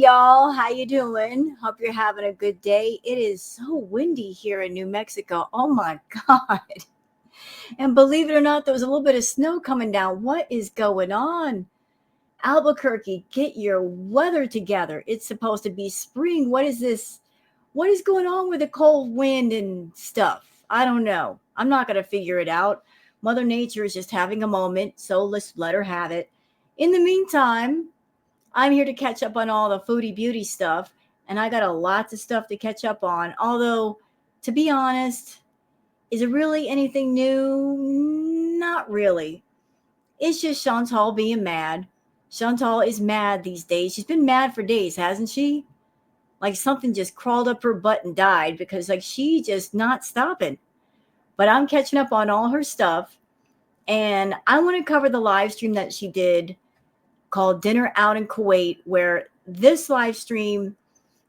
y'all. How you doing? Hope you're having a good day. It is so windy here in New Mexico. Oh my God. And believe it or not, there was a little bit of snow coming down. What is going on? Albuquerque, get your weather together. It's supposed to be spring. What is this? What is going on with the cold wind and stuff? I don't know. I'm not going to figure it out. Mother Nature is just having a moment, so let's let her have it. In the meantime, I'm here to catch up on all the foodie beauty stuff, and I got a lots of stuff to catch up on. Although, to be honest, is it really anything new? Not really. It's just Chantal being mad. Chantal is mad these days. She's been mad for days, hasn't she? Like something just crawled up her butt and died because like she just not stopping. But I'm catching up on all her stuff, and I want to cover the live stream that she did called Dinner Out in Kuwait, where this live stream,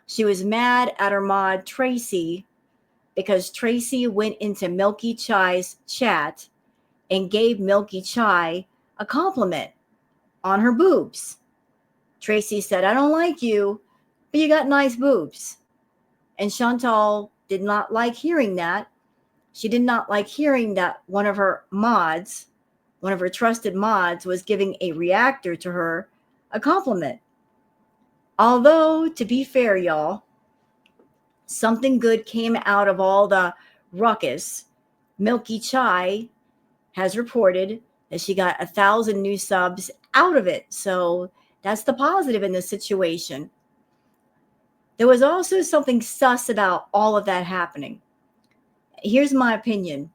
she was mad at her mod Tracy because Tracy went into Milky Chai's chat and gave Milky Chai a compliment on her boobs. Tracy said, I don't like you, but you got nice boobs. And Chantal did not like hearing that. She did not like hearing that one of her mods, one of her trusted mods, was giving a reactor to her a compliment. Although, to be fair, y'all, something good came out of all the ruckus. Milky Chai has reported that she got 1,000 new subs out of it. So that's the positive in this situation. There was also something sus about all of that happening. Here's my opinion.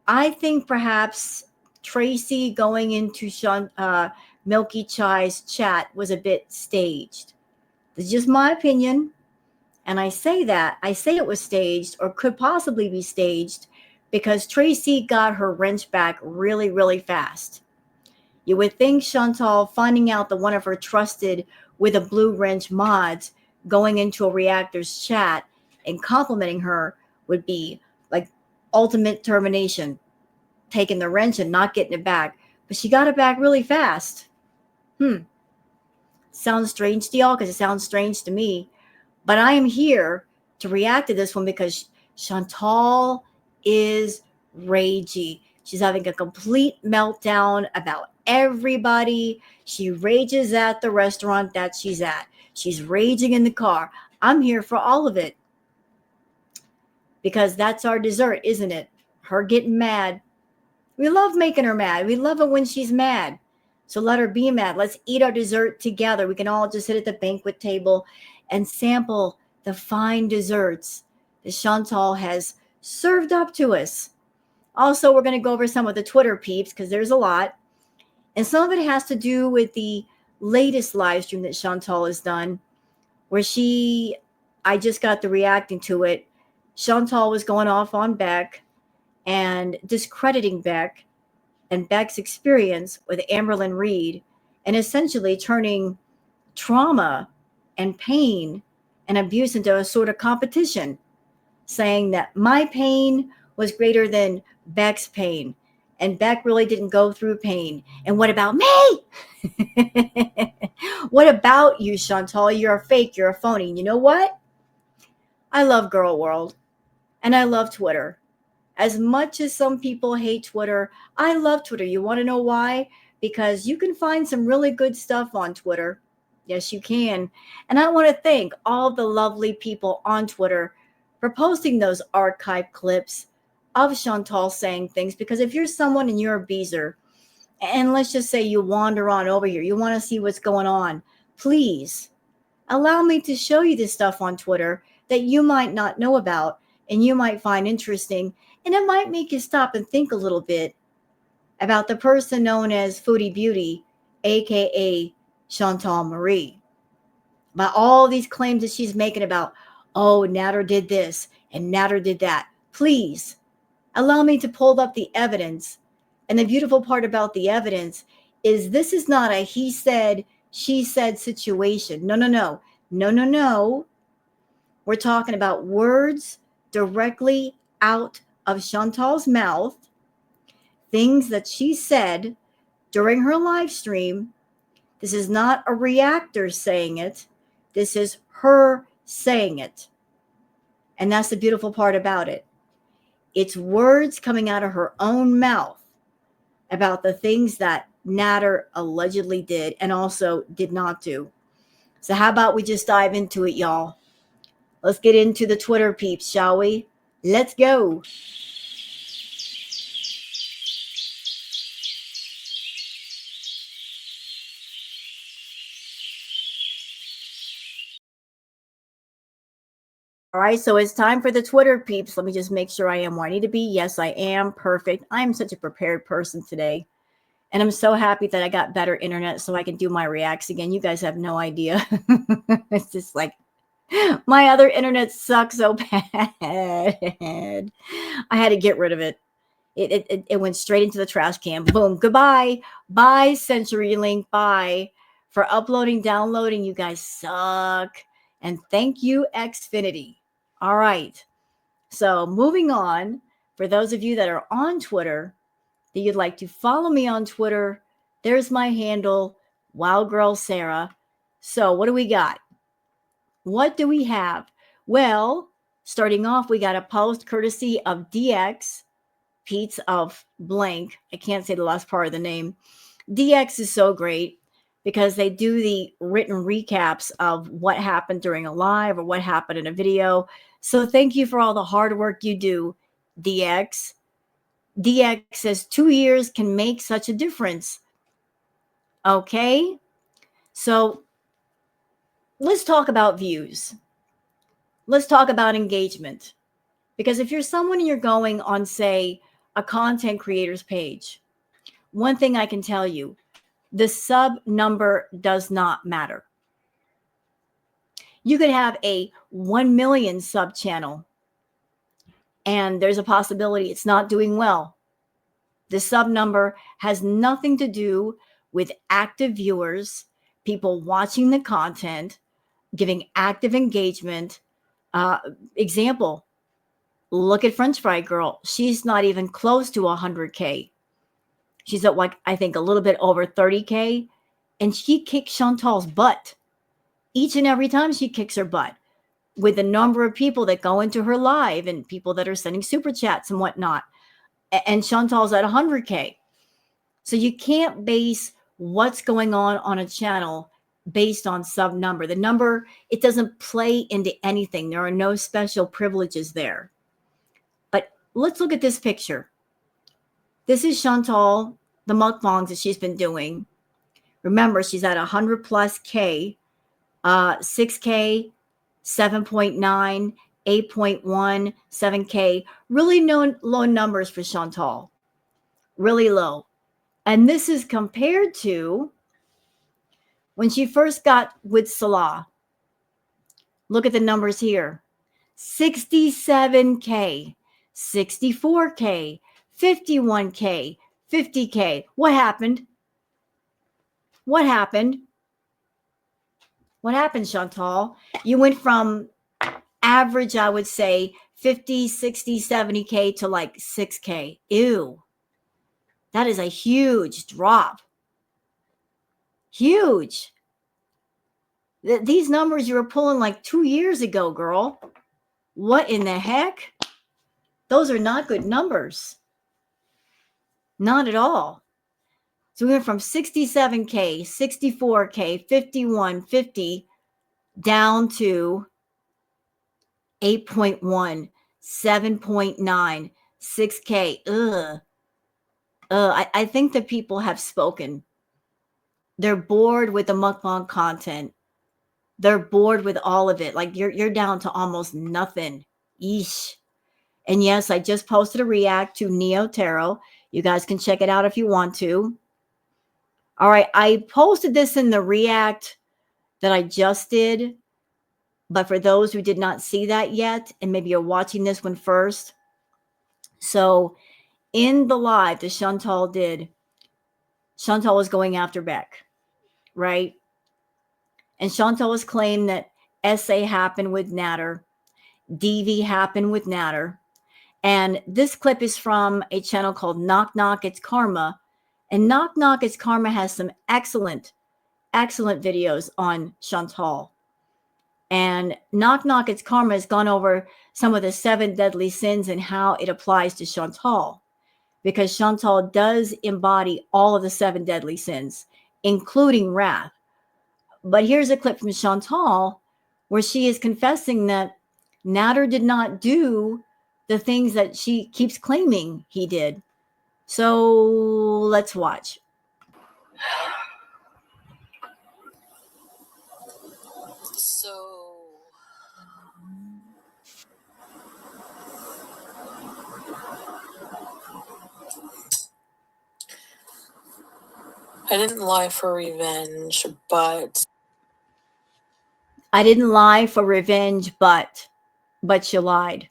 I think perhaps Tracy going into Milky Chai's chat was a bit staged. This is just my opinion. And I say it was staged or could possibly be staged because Tracy got her wrench back really, really fast. You would think Chantal finding out that one of her trusted with a blue wrench mods going into a reactor's chat and complimenting her would be like ultimate termination, taking the wrench and not getting it back. But she got it back really fast. Sounds strange to y'all because it sounds strange to me. But I am here to react to this one because Chantal is ragey. She's having a complete meltdown about everybody. She rages at the restaurant that she's at. She's raging in the car. I'm here for all of it. Because that's our dessert, isn't it? Her getting mad. We love making her mad. We love it when she's mad. So let her be mad. Let's eat our dessert together. We can all just sit at the banquet table and sample the fine desserts that Chantal has served up to us. Also, we're going to go over some of the Twitter peeps because there's a lot. And some of it has to do with the latest live stream that Chantal has done, where I just got to reacting to it. Chantal was going off on Beck and discrediting Beck and Beck's experience with Amberlyn Reed and essentially turning trauma and pain and abuse into a sort of competition, saying that my pain was greater than Beck's pain and Beck really didn't go through pain. And what about me? What about you, Chantal? You're a fake. You're a phony. And you know what? I love Girl World and I love Twitter. As much as some people hate Twitter, I love Twitter. You want to know why? Because you can find some really good stuff on Twitter. Yes, you can. And I want to thank all the lovely people on Twitter for posting those archive clips of Chantal saying things. Because if you're someone and you're a beezer, and let's just say you wander on over here, you want to see what's going on, please allow me to show you this stuff on Twitter that you might not know about and you might find interesting. And it might make you stop and think a little bit about the person known as Foodie Beauty, aka Chantal Marie. About all these claims that she's making about, oh, Natter did this and Natter did that. Please allow me to pull up the evidence. And the beautiful part about the evidence is this is not a he said, she said situation. No. We're talking about words directly out of Chantal's mouth, things that she said during her live stream. This is not a reactor saying it. This is her saying it. And that's the beautiful part about it. It's words coming out of her own mouth about the things that Natter allegedly did and also did not do. So how about we just dive into it, y'all? Let's get into the Twitter peeps, shall we? Let's go. All right, so it's time for the Twitter peeps. Let me just make sure I am where I need to be. Yes, I am. Perfect. I am such a prepared person today. And I'm so happy that I got better internet so I can do my reacts again. You guys have no idea. It's just like my other internet sucks so bad. I had to get rid of it. It went straight into the trash can. Boom. Goodbye. Bye, CenturyLink. Bye for uploading, downloading. You guys suck. And thank you, Xfinity. All right. So moving on, for those of you that are on Twitter, that you'd like to follow me on Twitter, there's my handle, Wild Girl Sarah. So what do we got? What do we have? Well, starting off, we got a post courtesy of DX, Pete's of blank. I can't say the last part of the name. DX is so great because they do the written recaps of what happened during a live or what happened in a video. So thank you for all the hard work you do, DX. DX says 2 years can make such a difference. Okay, so let's talk about views. Let's talk about engagement. Because if you're someone and you're going on, say, a content creator's page, one thing I can tell you, the sub number does not matter. You could have a 1 million sub channel and there's a possibility it's not doing well. The sub number has nothing to do with active viewers, people watching the content, giving active engagement. Example, look at French Fry Girl. She's not even close to 100K. She's at, like, I think a little bit over 30K. And she kicks Chantal's butt each and every time she kicks her butt with the number of people that go into her live and people that are sending super chats and whatnot. And Chantal's at 100K. So you can't base what's going on a channel based on sub number. The number, it doesn't play into anything. There are no special privileges there. But let's look at this picture. This is Chantal, the mukbangs that she's been doing. Remember, she's at 100 plus K, 6K, 7.9, 8.1, 7K. Really low numbers for Chantal. Really low. And this is compared to when she first got with Salah. Look at the numbers here. 67K, 64K, 51K, 50K. What happened? What happened? What happened, Chantal? You went from average, I would say, 50, 60, 70K to like 6K. Ew. That is a huge drop. Huge. These numbers you were pulling like 2 years ago, girl. What in the heck? Those are not good numbers. Not at all. So we went from 67K, 64K, 51, 50 down to 8.1, 7.9, 6K. Ugh. I think the people have spoken. They're bored with the mukbang content. They're bored with all of it. Like you're down to almost nothing. Yeesh. And yes, I just posted a react to Neo Tarot. You guys can check it out if you want to. All right, I posted this in the react that I just did. But for those who did not see that yet, and maybe you're watching this one first. So in the live that Chantal did, Chantal was going after Beck, right? And Chantal was claiming that SA happened with Natter. DV happened with Natter. And this clip is from a channel called Knock Knock It's Karma. And Knock Knock It's Karma has some excellent videos on Chantal. And Knock Knock It's Karma has gone over some of the 7 deadly sins and how it applies to Chantal, because Chantal does embody all of the 7 deadly sins, including wrath. But here's a clip from Chantal where she is confessing that Nader did not do the things that she keeps claiming he did. So let's watch. So I didn't lie for revenge, but I didn't lie for revenge, but you lied.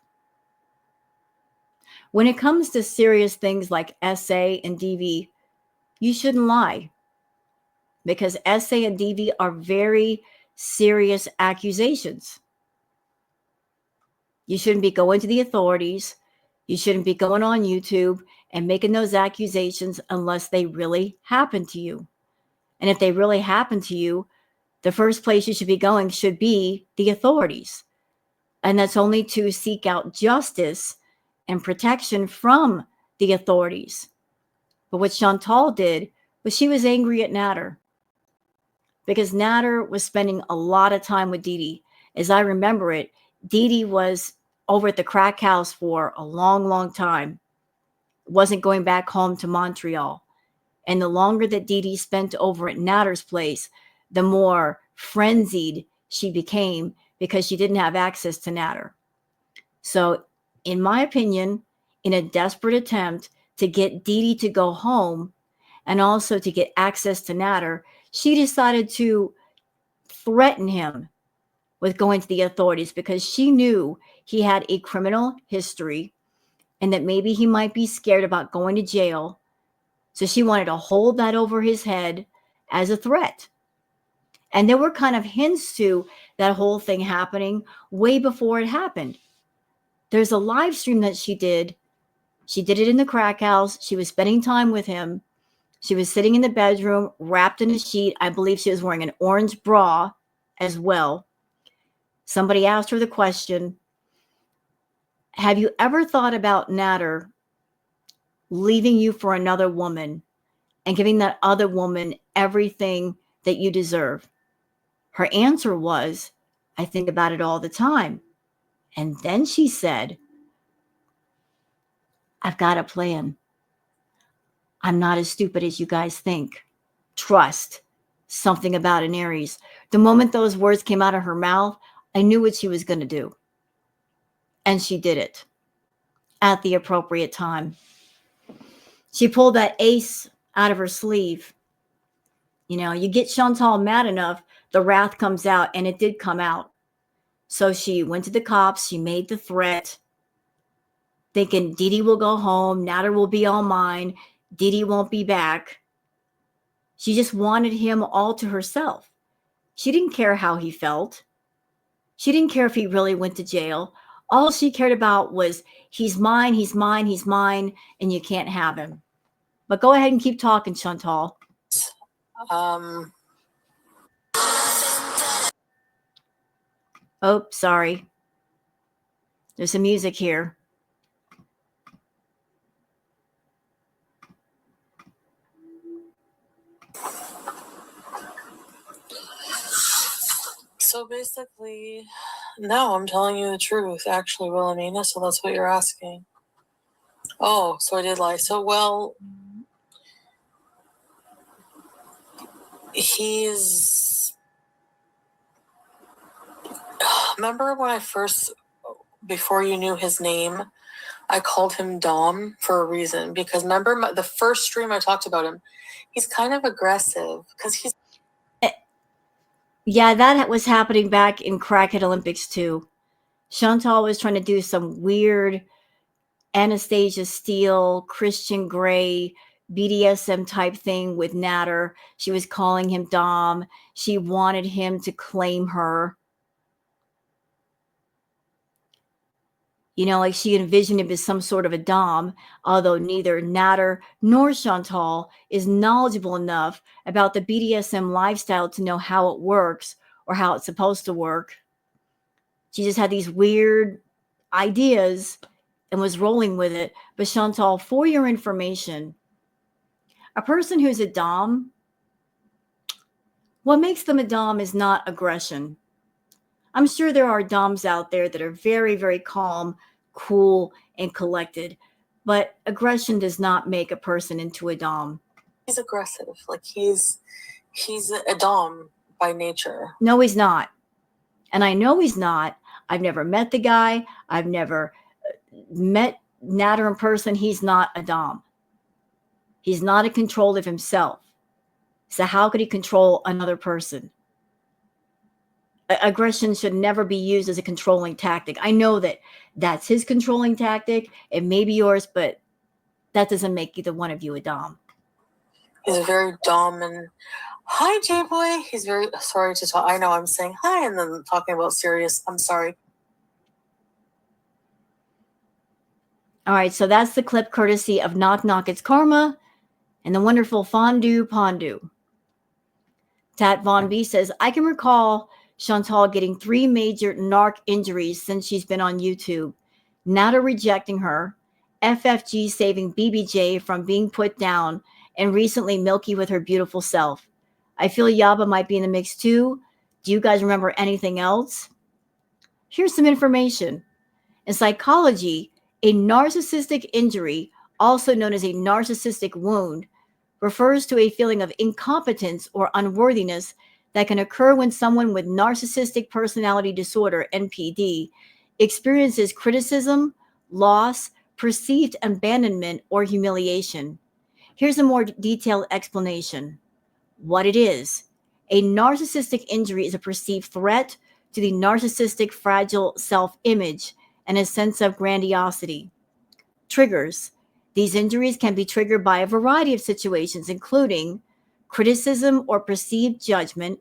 When it comes to serious things like SA and DV, you shouldn't lie, because SA and DV are very serious accusations. You shouldn't be going to the authorities. You shouldn't be going on YouTube and making those accusations unless they really happen to you. And if they really happen to you, the first place you should be going should be the authorities. And that's only to seek out justice and protection from the authorities. But what Chantal did was she was angry at Nader, because Nader was spending a lot of time with Dee Dee. As I remember it, Dee Dee was over at the crack house for a long, long time, wasn't going back home to Montreal. And the longer that Dee Dee spent over at Nader's place, the more frenzied she became, because she didn't have access to Nader. So, in my opinion, in a desperate attempt to get Dee Dee to go home and also to get access to Nader, she decided to threaten him with going to the authorities, because she knew he had a criminal history and that maybe he might be scared about going to jail. So she wanted to hold that over his head as a threat. And there were kind of hints to that whole thing happening way before it happened. There's a live stream that she did. She did it in the crack house. She was spending time with him. She was sitting in the bedroom, wrapped in a sheet. I believe she was wearing an orange bra as well. Somebody asked her the question, have you ever thought about Nader leaving you for another woman and giving that other woman everything that you deserve? Her answer was, I think about it all the time. And then she said, I've got a plan. I'm not as stupid as you guys think. Trust. Something about an Aries. The moment those words came out of her mouth, I knew what she was going to do. And she did it at the appropriate time. She pulled that ace out of her sleeve. You know, you get Chantal mad enough, the wrath comes out, and it did come out. So she went to the cops. She made the threat, thinking Dee Dee will go home. Nader will be all mine. Dee Dee won't be back. She just wanted him all to herself. She didn't care how he felt. She didn't care if he really went to jail. All she cared about was, he's mine, he's mine, he's mine, and you can't have him. But go ahead and keep talking, Chantal. Oh, sorry. There's some music here. So basically, no, I'm telling you the truth, actually, Wilhelmina, so that's what you're asking. Oh, so I did lie. So, well, he's... Remember when I first, before you knew his name, I called him Dom for a reason, because remember the first stream I talked about him, he's kind of aggressive, because he's... Yeah, that was happening back in Crackhead Olympics too. Chantal was trying to do some weird Anastasia Steele, Christian Grey, BDSM type thing with Nader. She was calling him Dom. She wanted him to claim her. You know, like she envisioned him as some sort of a Dom, although neither Nader nor Chantal is knowledgeable enough about the BDSM lifestyle to know how it works or how it's supposed to work. She just had these weird ideas and was rolling with it. But Chantal, for your information, a person who's a Dom, what makes them a Dom is not aggression. I'm sure there are Doms out there that are very, very calm, cool, and collected, but aggression does not make a person into a Dom. He's aggressive. Like he's a Dom by nature. No, he's not. And I know he's not. I've never met the guy. I've never met Natter in person. He's not a Dom. He's not in control of himself. So how could he control another person? Aggression should never be used as a controlling tactic. I know that that's his controlling tactic. It may be yours, but that doesn't make either one of you a Dom. He's very Dom and hi, J-Boy. He's very sorry to talk. I know I'm saying hi and then talking about serious. I'm sorry. All right, so that's the clip courtesy of Knock Knock It's Karma and the wonderful Fondue Pondu. Tat Von B says, I can recall Chantal getting 3 major narc injuries since she's been on YouTube. Natter rejecting her, FFG saving BBJ from being put down, and recently Milky with her beautiful self. I feel Yaba might be in the mix too. Do you guys remember anything else? Here's some information. In psychology, a narcissistic injury, also known as a narcissistic wound, refers to a feeling of incompetence or unworthiness that can occur when someone with narcissistic personality disorder, NPD, experiences criticism, loss, perceived abandonment, or humiliation. Here's a more detailed explanation. What it is. A narcissistic injury is a perceived threat to the narcissistic fragile self-image and a sense of grandiosity. Triggers. These injuries can be triggered by a variety of situations, including criticism or perceived judgment,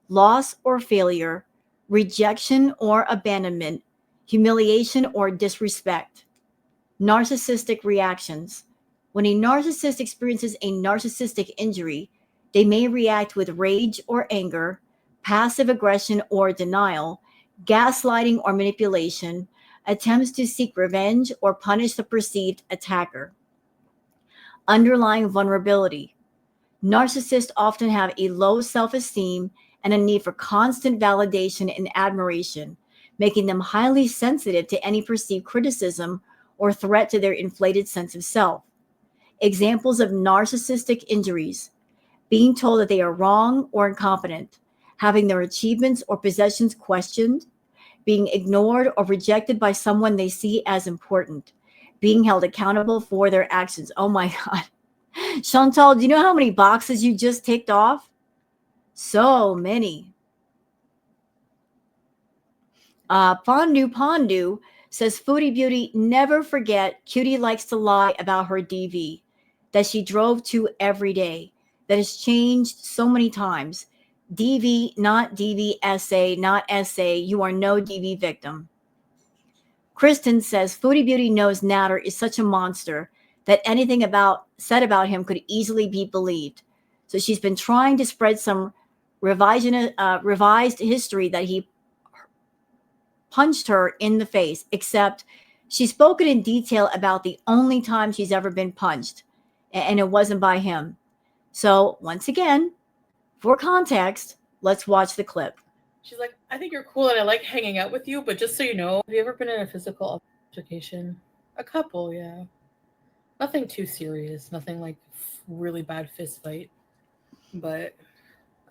loss or failure, rejection or abandonment, humiliation or disrespect. Narcissistic reactions. When a narcissist experiences a narcissistic injury, they may react with rage or anger, passive aggression or denial, gaslighting or manipulation, attempts to seek revenge or punish the perceived attacker. Underlying vulnerability. Narcissists often have a low self-esteem and a need for constant validation and admiration, making them highly sensitive to any perceived criticism or threat to their inflated sense of self. Examples of narcissistic injuries: being told that they are wrong or incompetent, having their achievements or possessions questioned, being ignored or rejected by someone they see as important, being held accountable for their actions. Oh my God. Chantal, do you know how many boxes you just ticked off? So many. Pondu says, Foodie Beauty, never forget Cutie likes to lie about her DV that she drove to every day. That has changed so many times. DV, not DVSA, not SA. You are no DV victim. Kristen says, Foodie Beauty knows Natter is such a monster that anything said about him could easily be believed. So she's been trying to spread some revised history that he punched her in the face, except she's spoken in detail about the only time she's ever been punched, and it wasn't by him. So once again, for context, let's watch the clip. She's like, I think you're cool and I like hanging out with you, but just so you know, have you ever been in a physical altercation? A couple, yeah. Nothing too serious, nothing like really bad fist fight. But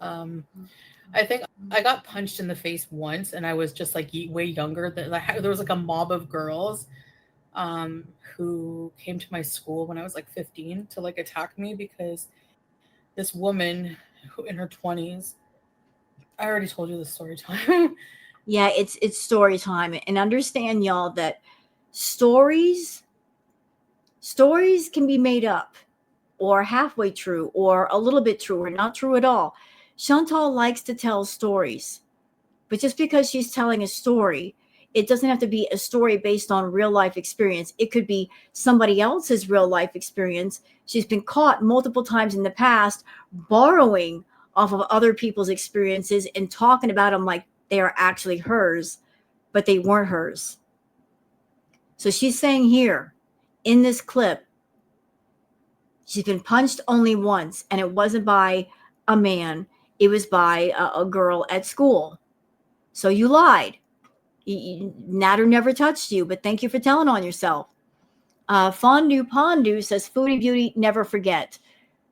I think I got punched in the face once, and I was just like way younger. There was like a mob of girls who came to my school when I was like 15 to like attack me because this woman who in her 20s, I already told you the story time. Yeah, it's story time. And understand, y'all, that stories can be made up or halfway true or a little bit true or not true at all. Chantal likes to tell stories, but just because she's telling a story, it doesn't have to be a story based on real life experience. It could be somebody else's real life experience. She's been caught multiple times in the past borrowing off of other people's experiences and talking about them like they are actually hers. but they weren't hers. So she's saying here in this clip, she's been punched only once, and it wasn't by a man. It was by a girl at school. So you lied. Natter never touched you, but thank you for telling on yourself. Fondue Pondu says, Foodie Beauty, never forget.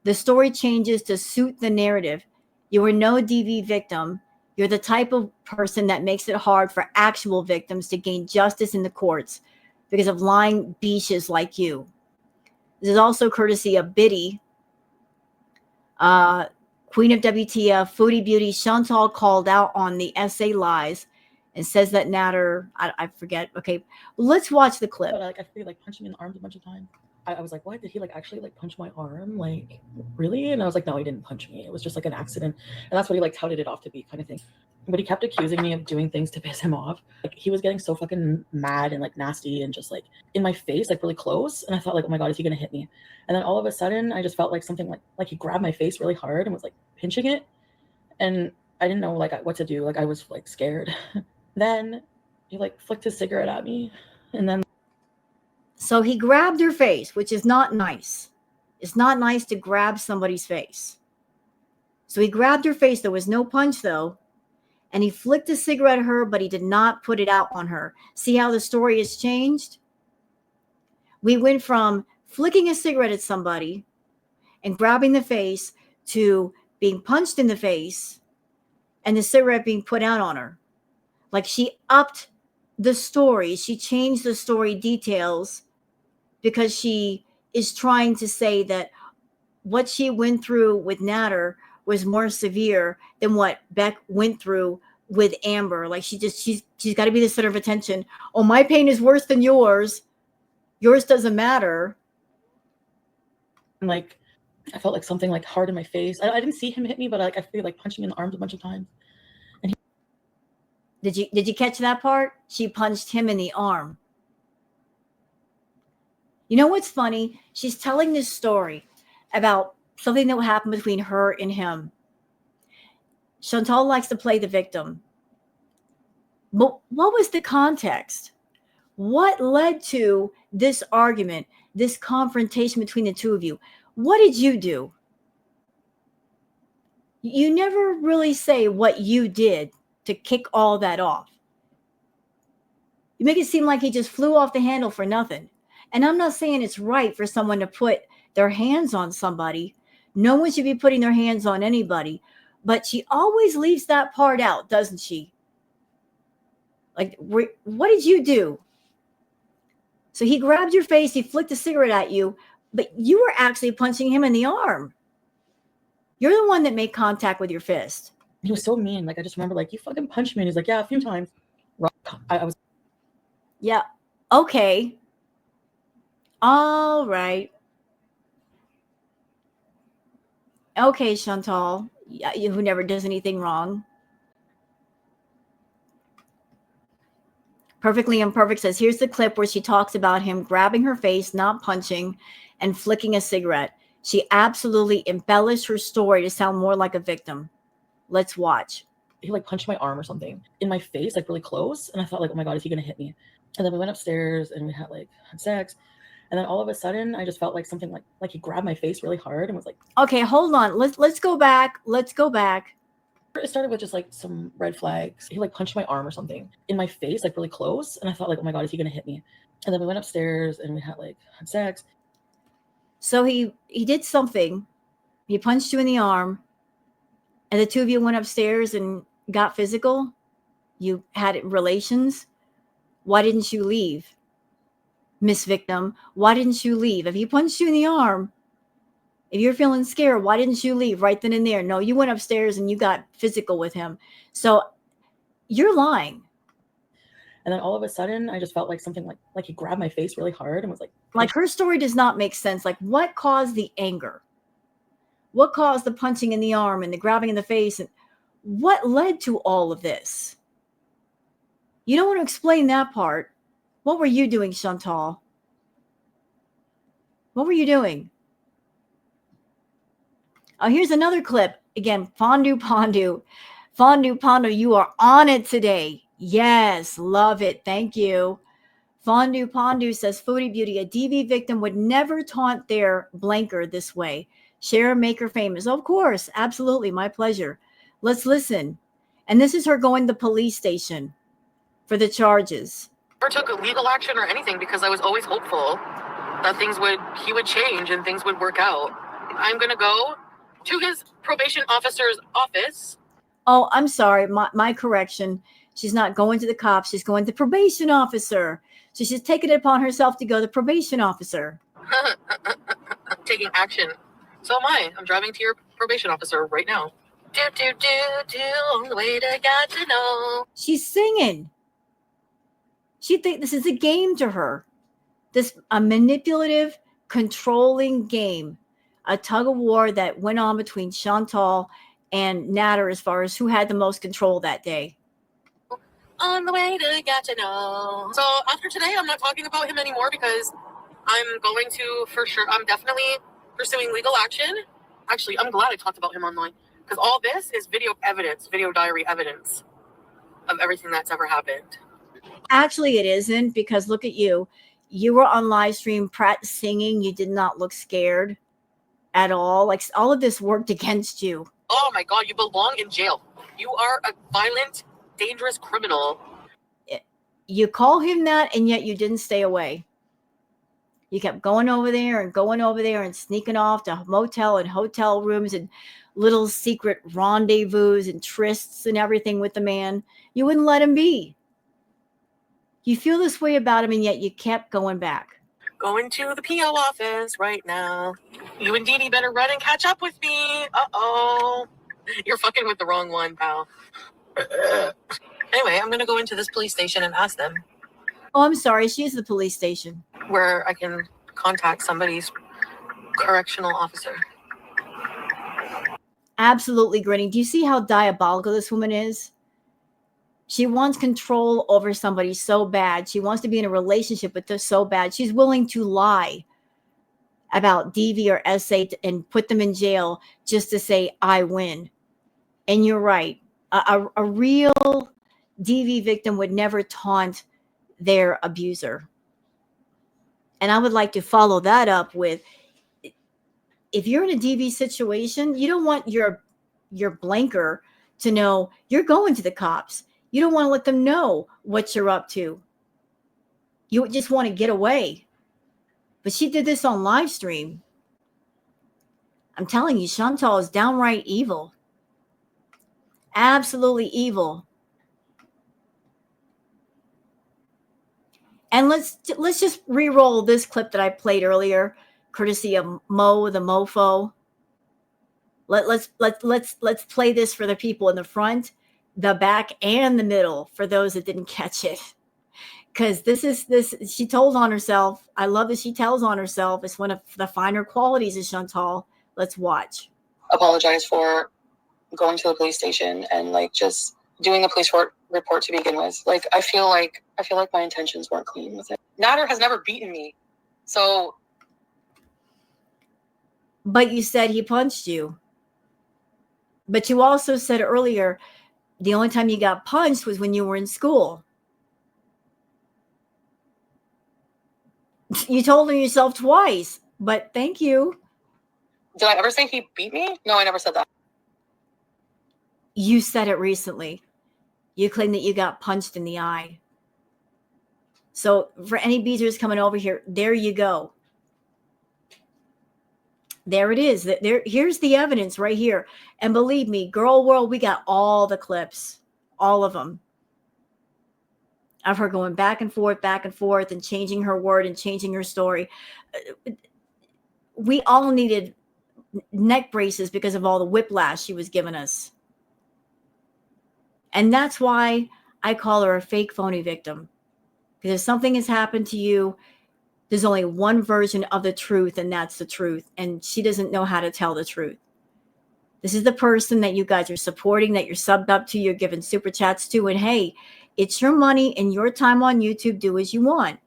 The story changes to suit the narrative. You were no DV victim. You're the type of person that makes it hard for actual victims to gain justice in the courts because of lying biches like you. This is also courtesy of Biddy, Queen of WTF, Foodie Beauty. Chantal called out on the essay lies and says that Natter, I forget. Okay, let's watch the clip. But I feel like punching me in the arms a bunch of times. I was like, what? Did he actually punch my arm? Really? And I was like, no, he didn't punch me. It was just an accident. And that's what he touted it off to be, kind of thing. But he kept accusing me of doing things to piss him off. He was getting so fucking mad and nasty and just in my face, really close. And I thought oh my God, is he gonna hit me? And then all of a sudden I just felt something he grabbed my face really hard and was pinching it. And I didn't know what to do. I was scared. Then he flicked his cigarette at me. And then so he grabbed her face, which is not nice. It's not nice to grab somebody's face. So he grabbed her face. There was no punch though. And he flicked a cigarette at her, but he did not put it out on her. See how the story has changed? We went from flicking a cigarette at somebody and grabbing the face to being punched in the face and the cigarette being put out on her. She upped the story. She changed the story details because she is trying to say that what she went through with Natter was more severe than what Beck went through with Amber. She's got to be the center of attention. Oh, my pain is worse than yours. Yours doesn't matter. I felt something hard in my face. I didn't see him hit me, but I feel punching me in the arms a bunch of times. And did you catch that part? She punched him in the arm. You know what's funny? She's telling this story about something that happened between her and him. Chantal likes to play the victim. But what was the context? What led to this argument, this confrontation between the two of you? What did you do? You never really say what you did to kick all that off. You make it seem like he just flew off the handle for nothing. And I'm not saying it's right for someone to put their hands on somebody. No one should be putting their hands on anybody. But she always leaves that part out, doesn't she? What did you do? So he grabbed your face, he flicked a cigarette at you, but you were actually punching him in the arm. You're the one that made contact with your fist. He was so mean. I just remember, you fucking punched me. And he's like, yeah, a few times. I was. Yeah. Okay. All right. Okay, Chantal, who never does anything wrong. Perfectly Imperfect says, here's the clip where she talks about him grabbing her face, not punching, and flicking a cigarette. She absolutely embellished her story to sound more like a victim. Let's watch. He punched my arm or something in my face, really close. And I thought, oh my God, is he going to hit me? And then we went upstairs and we had sex. And then all of a sudden I just felt something he grabbed my face really hard and was okay, hold on. Let's go back. Let's go back. It started with just some red flags. He punched my arm or something in my face, really close. And I thought, oh my God, is he going to hit me? And then we went upstairs and we had sex. So he did something. He punched you in the arm, and the two of you went upstairs and got physical. You had relations. Why didn't you leave, Miss Victim? Why didn't you leave? If he punched you in the arm, if you're feeling scared, why didn't you leave right then and there? No, you went upstairs and you got physical with him. So you're lying. And then all of a sudden I just felt something he grabbed my face really hard and was her story does not make sense. What caused the anger? What caused the punching in the arm and the grabbing in the face? And what led to all of this? You don't want to explain that part. What were you doing, Chantal? What were you doing? Oh, here's another clip. Again, Fondue Pondu. Fondue Pondu, you are on it today. Yes, love it. Thank you. Fondue Pondu says, Foodie Beauty, a DV victim would never taunt their blanker this way. Share, make her famous. Of course, absolutely, my pleasure. Let's listen. And this is her going to the police station for the charges. Never took legal action or anything because I was always hopeful that he would change and things would work out. I'm gonna go to his probation officer's office. Oh, I'm sorry, my correction. She's not going to the cops. She's going to the probation officer. So she's taken it upon herself to go to the probation officer. Taking action. So am I. I'm driving to your probation officer right now. Do, do, do, do, on the way to got to know. She's singing. She thinks this is a game to her. A manipulative, controlling game. A tug of war that went on between Chantal and Natter as far as who had the most control that day. On the way to get to know. So after today, I'm not talking about him anymore because I'm going to, for sure, I'm definitely pursuing legal action. Actually, I'm glad I talked about him online because all this is video evidence, video diary evidence of everything that's ever happened. Actually, it isn't, because look at you. You were on live stream singing. You did not look scared at all. Like, all of this worked against you. Oh my God, you belong in jail. You are a violent, dangerous criminal. You call him that, and yet you didn't stay away. You kept going over there and sneaking off to motel and hotel rooms and little secret rendezvous and trysts and everything with the man. You wouldn't let him be. You feel this way about him, and yet you kept going back. Going to the PO office right now. You and Dee Dee better run and catch up with me. Uh-oh. You're fucking with the wrong one, pal. Anyway, I'm going to go into this police station and ask them. Oh, I'm sorry. She's the police station. Where I can contact somebody's correctional officer. Absolutely grinning. Do you see how diabolical this woman is? She wants control over somebody so bad. She wants to be in a relationship with them so bad. She's willing to lie about DV or SA and put them in jail just to say, I win. And you're right. A real DV victim would never taunt their abuser. And I would like to follow that up with, if you're in a DV situation, you don't want your blanker to know you're going to the cops. You don't want to let them know what you're up to. You just want to get away. But she did this on live stream. I'm telling you, Chantal is downright evil. Absolutely evil. And let's just re-roll this clip that I played earlier, courtesy of Mo the Mofo. Let's play this for the people in the front, the back, and the middle for those that didn't catch it. Because she told on herself. I love that she tells on herself. It's one of the finer qualities of Chantal. Let's watch. Apologize for going to the police station and just doing the police report to begin with. I feel like my intentions weren't clean with it. Natter has never beaten me. So. But you said he punched you. But you also said earlier, the only time you got punched was when you were in school. You told on yourself twice, but thank you. Did I ever say he beat me? No, I never said that. You said it recently. You claimed that you got punched in the eye. So for any beaters coming over here, there you go. There it is. Here's the evidence right here. And believe me, Girl World, we got all the clips, all of them, of her going back and forth, and changing her word and changing her story. We all needed neck braces because of all the whiplash she was giving us. And that's why I call her a fake phony victim. Because if something has happened to you, there's only one version of the truth, and that's the truth. And she doesn't know how to tell the truth. This is the person that you guys are supporting, that you're subbed up to, you're giving super chats to. And hey, it's your money and your time on YouTube. Do as you want.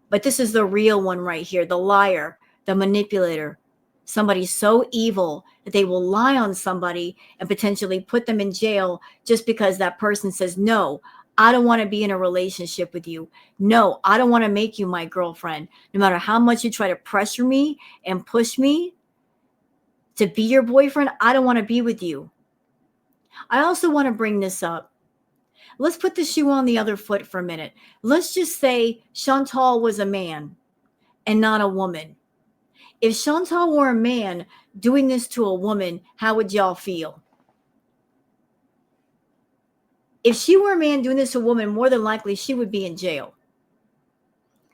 But this is the real one right here, the liar, the manipulator. Somebody so evil that they will lie on somebody and potentially put them in jail just because that person says, no, I don't want to be in a relationship with you. No, I don't want to make you my girlfriend. No matter how much you try to pressure me and push me to be your boyfriend, I don't want to be with you. I also want to bring this up. Let's put the shoe on the other foot for a minute. Let's just say Chantal was a man and not a woman. If Chantal were a man doing this to a woman, how would y'all feel? If she were a man doing this to a woman, more than likely she would be in jail.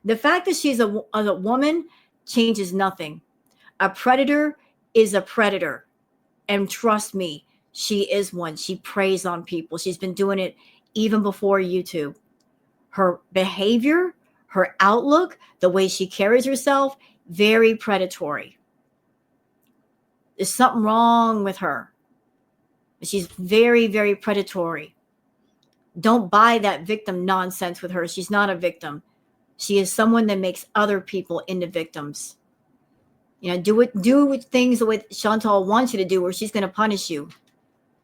The fact that she's a woman changes nothing. A predator is a predator. And trust me, she is one. She preys on people. She's been doing it even before YouTube. Her behavior, her outlook, the way she carries herself, very predatory. There's something wrong with her. She's very, very predatory. Don't buy that victim nonsense with her. She's not a victim. She is someone that makes other people into victims. Do things the way Chantal wants you to do, or she's going to punish you.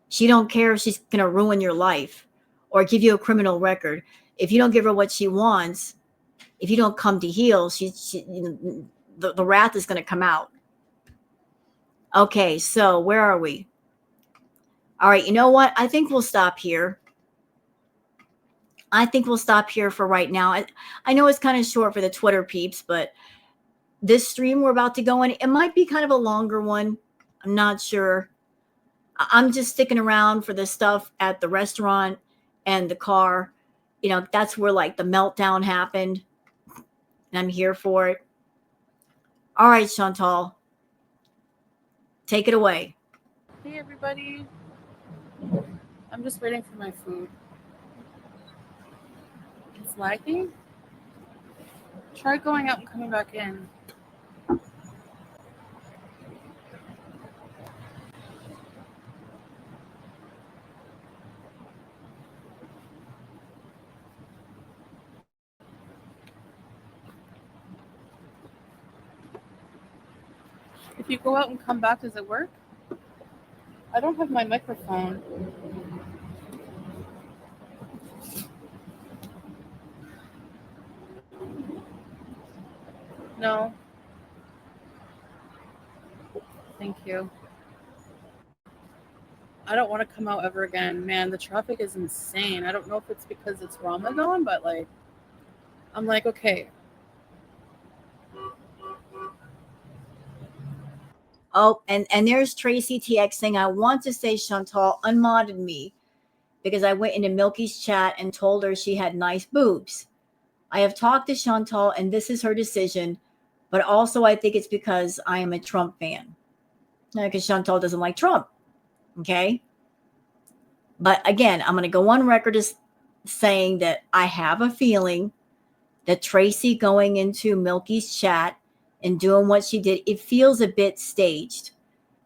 She don't care if she's going to ruin your life or give you a criminal record. If you don't give her what she wants, if you don't come to heel, the wrath is going to come out. Okay, so where are we? All right, you know what? I think we'll stop here. I think we'll stop here for right now. I know it's kind of short for the Twitter peeps, but this stream we're about to go in, it might be kind of a longer one. I'm not sure. I'm just sticking around for the stuff at the restaurant and the car. That's where like the meltdown happened. And I'm here for it. All right, Chantal. Take it away. Hey, everybody. I'm just waiting for my food. It's lagging. Try going out and coming back in. If you go out and come back, does it work? I don't have my microphone. No. Thank you. I don't want to come out ever again. Man, the traffic is insane. I don't know if it's because it's Ramadan, but I'm like, okay. Oh, and there's Tracy TX saying, I want to say Chantal unmodded me because I went into Milky's chat and told her she had nice boobs. I have talked to Chantal and this is her decision, but also I think it's because I am a Trump fan. Because Chantal doesn't like Trump. Okay? But again, I'm going to go on record as saying that I have a feeling that Tracy going into Milky's chat and doing what she did, it feels a bit staged,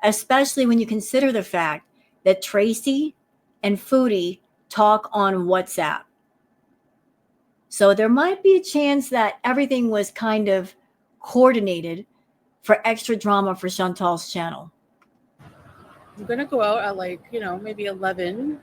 especially when you consider the fact that Tracy and Foodie talk on WhatsApp. So there might be a chance that everything was kind of coordinated for extra drama for Chantal's channel. I'm going to go out at maybe 11.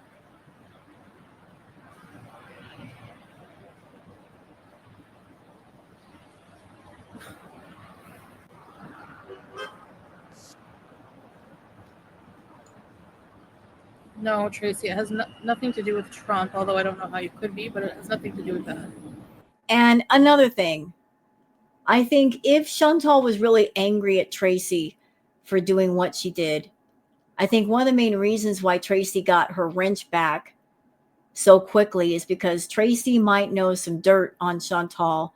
No, Tracy, it has nothing to do with Trump, although I don't know how you could be, but it has nothing to do with that. And another thing, I think if Chantal was really angry at Tracy for doing what she did, I think one of the main reasons why Tracy got her wrench back so quickly is because Tracy might know some dirt on Chantal,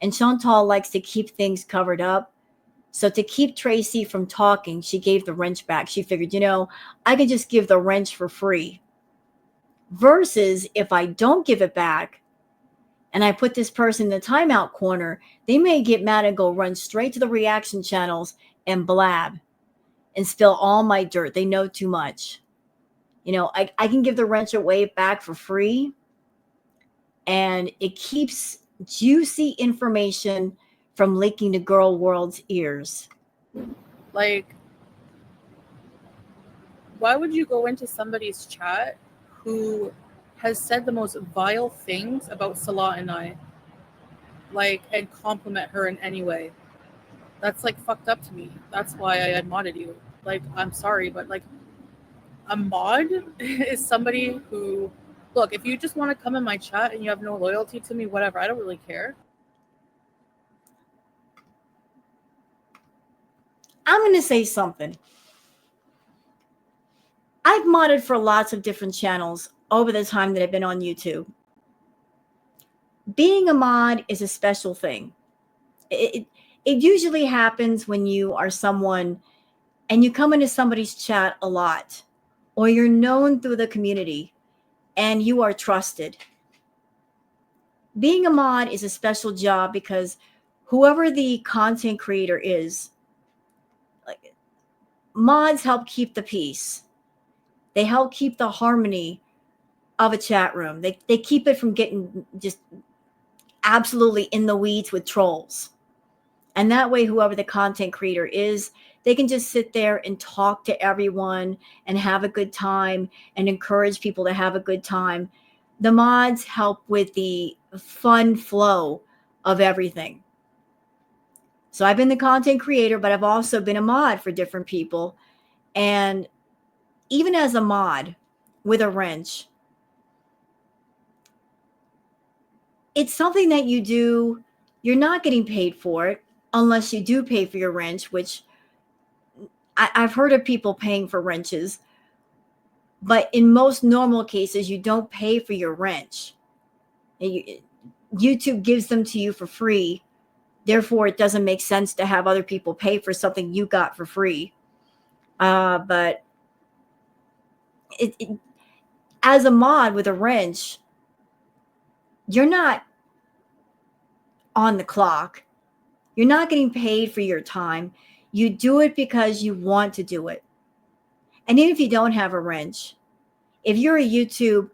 and Chantal likes to keep things covered up. So to keep Tracy from talking, she gave the wrench back. She figured, I could just give the wrench for free. Versus if I don't give it back and I put this person in the timeout corner, they may get mad and go run straight to the reaction channels and blab and spill all my dirt. They know too much. I can give the wrench away back for free, and it keeps juicy information from leaking to girl world's ears. why would you go into somebody's chat who has said the most vile things about Salah and I, like, and compliment her in any way? That's like fucked up to me. That's why I unmodded you. Like, I'm sorry, but like, a mod is somebody who, look, if you just want to come in my chat and you have no loyalty to me, whatever, I don't really care. I'm going to say something. I've modded for lots of different channels over the time that I've been on YouTube. Being a mod is a special thing. It usually happens when you are someone and you come into somebody's chat a lot, or you're known through the community and you are trusted. Being a mod is a special job because whoever the content creator is, like, mods help keep the peace. They help keep the harmony of a chat room. They keep it from getting just absolutely in the weeds with trolls. And that way, whoever the content creator is, they can just sit there and talk to everyone and have a good time and encourage people to have a good time. The mods help with the fun flow of everything. So I've been the content creator, but I've also been a mod for different people. And even as a mod with a wrench, it's something that you do. You're not getting paid for it unless you do pay for your wrench, which I've heard of people paying for wrenches. But in most normal cases, you don't pay for your wrench. YouTube gives them to you for free. Therefore, it doesn't make sense to have other people pay for something you got for free. But as a mod with a wrench, you're not on the clock. You're not getting paid for your time. You do it because you want to do it. And even if you don't have a wrench, if you're a YouTube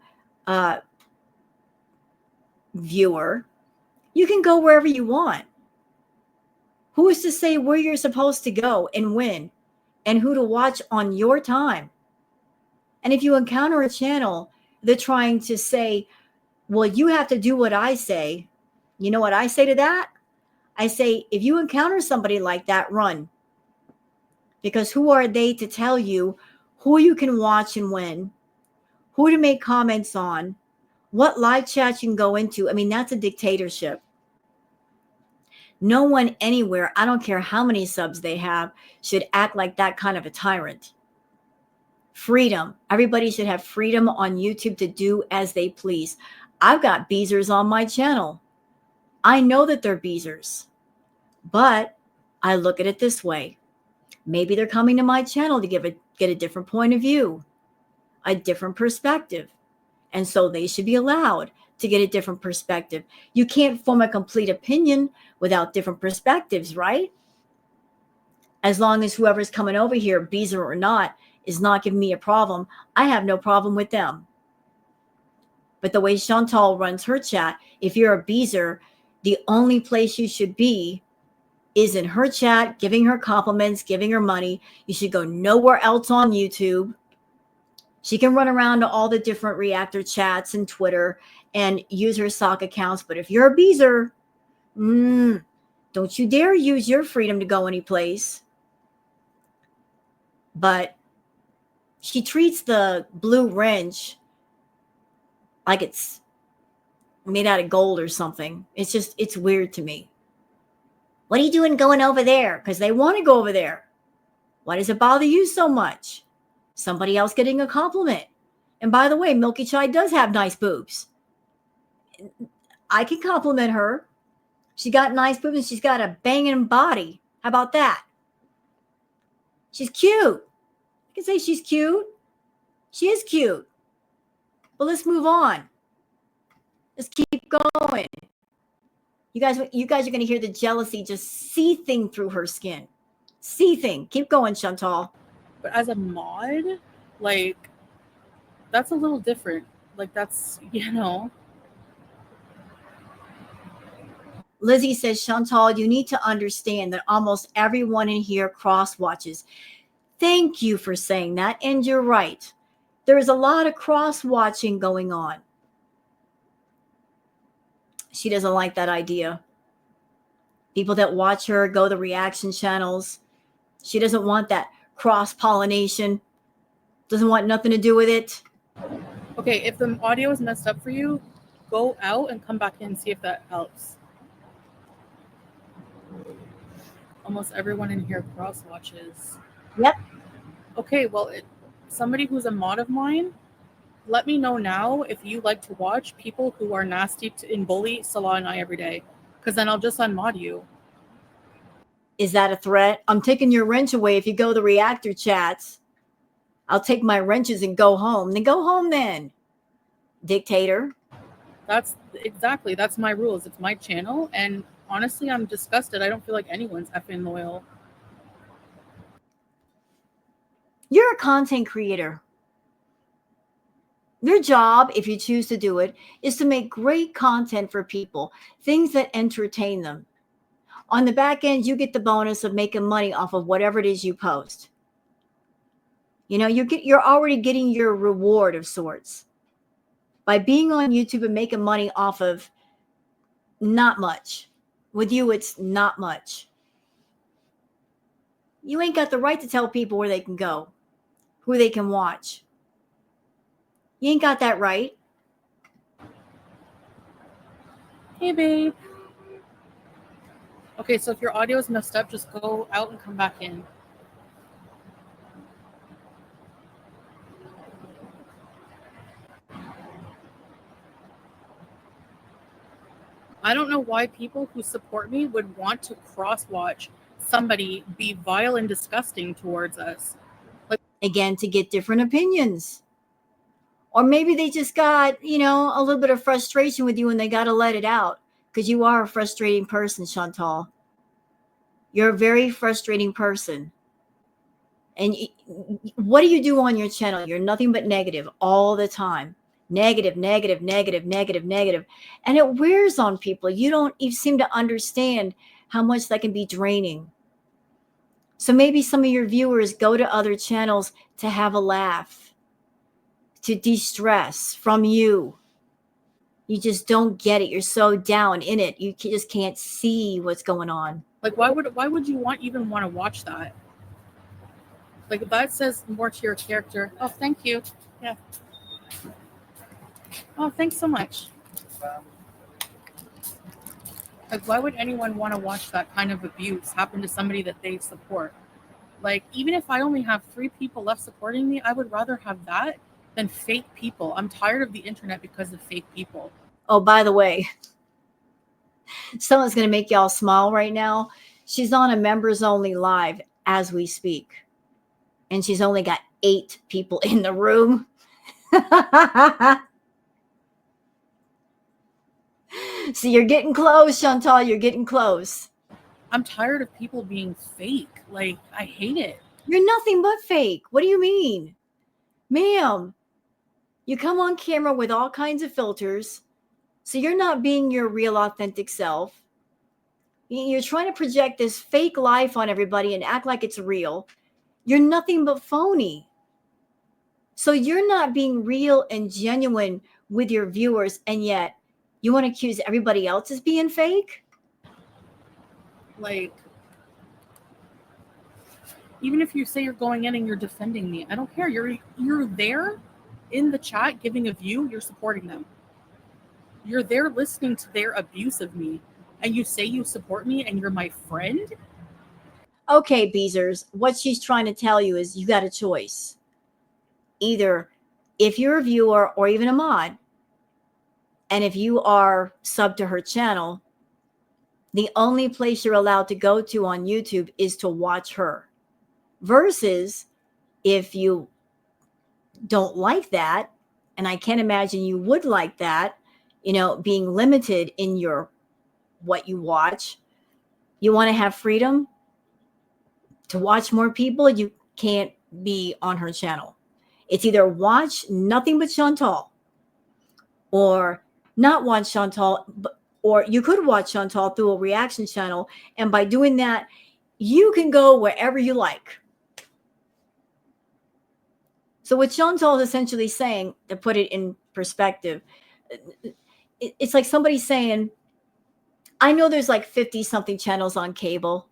viewer, you can go wherever you want. Who is to say where you're supposed to go and when and who to watch on your time? And if you encounter a channel that's trying to say, well, you have to do what I say, you know what I say to that? I say, if you encounter somebody like that, run. Because who are they to tell you who you can watch and when, who to make comments on, what live chat you can go into? I mean, that's a dictatorship. No one anywhere, I don't care how many subs they have, should act like that kind of a tyrant. Freedom. Everybody should have freedom on YouTube to do as they please. I've got beezers on my channel. I know that they're beezers, but I look at it this way. Maybe they're coming to my channel to get a different point of view, a different perspective. And so they should be allowed to get a different perspective. You can't form a complete opinion without different perspectives, right? As long as whoever's coming over here, beezer or not, is not giving me a problem, I have no problem with them. But the way Chantal runs her chat, if you're a beezer, the only place you should be is in her chat, giving her compliments, giving her money. You should go nowhere else on YouTube. She can run around to all the different reactor chats and Twitter and use her sock accounts. But if you're a beezer, don't you dare use your freedom to go anyplace. But she treats the blue wrench like it's made out of gold or something. It's weird to me. What are you doing going over there? Because they want to go over there. Why does it bother you so much? Somebody else getting a compliment. And by the way, Milky Chai does have nice boobs. I can compliment her. She got nice boobs and she's got a banging body. How about that? She's cute. I can say she's cute. She is cute. But let's move on. Let's keep going. You guys are going to hear the jealousy just seething through her skin. Seething. Keep going, Chantal. But as a mod, like, that's a little different. Like, that's, Lizzie says, Chantal, you need to understand that almost everyone in here cross watches. Thank you for saying that. And you're right. There is a lot of cross watching going on. She doesn't like that idea. People that watch her go to reaction channels. She doesn't want that cross pollination. Doesn't want nothing to do with it. Okay, if the audio is messed up for you, go out and come back in and see if that helps. Almost everyone in here cross watches. Yep. Okay, well, somebody who's a mod of mine, let me know now if you like to watch people who are nasty and bully Salah and I every day, because then I'll just unmod you. Is that a threat? I'm taking your wrench away if you go to reactor chats. I'll take my wrenches and go home. Then go home then, dictator. That's my rules. It's my channel, and honestly, I'm disgusted. I don't feel like anyone's effing loyal. You're a content creator. Your job, if you choose to do it, is to make great content for people, things that entertain them. On the back end, you get the bonus of making money off of whatever it is you post. You know, you're already getting your reward of sorts by being on YouTube and making money off of not much. With you, it's not much. You ain't got the right to tell people where they can go, who they can watch. You ain't got that right. Hey, babe. Okay, so if your audio is messed up, just go out and come back in. I don't know why people who support me would want to cross-watch somebody be vile and disgusting towards us. Again, to get different opinions. Or maybe they just got, a little bit of frustration with you and they got to let it out. Because you are a frustrating person, Chantal. You're a very frustrating person. And what do you do on your channel? You're nothing but negative all the time. Negative, negative, negative, negative, negative. And it wears on people. You seem to understand how much that can be draining. So maybe some of your viewers go to other channels to have a laugh, to de-stress from you. You just don't get it. You're so down in it. You just can't see what's going on. Like, why would you even want to watch that? Like, that says more to your character. Oh, thank you. Yeah. Oh, thanks so much. Like, why would anyone want to watch that kind of abuse happen to somebody that they support? Like, even if I only have 3 people left supporting me, I would rather have that than fake people. I'm tired of the internet because of fake people. Oh, by the way, someone's going to make y'all smile right now. She's on a members only live as we speak. And she's only got 8 people in the room. So you're getting close, Chantal. You're getting close. I'm tired of people being fake. Like, I hate it. You're nothing but fake. What do you mean? Ma'am, you come on camera with all kinds of filters. So you're not being your real authentic self. You're trying to project this fake life on everybody and act like it's real. You're nothing but phony. So you're not being real and genuine with your viewers, and yet you want to accuse everybody else as being fake? Like, even if you say you're going in and you're defending me, I don't care. You're there in the chat giving a view, you're supporting them. You're there listening to their abuse of me, and you say you support me and you're my friend? Okay, Beezers, what she's trying to tell you is you got a choice. Either if you're a viewer or even a mod, and if you are sub to her channel, the only place you're allowed to go to on YouTube is to watch her. Versus if you don't like that, and I can't imagine you would like that, being limited in what you watch. You want to have freedom to watch more people, you can't be on her channel. It's either watch nothing but Chantal or not watch Chantal, or you could watch Chantal through a reaction channel. And by doing that, you can go wherever you like. So what Chantal is essentially saying, to put it in perspective, it's like somebody saying, I know there's like 50 something channels on cable,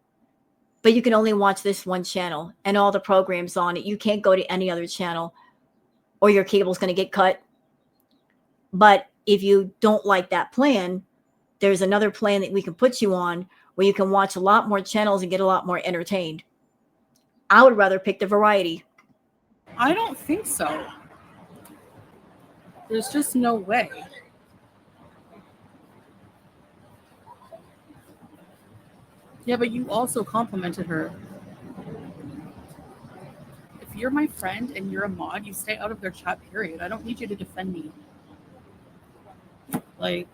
but you can only watch this one channel and all the programs on it. You can't go to any other channel or your cable's going to get cut. But if you don't like that plan, there's another plan that we can put you on where you can watch a lot more channels and get a lot more entertained. I would rather pick the variety. I don't think so. There's just no way. Yeah, but you also complimented her. If you're my friend and you're a mod, you stay out of their chat, period. I don't need you to defend me. Like,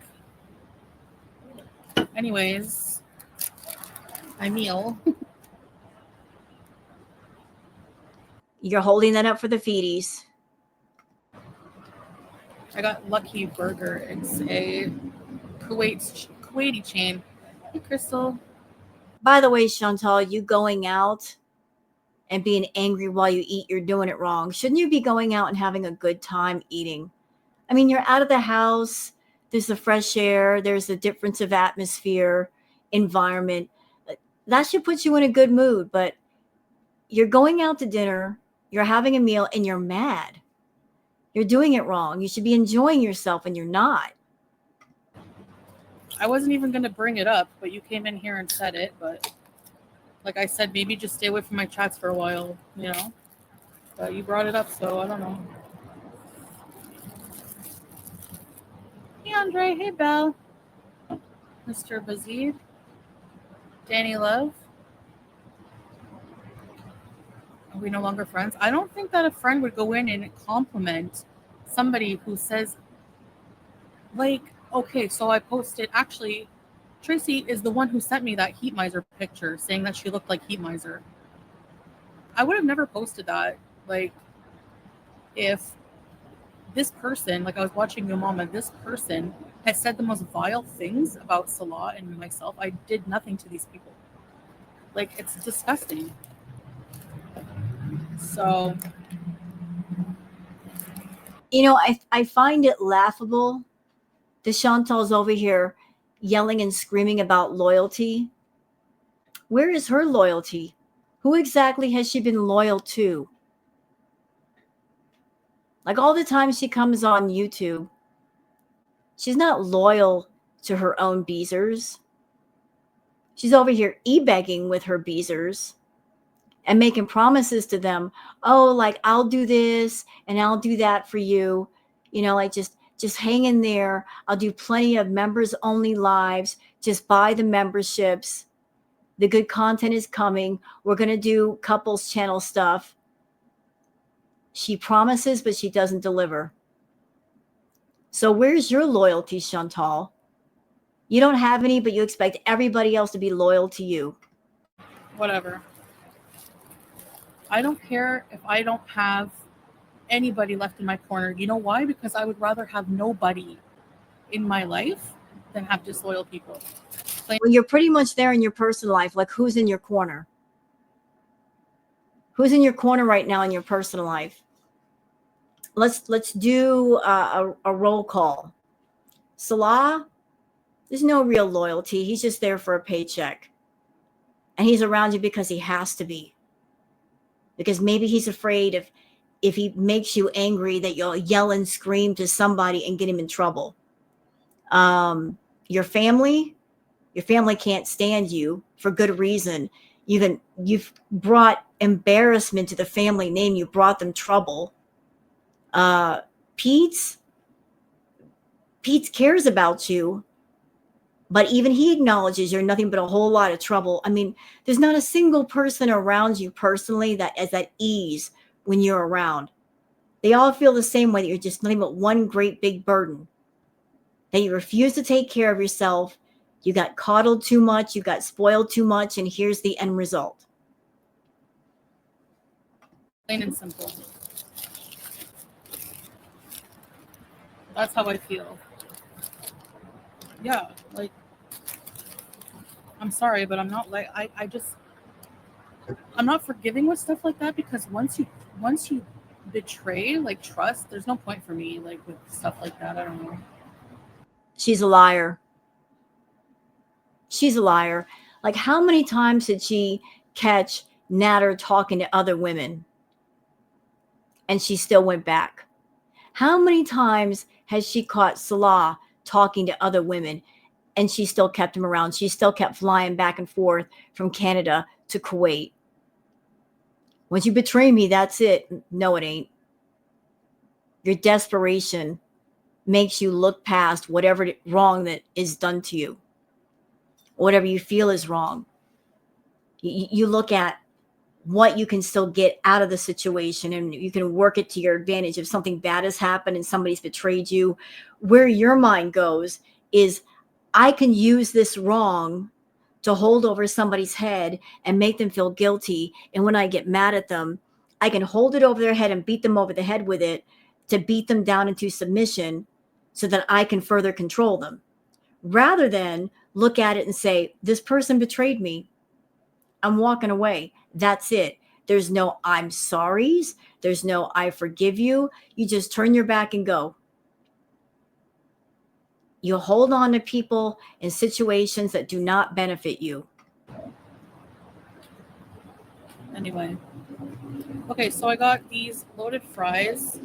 anyways, I meal. You're holding that up for the feedies. I got Lucky Burger. It's a Kuwaiti chain. Hey, Crystal. By the way, Chantal, you going out and being angry while you eat, you're doing it wrong. Shouldn't you be going out and having a good time eating? I mean, you're out of the house. There's the fresh air. There's the difference of atmosphere, environment. That should put you in a good mood. But you're going out to dinner, you're having a meal, and you're mad. You're doing it wrong. You should be enjoying yourself, and you're not. I wasn't even going to bring it up, but you came in here and said it. But like I said, maybe just stay away from my chats for a while, you know? But you brought it up, so I don't know. Hey, Andre. Hey, Belle. Mr. Bazid. Danny Love. Are we no longer friends? I don't think that a friend would go in and compliment somebody who says, like, okay, so I posted, actually, Tracy is the one who sent me that Heat Miser picture saying that she looked like Heat Miser. I would have never posted that. Like, if this person, like I was watching your mom, and this person had said the most vile things about Salah and myself, I did nothing to these people. Like, it's disgusting. So, You know, I find it laughable. The Chantal's over here yelling and screaming about loyalty. Where is her loyalty? Who exactly has she been loyal to? Like all the time she comes on YouTube, she's not loyal to her own beezers. She's over here e-begging with her beezers and making promises to them. Oh, like I'll do this and I'll do that for you. You know, like just hang in there. I'll do plenty of members only lives. Just buy the memberships. The good content is coming. We're going to do couples channel stuff. She promises, but she doesn't deliver. So where's your loyalty, Chantal? You don't have any, but you expect everybody else to be loyal to you. whatever. I don't care if I don't have anybody left in my corner. You know why? Because I would rather have nobody in my life than have disloyal people. Well, you're pretty much there in your personal life. Like, who's in your corner? Who's in your corner right now in your personal life? Let's do a roll call. Salah, there's no real loyalty. He's just there for a paycheck. And he's around you because he has to be. Because maybe he's afraid if he makes you angry that you'll yell and scream to somebody and get him in trouble. Your family can't stand you for good reason. You've brought embarrassment to the family name. You brought them trouble. Pete's cares about you, but even he acknowledges you're nothing but a whole lot of trouble. I mean, there's not a single person around you personally that is at ease when you're around. They all feel the same way, that you're just nothing but one great big burden, that you refuse to take care of yourself. You got coddled too much, you got spoiled too much, and here's the end result. Plain and simple. That's how I feel. Yeah, like, I'm sorry, but I'm not like, I'm not forgiving with stuff like that, because once you betray like trust, there's no point for me like with stuff like that. I don't know. She's a liar. She's a liar. Like, how many times did she catch Natter talking to other women and she still went back? How many times has she caught Salah talking to other women and she still kept him around? She still kept flying back and forth from Canada to Kuwait. Once you betray me, that's it. No, it ain't. Your desperation makes you look past whatever wrong that is done to you, whatever you feel is wrong. You look at what you can still get out of the situation and you can work it to your advantage. If something bad has happened and somebody's betrayed you, where your mind goes is, I can use this wrong to hold over somebody's head and make them feel guilty. And when I get mad at them, I can hold it over their head and beat them over the head with it to beat them down into submission so that I can further control them. Rather than look at it and say, this person betrayed me. I'm walking away. That's it. There's no I'm sorries. There's no I forgive you. You just turn your back and go. You hold on to people in situations that do not benefit you. Anyway. Okay, so I got these loaded fries.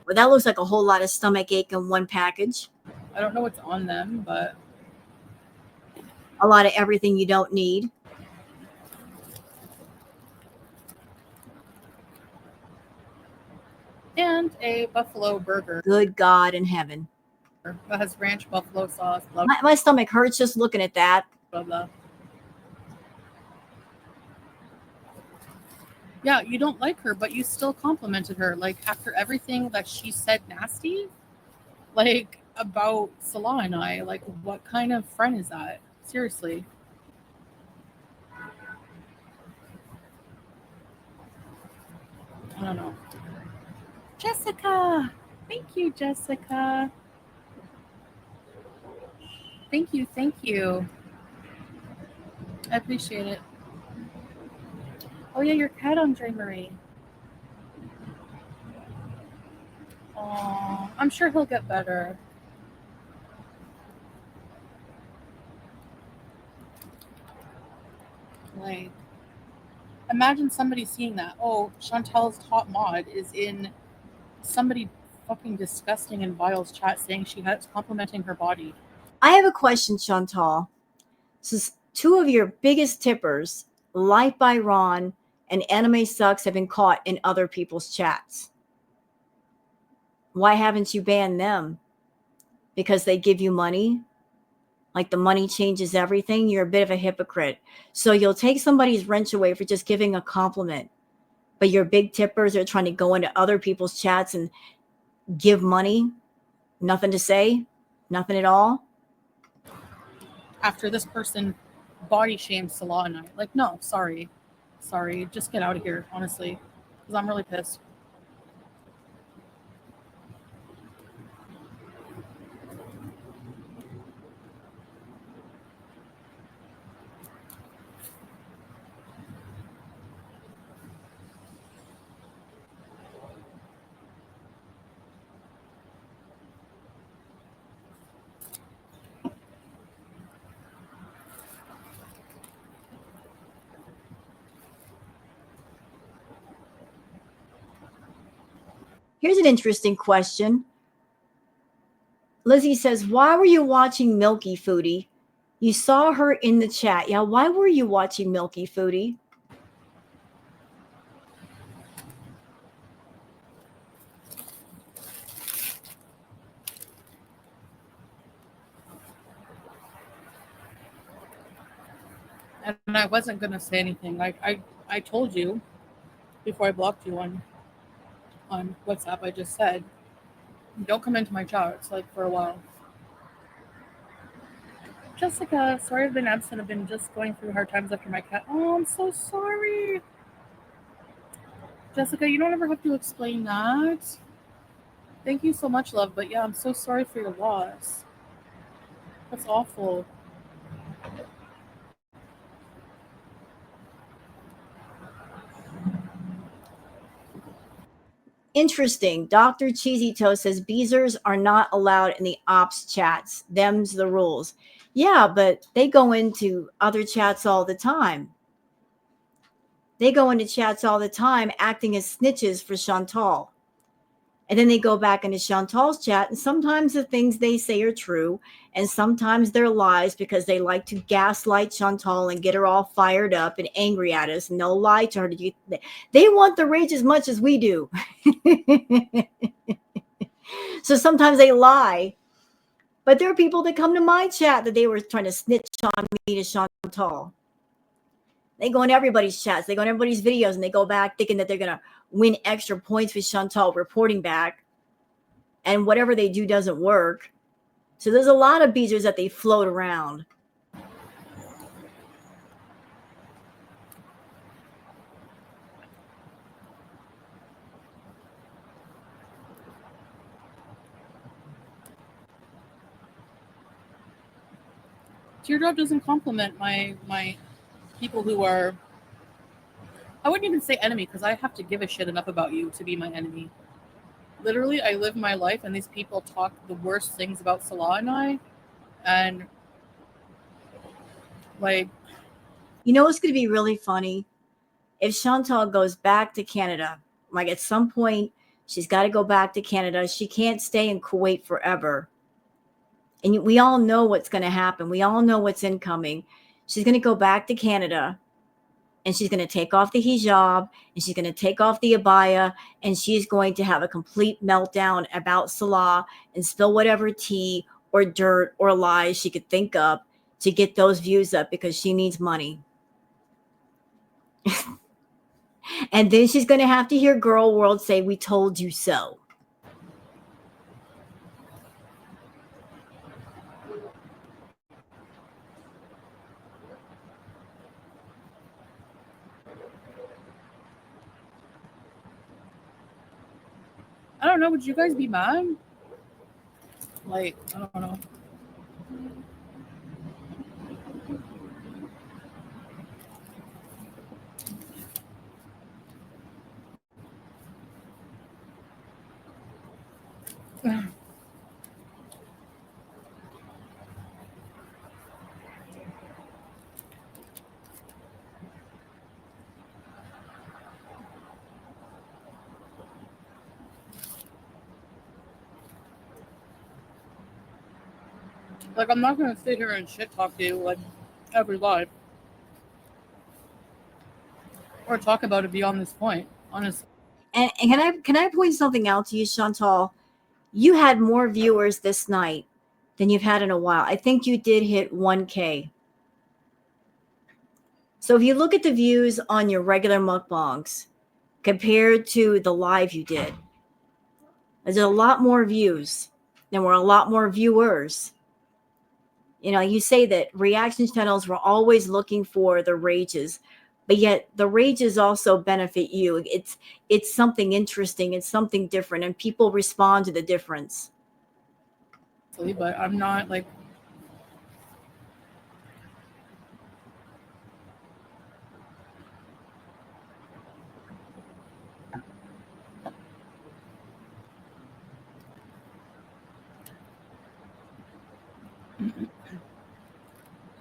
Well, that looks like a whole lot of stomach ache in one package. I don't know what's on them, but a lot of everything you don't need. And a buffalo burger. Good God in heaven. That has ranch buffalo sauce. Blah, My stomach hurts just looking at that. blah, blah. Yeah, you don't like her, but you still complimented her. Like, after everything that she said nasty, like, about Salah and I, like, what kind of friend is that? Seriously. I don't know. Jessica! Thank you, Jessica. Thank you, thank you. I appreciate it. Oh, yeah, your cat, Andre Marie. Oh, I'm sure he'll get better. Like, imagine somebody seeing that. Oh, Chantel's top mod is in somebody fucking disgusting in Vile's chat saying she has complimenting her body. I have a question, Chantal. Since two of your biggest tippers, Life by Ron and Anime Sucks, have been caught in other people's chats, why haven't you banned them? Because they give you money? Like the money changes everything? You're a bit of a hypocrite. So you'll take somebody's wrench away for just giving a compliment, but your big tippers are trying to go into other people's chats and give money? Nothing to say? Nothing at all? After this person body shamed Salah and I. Like, no, sorry. Sorry. Just get out of here, honestly. Because I'm really pissed. Here's an interesting question. Lizzie says, why were you watching Milky, Foodie? You saw her in the chat. Yeah, why were you watching Milky, Foodie? And I wasn't going to say anything. Like, I told you before I blocked you on WhatsApp, I just said, don't come into my chats, like, for a while. Jessica, sorry I've been absent. I've been just going through hard times after my cat. Oh, I'm so sorry. Jessica, you don't ever have to explain that. Thank you so much, love. But yeah, I'm so sorry for your loss. That's awful. interesting. Dr. Cheesy Toe says Beezers are not allowed in the ops chats. Them's the rules. Yeah, but they go into other chats all the time. They go into chats all the time acting as snitches for Chantal. And then they go back into Chantal's chat, and sometimes the things they say are true, and sometimes they're lies because they like to gaslight Chantal and get her all fired up and angry at us. And they'll lie to her. They want the rage as much as we do. So sometimes they lie. But there are people that come to my chat that they were trying to snitch on me to Chantal. They go in everybody's chats, they go in everybody's videos, and they go back thinking that they're going to win extra points with Chantal reporting back. And whatever they do doesn't work. So there's a lot of Beezers that they float around. Teardrop doesn't compliment my people who are, I wouldn't even say enemy, because I have to give a shit enough about you to be my enemy. Literally, I live my life, and these people talk the worst things about Salah and I, and like, you know what's going to be really funny? If Chantal goes back to Canada, like at some point, she's got to go back to Canada. She can't stay in Kuwait forever. And we all know what's going to happen. We all know what's incoming. She's going to go back to Canada, and she's going to take off the hijab, and she's going to take off the abaya, and she's going to have a complete meltdown about Salah and spill whatever tea or dirt or lies she could think up to get those views up because she needs money. And then she's going to have to hear Girl World say, "We told you so." I don't know, would you guys be mad? Like, I don't know. Like, I'm not gonna sit here and shit talk to you like every live, or talk about it beyond this point, honestly. And can I point something out to you, Chantal? You had more viewers this night than you've had in a while. I think you did hit 1K. So if you look at the views on your regular mukbangs compared to the live you did, there's a lot more views. There were a lot more viewers. You know, you say that reaction channels were always looking for the rages, but yet the rages also benefit you. It's something interesting, it's something different, and people respond to the difference. But I'm not like,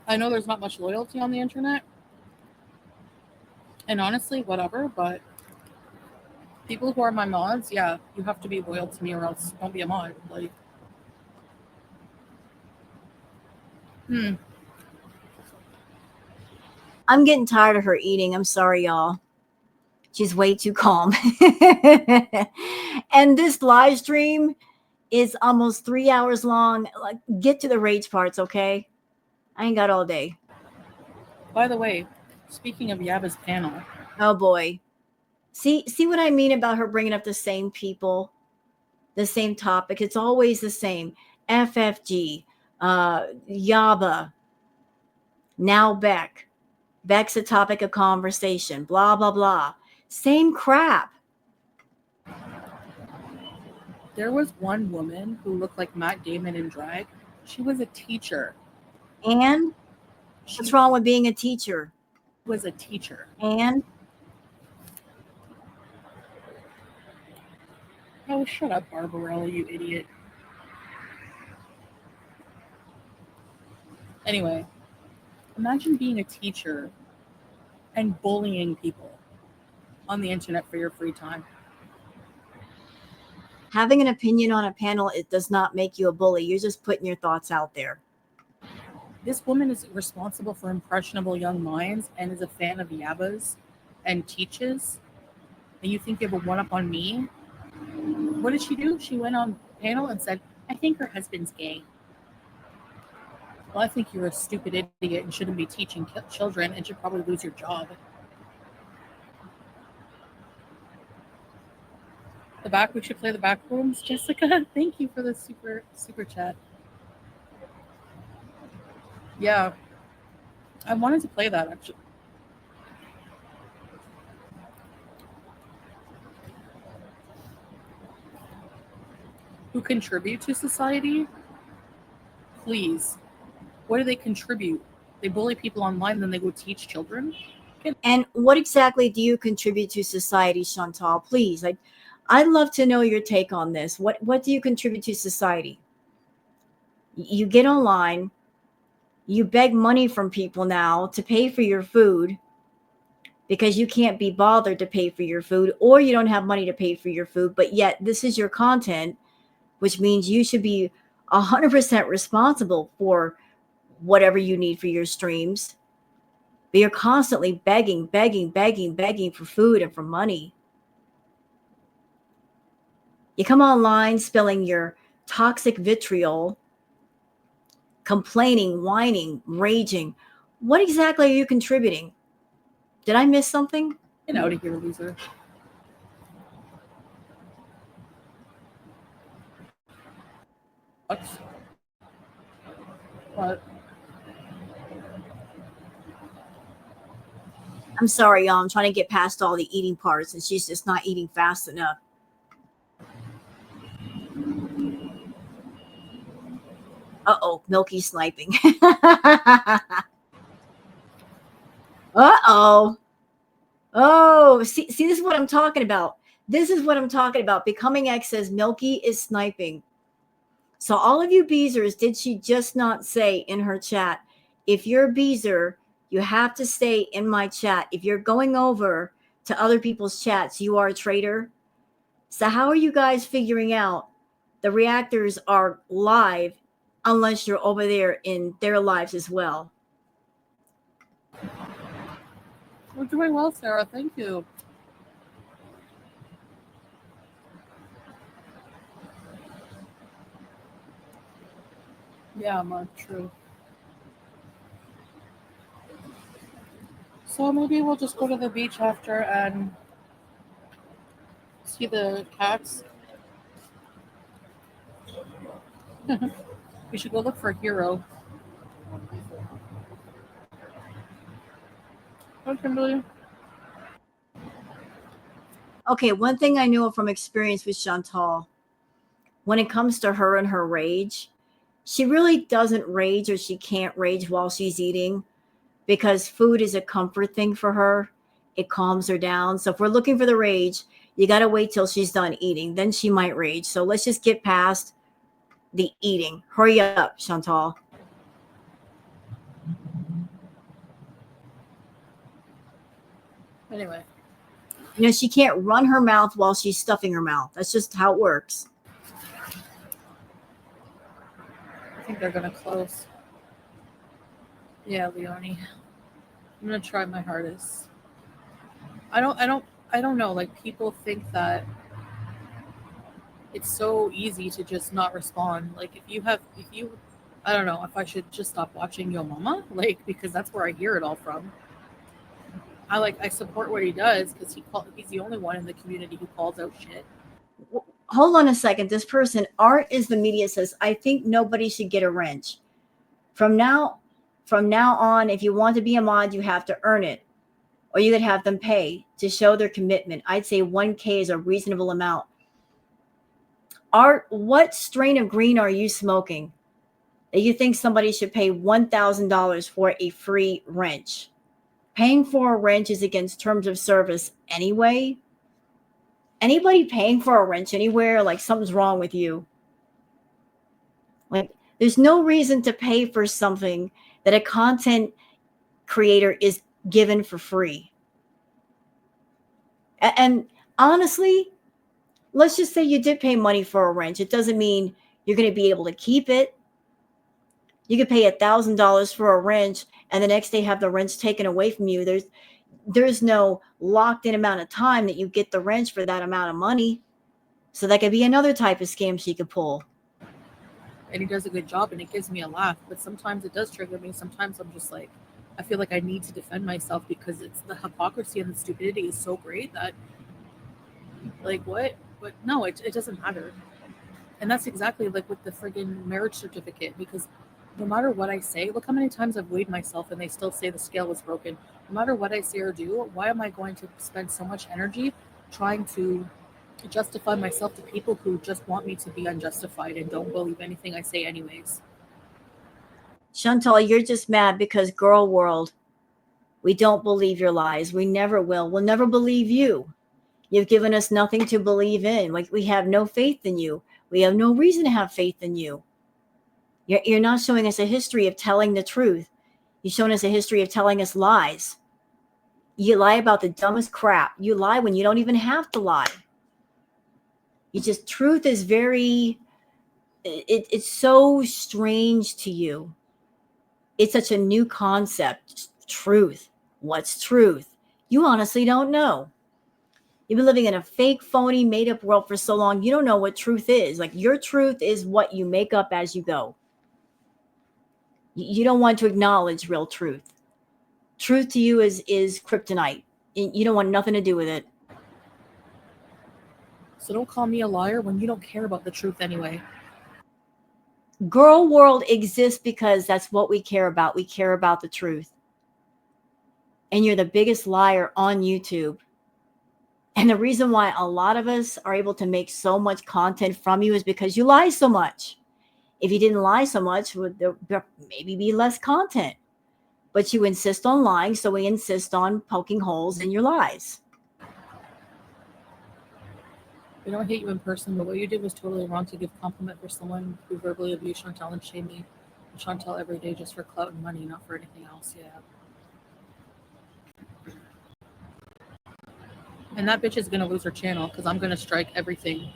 I know there's not much loyalty on the internet, and honestly, whatever, but people who are my mods, yeah, you have to be loyal to me or else don't be a mod. Like, I'm getting tired of her eating. I'm sorry, y'all. She's way too calm. And this live stream is almost 3 hours long. Like, get to the rage parts, okay? I ain't got all day. By the way, speaking of Yaba's panel. Oh boy. See what I mean about her bringing up the same people, the same topic. It's always the same. FFG, Yaba, now Beck. Beck's a topic of conversation, blah, blah, blah. Same crap. There was one woman who looked like Matt Damon in drag. She was a teacher. And what's wrong with being a teacher? Was a teacher. And Oh, shut up, Barbarella, you idiot. Anyway, imagine being a teacher and bullying people on the internet for your free time. Having an opinion on a panel, it does not make you a bully. You're just putting your thoughts out there. This woman is responsible for impressionable young minds and is a fan of Yabbas and teaches. And you think you have a one-up on me? What did she do? She went on panel and said, I think her husband's gay. Well, I think you're a stupid idiot and shouldn't be teaching children and should probably lose your job. We should play the back rooms, Jessica. Thank you for the super chat. Yeah, I wanted to play that actually. Who contribute to society? Please. What do they contribute? They bully people online, then they go teach children? And what exactly do you contribute to society, Chantal? Please, I'd love to know your take on this. What do you contribute to society? You get online, you beg money from people now to pay for your food because you can't be bothered to pay for your food, or you don't have money to pay for your food, but yet this is your content, which means you should be 100% responsible for whatever you need for your streams. But you're constantly begging for food and for money. You come online spilling your toxic vitriol, complaining, whining, raging. What exactly are you contributing? Did I miss something? Get out of here, loser. What? I'm sorry, y'all. I'm trying to get past all the eating parts, and she's just not eating fast enough. Uh-oh, Milky's sniping. Uh-oh. Oh, see, this is what I'm talking about. This is what I'm talking about. Becoming X says Milky is sniping. So all of you Beezers, did she just not say in her chat, if you're a Beezer, you have to stay in my chat. If you're going over to other people's chats, you are a traitor. So how are you guys figuring out the reactors are live unless you're over there in their lives as well? We're doing well, Sarah. Thank you. Yeah, Mark, true. So maybe we'll just go to the beach after and see the cats. We should go look for Hero. Hi, Kimberly. Okay, one thing I know from experience with Chantal, when it comes to her and her rage, she really doesn't rage, or she can't rage while she's eating, because food is a comfort thing for her. It calms her down. So if we're looking for the rage, you got to wait till she's done eating. Then she might rage. So let's just get past the eating. Hurry up, Chantal. Anyway. You know, she can't run her mouth while she's stuffing her mouth. That's just how it works. I think they're going to close. Yeah, Leonie. I'm going to try my hardest. I don't know. Like, people think that it's so easy to just not respond. Like, I don't know if I should just stop watching Yo Mama, like, because that's where I hear it all from. I support what he does because he's the only one in the community who calls out shit. Hold on a second. This person, Art is the media, says, I think nobody should get a wrench. From now on, if you want to be a mod, you have to earn it, or you could have them pay to show their commitment. I'd say 1K is a reasonable amount. Art, what strain of green are you smoking that you think somebody should pay $1,000 for a free wrench? Paying for a wrench is against terms of service anyway. Anybody paying for a wrench anywhere, like something's wrong with you. Like there's no reason to pay for something that a content creator is given for free. And honestly, let's just say you did pay money for a wrench. It doesn't mean you're going to be able to keep it. You could pay $1,000 for a wrench and the next day have the wrench taken away from you. There's no locked in amount of time that you get the wrench for that amount of money. So that could be another type of scam she could pull. And he does a good job and it gives me a laugh, but sometimes it does trigger me. Sometimes I'm just like, I feel like I need to defend myself because it's the hypocrisy and the stupidity is so great that, like, what? But no, it doesn't matter. And that's exactly like with the friggin' marriage certificate, because no matter what I say, look how many times I've weighed myself and they still say the scale was broken. No matter what I say or do, why am I going to spend so much energy trying to justify myself to people who just want me to be unjustified and don't believe anything I say anyways? Chantal, you're just mad because girl world, we don't believe your lies. We never will. We'll never believe you. You've given us nothing to believe in. Like we have no faith in you. We have no reason to have faith in you. You're not showing us a history of telling the truth. You've shown us a history of telling us lies. You lie about the dumbest crap. You lie when you don't even have to lie. Truth is it's so strange to you. It's such a new concept. Truth. What's truth? You honestly don't know. You've been living in a fake, phony, made up world for so long. You don't know what truth is. Like your truth is what you make up as you go. You don't want to acknowledge real truth. Truth to you is kryptonite. You don't want nothing to do with it. So don't call me a liar when you don't care about the truth anyway. Girl world exists because that's what we care about. We care about the truth. And you're the biggest liar on YouTube. And the reason why a lot of us are able to make so much content from you is because you lie so much. If you didn't lie so much, there maybe be less content. But you insist on lying, so we insist on poking holes in your lies. We don't hate you in person, but what you did was totally wrong to give compliment for someone who verbally abused Chantal and shamed me. Chantal every day just for clout and money, not for anything else. Yeah. And that bitch is going to lose her channel because I'm going to strike everything.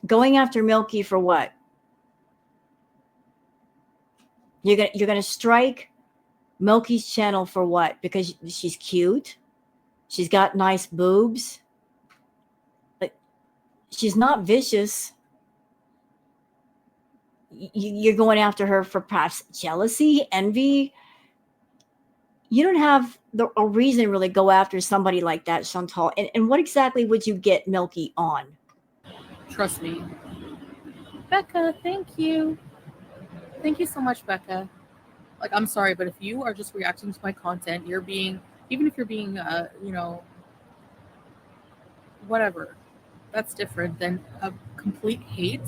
Going after Milky for what? You're gonna strike Milky's channel for what? Because she's cute? She's got nice boobs? Like, she's not vicious. You're going after her for perhaps jealousy, envy? You don't have a reason to really go after somebody like that, Chantal. And what exactly would you get Milky on? Trust me. Becca, thank you. Thank you so much, Becca. Like, I'm sorry, but if you are just reacting to my content, you're being, even if you're being, whatever, that's different than a complete hate.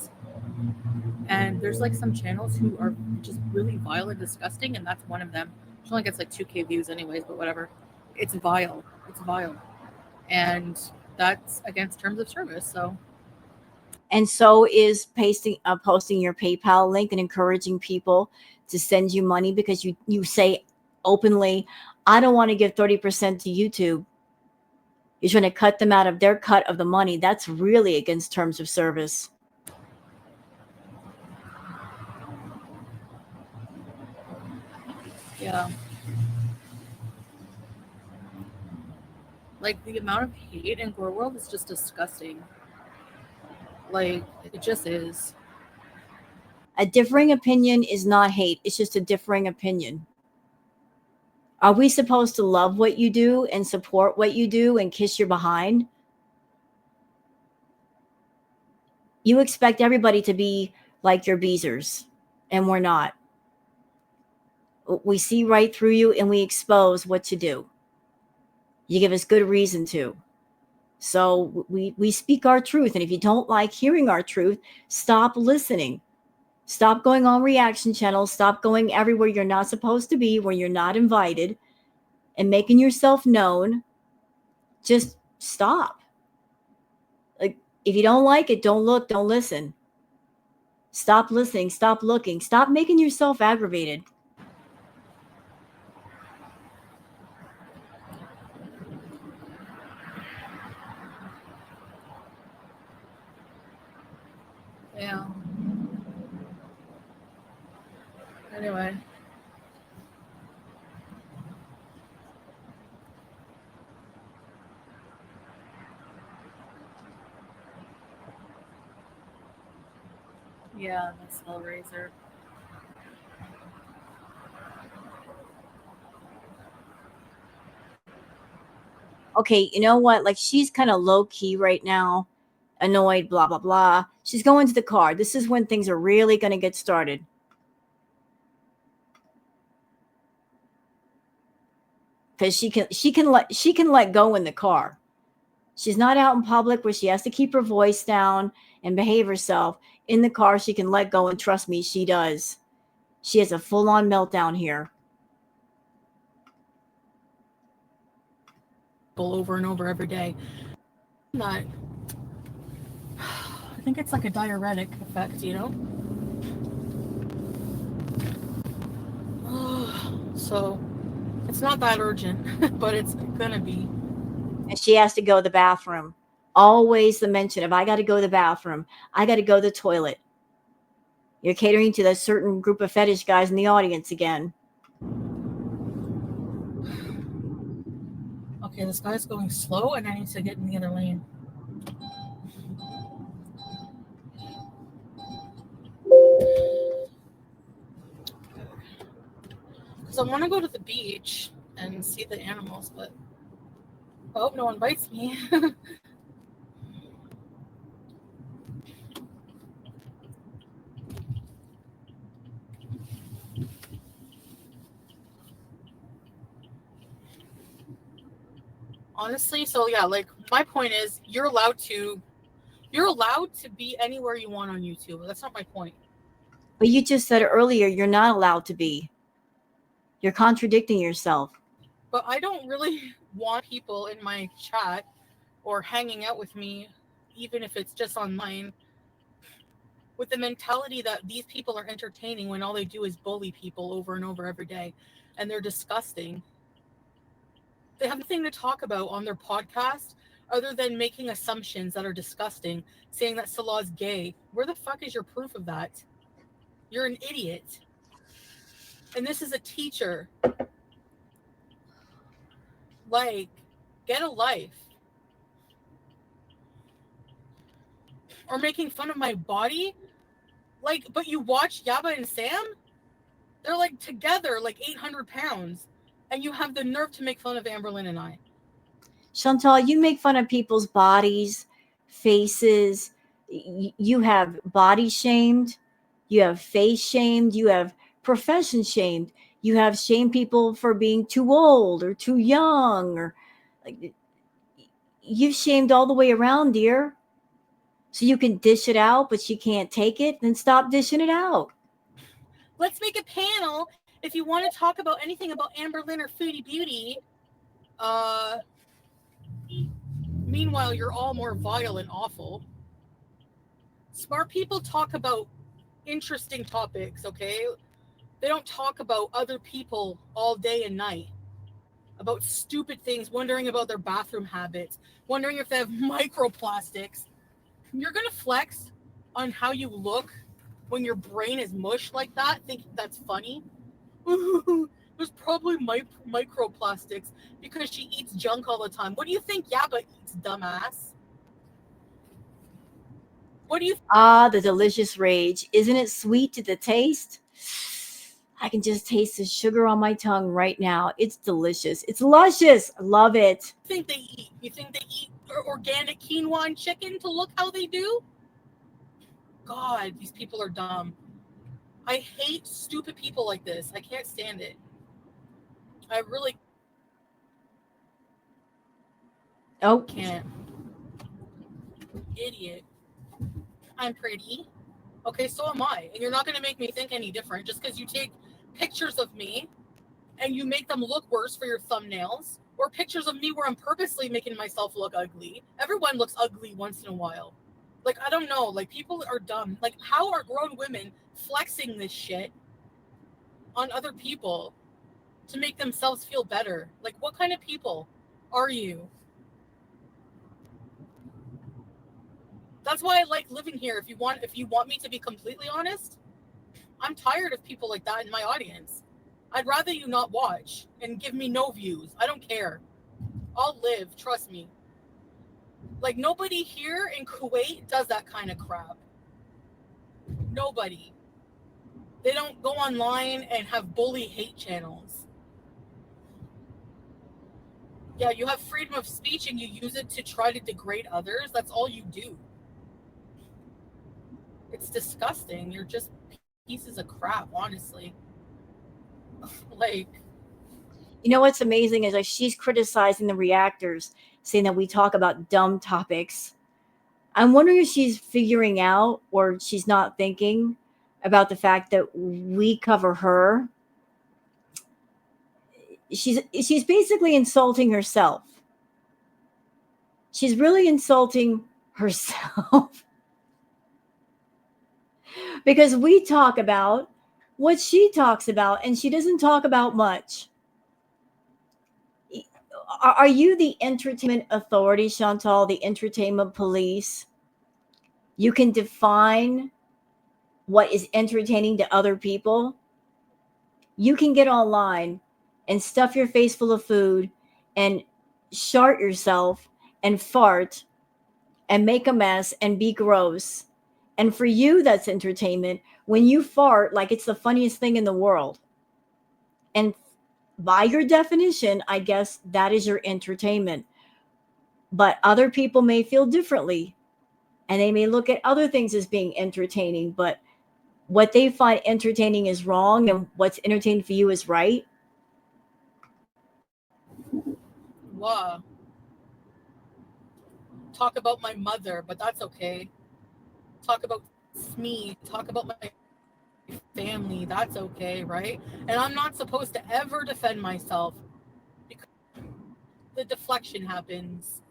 And there's like some channels who are just really vile and disgusting, and that's one of them. She only gets like 2K views anyways, but whatever. It's vile. It's vile. And that's against terms of service. So. And so is posting your PayPal link and encouraging people to send you money because you say openly, I don't want to give 30% to YouTube. You're trying to cut them out of their cut of the money. That's really against terms of service. Yeah. Like, the amount of hate in Girl World is just disgusting. Like, it just is. A differing opinion is not hate. It's just a differing opinion. Are we supposed to love what you do and support what you do and kiss your behind? You expect everybody to be like your Beezers, and we're not. We see right through you and we expose what you do. You give us good reason to. So we speak our truth. And if you don't like hearing our truth, stop listening. Stop going on reaction channels. Stop going everywhere you're not supposed to be, where you're not invited, and making yourself known. Just Stop. Like, if you don't like it, don't look, don't listen. Stop listening, stop looking, stop making yourself aggravated. Yeah. Anyway. Yeah, that's Hellraiser. Okay, you know what? Like, she's kind of low key right now, annoyed, blah, blah, blah. She's going to the car. This is when things are really going to get started. Because she can let go in the car. She's not out in public where she has to keep her voice down and behave herself. In the car, she can let go, and trust me, she does. She has a full on meltdown here. Over and over every day. Not. I think it's like a diuretic effect, you know? So it's not that urgent, but it's gonna be. And she has to go to the bathroom. Always the mention of, I got to go to the bathroom. I got to go to the toilet. You're catering to that certain group of fetish guys in the audience again. Okay, this guy's going slow and I need to get in the other lane. Because I want to go to the beach and see the animals, but I hope no one bites me. Honestly, so yeah, like my point is you're allowed to be anywhere you want on YouTube. That's not my point. But you just said earlier you're not allowed to be. You're contradicting yourself. But I don't really want people in my chat or hanging out with me, even if it's just online, with the mentality that these people are entertaining when all they do is bully people over and over every day, and they're disgusting. They have nothing to talk about on their podcast other than making assumptions that are disgusting, saying that Salah's gay. Where the fuck is your proof of that? You're an idiot. And this is a teacher. Like, get a life. Or making fun of my body. Like, but you watch Yaba and Sam? They're like together, like 800 pounds. And you have the nerve to make fun of Amberlynn and I. Chantal, you make fun of people's bodies, faces. You have body shamed. You have face shamed. You have profession shamed. You have shamed people for being too old or too young, or like, you've shamed all the way around, dear. So you can dish it out, but she can't take it, then stop dishing it out. Let's make a panel if you want to talk about anything about Amberlynn or Foodie Beauty. Meanwhile, you're all more vile and awful. Smart people talk about interesting topics, okay? They don't talk about other people all day and night. About stupid things, wondering about their bathroom habits, wondering if they have microplastics. You're going to flex on how you look when your brain is mush like that, thinking that's funny. There's probably microplastics because she eats junk all the time. What do you think Yaba eats, dumbass? What do you Ah, the delicious rage. Isn't it sweet to the taste? I can just taste the sugar on my tongue right now. It's delicious. It's luscious. I love it. think they eat? You think they eat organic quinoa and chicken to look how they do? God, these people are dumb. I hate stupid people like this. I can't stand it. I really Oh, can't. Idiot. I'm pretty. Okay, so am I. And you're not going to make me think any different just because you take pictures of me and you make them look worse for your thumbnails. Or pictures of me where I'm purposely making myself look ugly. Everyone looks ugly once in a while. Like, I don't know. Like, people are dumb. Like, how are grown women flexing this shit on other people to make themselves feel better? Like, what kind of people are you? That's why I like living here. If you want me to be completely honest, I'm tired of people like that in my audience. I'd rather you not watch and give me no views. I don't care. I'll live, trust me. Like, nobody here in Kuwait does that kind of crap. Nobody. They don't go online and have bully hate channels. Yeah, you have freedom of speech and you use it to try to degrade others. That's all you do. It's disgusting. You're just pieces of crap, honestly. Like, You know what's amazing is like she's criticizing the reactors, saying that we talk about dumb topics. I'm wondering if she's figuring out or she's not thinking about the fact that we cover her. She's basically insulting herself. She's really insulting herself because we talk about what she talks about and she doesn't talk about much. Are you the entertainment authority, Chantal, the entertainment police? You can define what is entertaining to other people. You can get online and stuff your face full of food and shart yourself and fart and make a mess and be gross. And for you, that's entertainment. When you fart, like it's the funniest thing in the world. And by your definition, I guess that is your entertainment. But other people may feel differently and they may look at other things as being entertaining. But what they find entertaining is wrong and what's entertaining for you is right. wow. Talk about my mother, but that's okay. Talk about me. Talk about my family. That's okay, right? And I'm not supposed to ever defend myself because the deflection happens.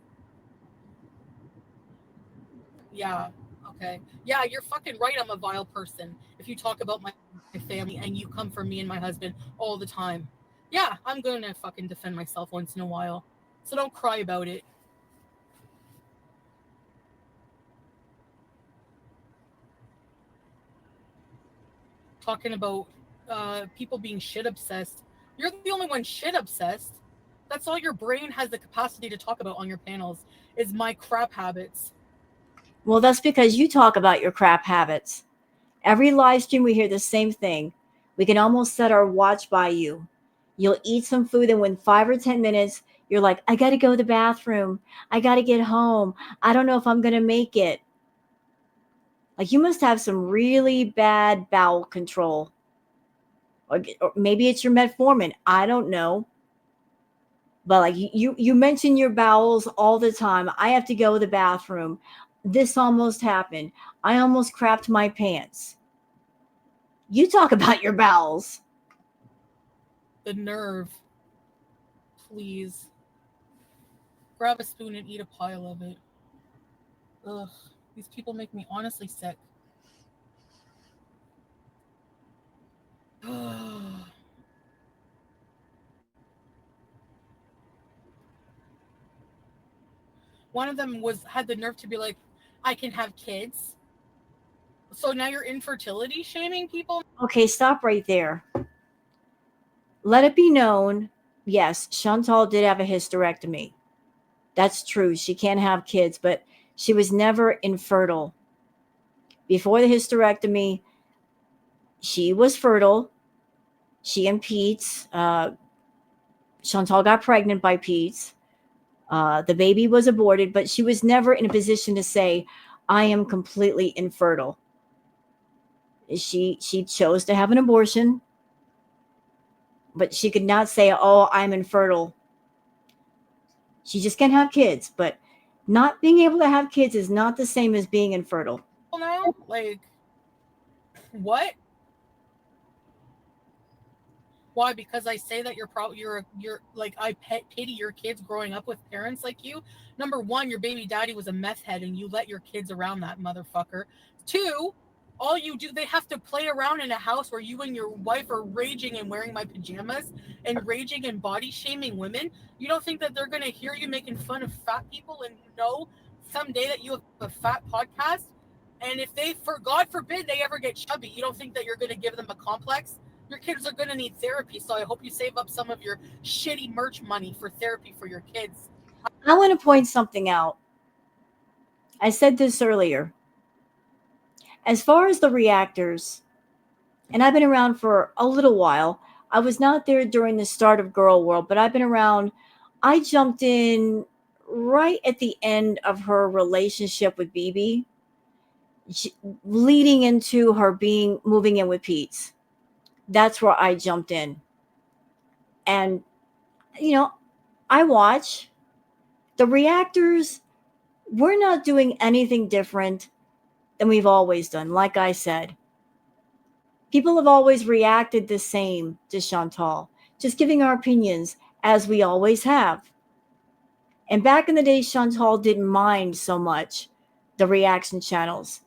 Yeah. Okay. Yeah, you're fucking right. I'm a vile person. If you talk about my family and you come for me and my husband all the time, yeah, I'm gonna fucking defend myself once in a while. So don't cry about it. Talking about people being shit obsessed. You're the only one shit obsessed. That's all your brain has the capacity to talk about on your panels is my crap habits. Well, that's because you talk about your crap habits. Every live stream, we hear the same thing. We can almost set our watch by you. You'll eat some food, and within 5 or 10 minutes, you're like, I got to go to the bathroom. I got to get home. I don't know if I'm going to make it. Like, you must have some really bad bowel control. Or maybe it's your metformin. I don't know. But like you mention your bowels all the time. I have to go to the bathroom. This almost happened. I almost crapped my pants. You talk about your bowels. The nerve. Please. Grab a spoon and eat a pile of it. Ugh. These people make me honestly sick. One of them had the nerve to be like, I can have kids. So now you're infertility shaming people? Okay, stop right there. Let it be known, yes, Chantal did have a hysterectomy. That's true. She can't have kids, but she was never infertile. Before the hysterectomy, she was fertile. She and Pete's, Chantal got pregnant by Pete's. The baby was aborted, but she was never in a position to say, I am completely infertile. She chose to have an abortion, but she could not say, oh, I'm infertile. She just can't have kids, but not being able to have kids is not the same as being infertile. Now? Like, what? Why? Because I say that you're like, I pity your kids growing up with parents like you. Number one, your baby daddy was a meth head and you let your kids around that motherfucker. Two, all you do, they have to play around in a house where you and your wife are raging and wearing my pajamas and raging and body shaming women. You don't think that they're going to hear you making fun of fat people and know someday that you have a fat podcast? And if they, for God forbid, they ever get chubby, you don't think that you're going to give them a complex? Your kids are going to need therapy, so I hope you save up some of your shitty merch money for therapy for your kids. I want to point something out. I said this earlier. As far as the reactors, and I've been around for a little while. I was not there during the start of Girl World, but I've been around. I jumped in right at the end of her relationship with BB, leading into her being moving in with Pete's. That's where I jumped in. And, you know, I watch the reactors. We're not doing anything different than we've always done. Like I said, people have always reacted the same to Chantal, just giving our opinions as we always have. And back in the day, Chantal didn't mind so much the reaction channels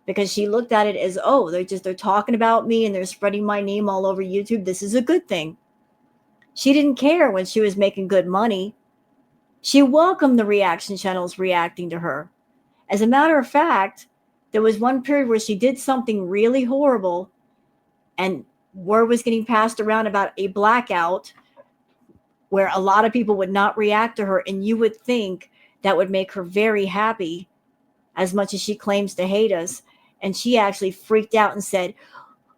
because she looked at it as, oh, they're talking about me and they're spreading my name all over YouTube. This is a good thing. She didn't care when she was making good money. She welcomed the reaction channels reacting to her. As a matter of fact, there was one period where she did something really horrible and word was getting passed around about a blackout where a lot of people would not react to her, and you would think that would make her very happy, as much as she claims to hate us. And she actually freaked out and said,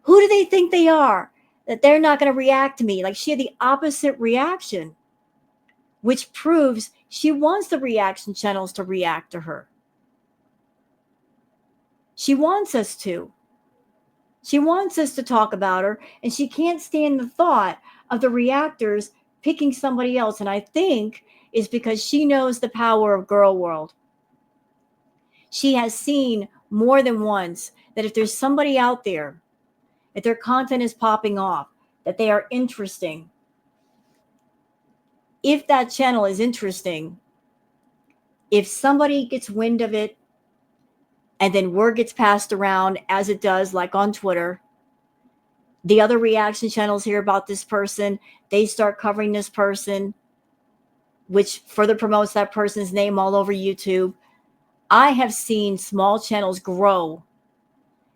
who do they think they are, that they're not going to react to me? Like, she had the opposite reaction, which proves she wants the reaction channels to react to her. She wants us to. She wants us to talk about her, and she can't stand the thought of the reactors picking somebody else. And I think it's because she knows the power of Girl World. She has seen more than once that if there's somebody out there, if their content is popping off, that they are interesting, if that channel is interesting, if somebody gets wind of it and then word gets passed around as it does, like on Twitter, the other reaction channels hear about this person, they start covering this person, which further promotes that person's name all over YouTube. I have seen small channels grow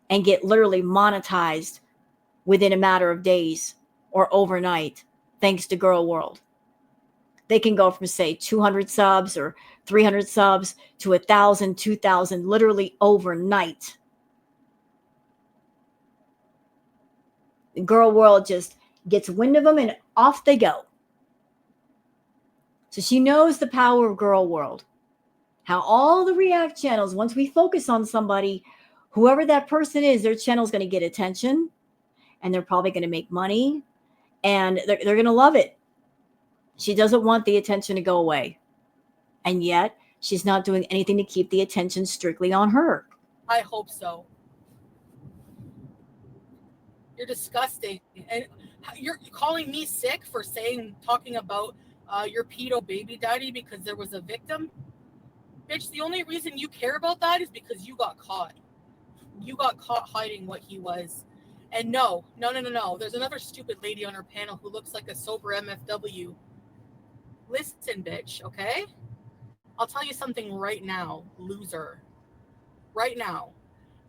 and get literally monetized within a matter of days or overnight, thanks to Girl World. They can go from, say, 200 subs or 300 subs to 1,000, 2,000, literally overnight. The Girl World just gets wind of them and off they go. So she knows the power of Girl World. How all the React channels, once we focus on somebody, whoever that person is, their channel is going to get attention and they're probably going to make money and they're going to love it. She doesn't want the attention to go away. And yet she's not doing anything to keep the attention strictly on her. I hope so. You're disgusting. And you're calling me sick for talking about your pedo baby daddy because there was a victim? Bitch, the only reason you care about that is because you got caught. You got caught hiding what he was. And no. There's another stupid lady on her panel who looks like a sober MFW. Listen, bitch, okay? I'll tell you something right now, loser. Right now.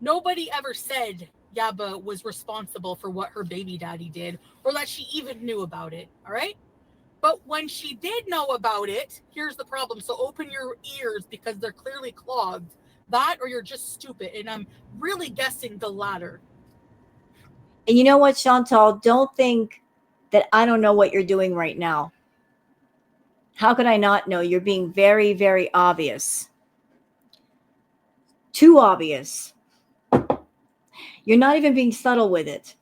Nobody ever said Yaba was responsible for what her baby daddy did or that she even knew about it, all right? But when she did know about it, here's the problem. So open your ears because they're clearly clogged. That or you're just stupid. And I'm really guessing the latter. And you know what, Chantal? Don't think that I don't know what you're doing right now. How could I not know? You're being very, very obvious. Too obvious. You're not even being subtle with it.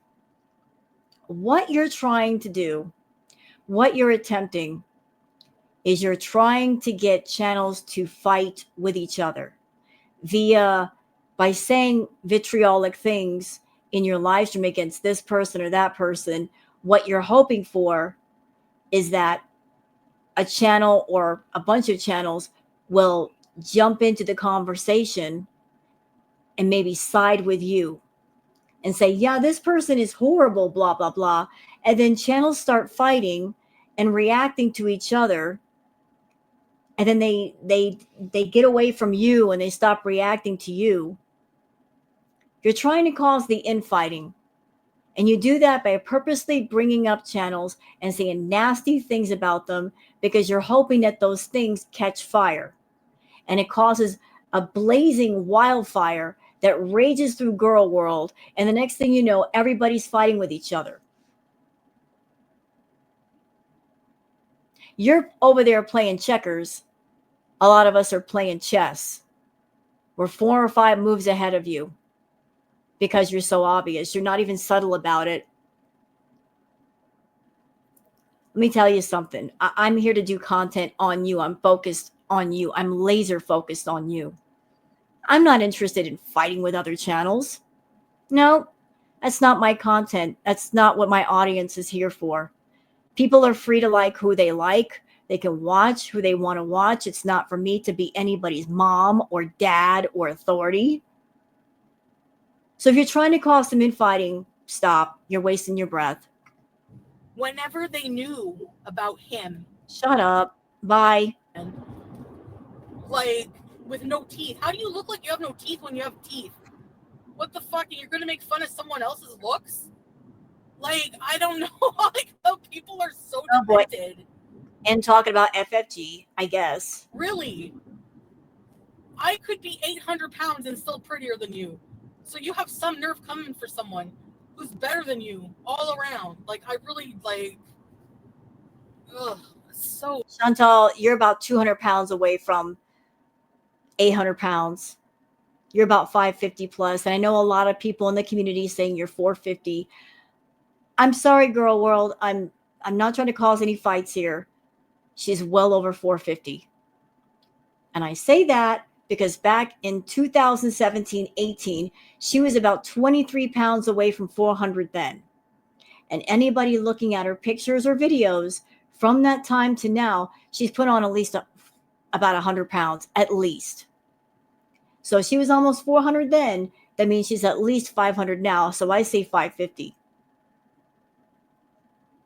What you're trying to do, what you're attempting, is you're trying to get channels to fight with each other by saying vitriolic things in your live stream against this person or that person, What you're hoping for is that a channel or a bunch of channels will jump into the conversation and maybe side with you and say, yeah, this person is horrible, blah, blah, blah. And then channels start fighting and reacting to each other. And then they get away from you and they stop reacting to you. You're trying to cause the infighting. And you do that by purposely bringing up channels and saying nasty things about them because you're hoping that those things catch fire. And it causes a blazing wildfire that rages through girl world. And the next thing you know, everybody's fighting with each other. You're over there playing checkers. A lot of us are playing chess. We're 4 or 5 moves ahead of you because you're so obvious. You're not even subtle about it. Let me tell you something. I'm here to do content on you. I'm focused on you. I'm laser focused on you. I'm not interested in fighting with other channels. No, that's not my content. That's not what my audience is here for. People are free to like who they like. They can watch who they want to watch. It's not for me to be anybody's mom or dad or authority. So if you're trying to cause some infighting, stop. You're wasting your breath. Whenever they knew about him. Shut up. Bye. And like with no teeth. How do you look like you have no teeth when you have teeth? What the fuck? You're gonna make fun of someone else's looks? Like, I don't know. Like, how people are so demented. And talking about FFG, I guess. Really? I could be 800 pounds and still prettier than you. So you have some nerve coming for someone who's better than you all around. Like, I really, like, ugh, so. Chantal, you're about 200 pounds away from 800 pounds. You're about 550 plus. And I know a lot of people in the community saying you're 450. I'm sorry, girl world. I'm not trying to cause any fights here. She's well over 450. And I say that because back in 2017-18, she was about 23 pounds away from 400 then. And anybody looking at her pictures or videos from that time to now, she's put on at least about 100 pounds, at least. So she was almost 400 then. That means she's at least 500 now. So I say 550.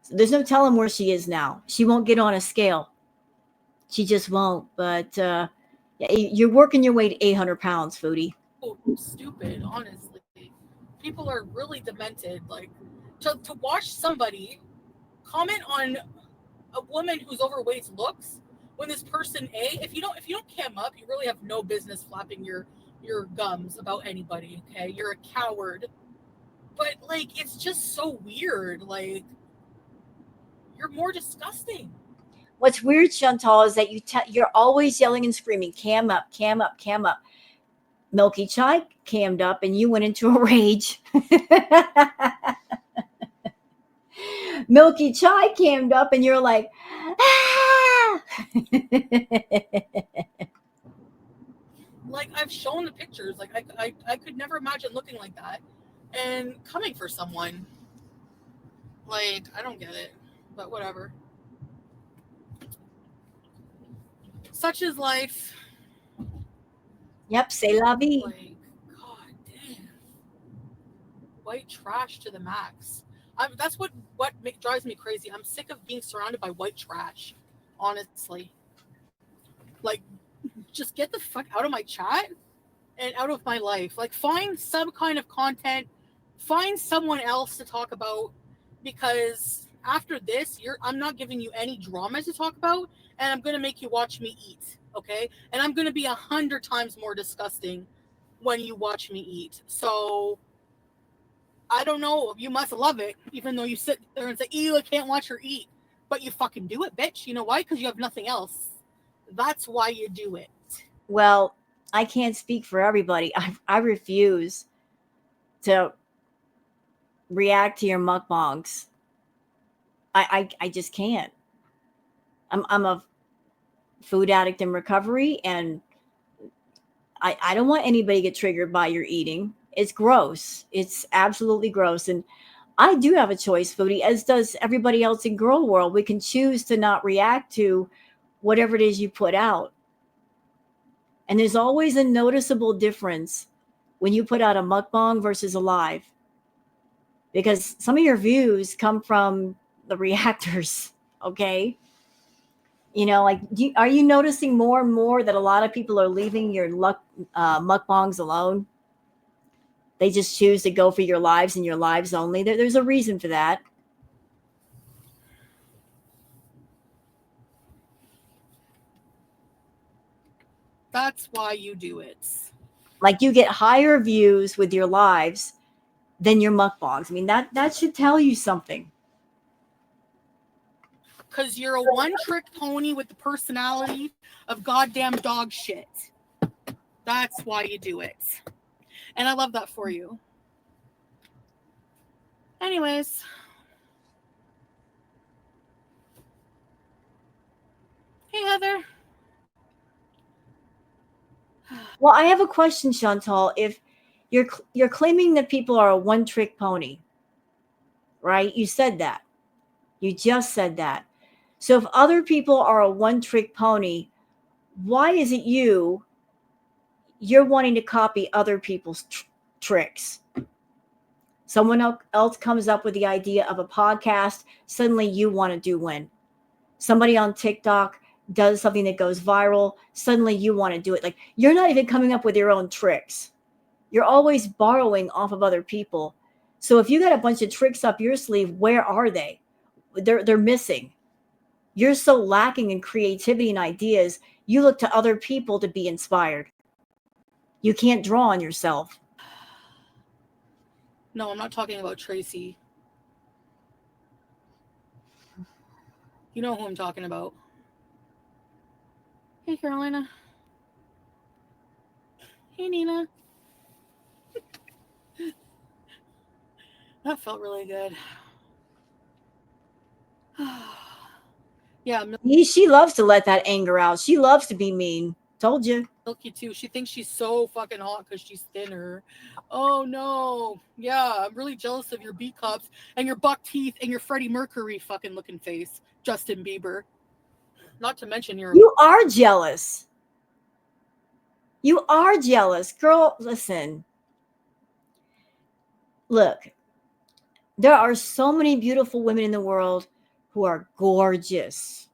So there's no telling where she is now. She won't get on a scale. She just won't. But you're working your way to 800 pounds, Foodie. Oh, stupid, honestly. People are really demented. Like, to watch somebody comment on a woman who's overweight's looks when this person, if you don't cam up, you really have no business flapping your gums about anybody. Okay, you're a coward. But like, it's just so weird. Like, you're more disgusting. What's weird, Chantal, is that you're always yelling and screaming, cam up, cam up, cam up. Milky Chai cammed up and you went into a rage. Milky Chai cammed up and you're like, ah! Like, I've shown the pictures. Like, I could never imagine looking like that and coming for someone. Like, I don't get it, but whatever. Such is life. Yep, c'est la vie. Like, god damn. White trash to the max. That's what drives me crazy. I'm sick of being surrounded by white trash, honestly. Like, just get the fuck out of my chat and out of my life. Like, find some kind of content. Find someone else to talk about, because after this, I'm not giving you any drama to talk about, and I'm going to make you watch me eat, okay? And I'm going to be 100 times more disgusting when you watch me eat. So, I don't know, you must love it, even though you sit there and say, ew, I can't watch her eat. But you fucking do it, bitch. You know why? Because you have nothing else. That's why you do it. Well, I can't speak for everybody. I refuse to react to your mukbangs. I just can't. I'm a food addict in recovery, and I don't want anybody to get triggered by your eating. It's gross. It's absolutely gross. And I do have a choice, Foodie, as does everybody else in girl world. We can choose to not react to whatever it is you put out. And there's always a noticeable difference when you put out a mukbang versus a live. Because some of your views come from the reactors, okay? You know, like, are you noticing more and more that a lot of people are leaving your mukbangs alone? They just choose to go for your lives and your lives only. There's a reason for that. That's why you do it. Like, you get higher views with your lives than your mukbangs. I mean, that should tell you something. Because you're a one-trick pony with the personality of goddamn dog shit. That's why you do it. And I love that for you. Anyways. Hey, Heather. Well, I have a question, Chantal. If you're claiming that people are a one-trick pony, right? You said that. You just said that. So if other people are a one-trick pony, why is it you're wanting to copy other people's tricks? Someone else comes up with the idea of a podcast, suddenly you want to do one. Somebody on TikTok does something that goes viral, suddenly you want to do it. Like, you're not even coming up with your own tricks. You're always borrowing off of other people. So if you got a bunch of tricks up your sleeve, where are they? They're missing. You're so lacking in creativity and ideas, you look to other people to be inspired. You can't draw on yourself. No, I'm not talking about Tracy. You know who I'm talking about. Hey, Carolina. Hey, Nina. That felt really good. Yeah, She loves to let that anger out. She loves to be mean. Told you. Milky too. She thinks she's so fucking hot because she's thinner. Oh no. Yeah, I'm really jealous of your B cups and your buck teeth and your Freddie Mercury fucking looking face, Justin Bieber. Not to mention You are jealous. You are jealous. Girl, listen. Look, there are so many beautiful women in the world who are gorgeous.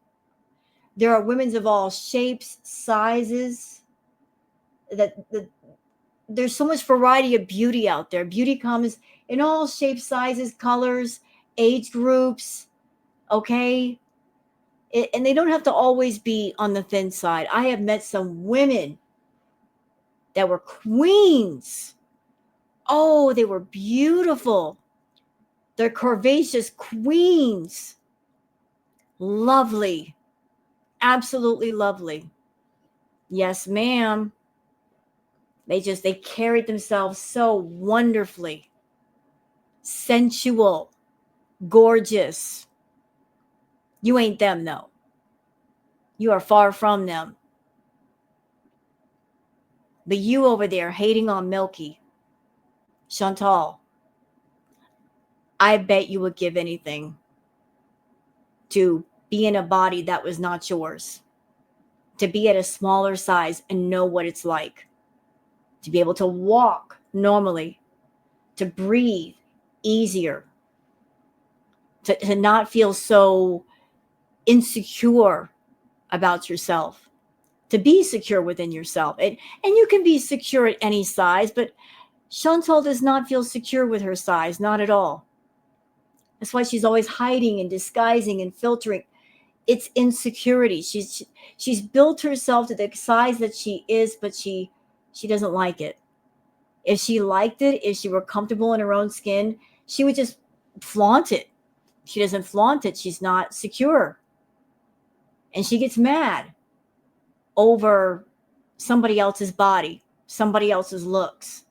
There are women of all shapes, sizes. That there's so much variety of beauty out there. Beauty comes in all shapes, sizes, colors, age groups. Okay, and they don't have to always be on the thin side. I have met some women that were queens. Oh, they were beautiful. They're curvaceous queens. Lovely. Absolutely lovely. Yes, ma'am. They carried themselves so wonderfully. Sensual. Gorgeous. You ain't them, though. You are far from them. But you over there hating on Milky, Chantal, I bet you would give anything to be in a body that was not yours, to be at a smaller size and know what it's like, to be able to walk normally, to breathe easier, to not feel so insecure about yourself, to be secure within yourself. And you can be secure at any size, but Chantal does not feel secure with her size, not at all. That's why she's always hiding and disguising and filtering. It's insecurity. She's built herself to the size that she is, but she doesn't like it. If she liked it, if she were comfortable in her own skin, she would just flaunt it. She doesn't flaunt it. She's not secure. And she gets mad over somebody else's body, somebody else's looks,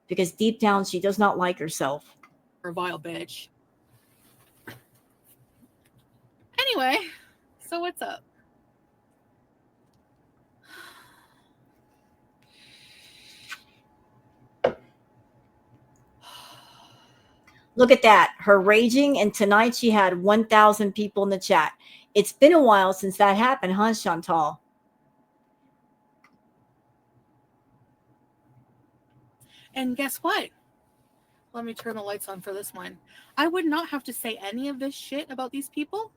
because deep down she does not like herself. a vile bitch. Anyway, so what's up? Look at that. Her raging, and tonight she had 1,000 people in the chat. It's been a while since that happened, huh, Chantal? And guess what? Let me turn the lights on for this one. I would not have to say any of this shit about these people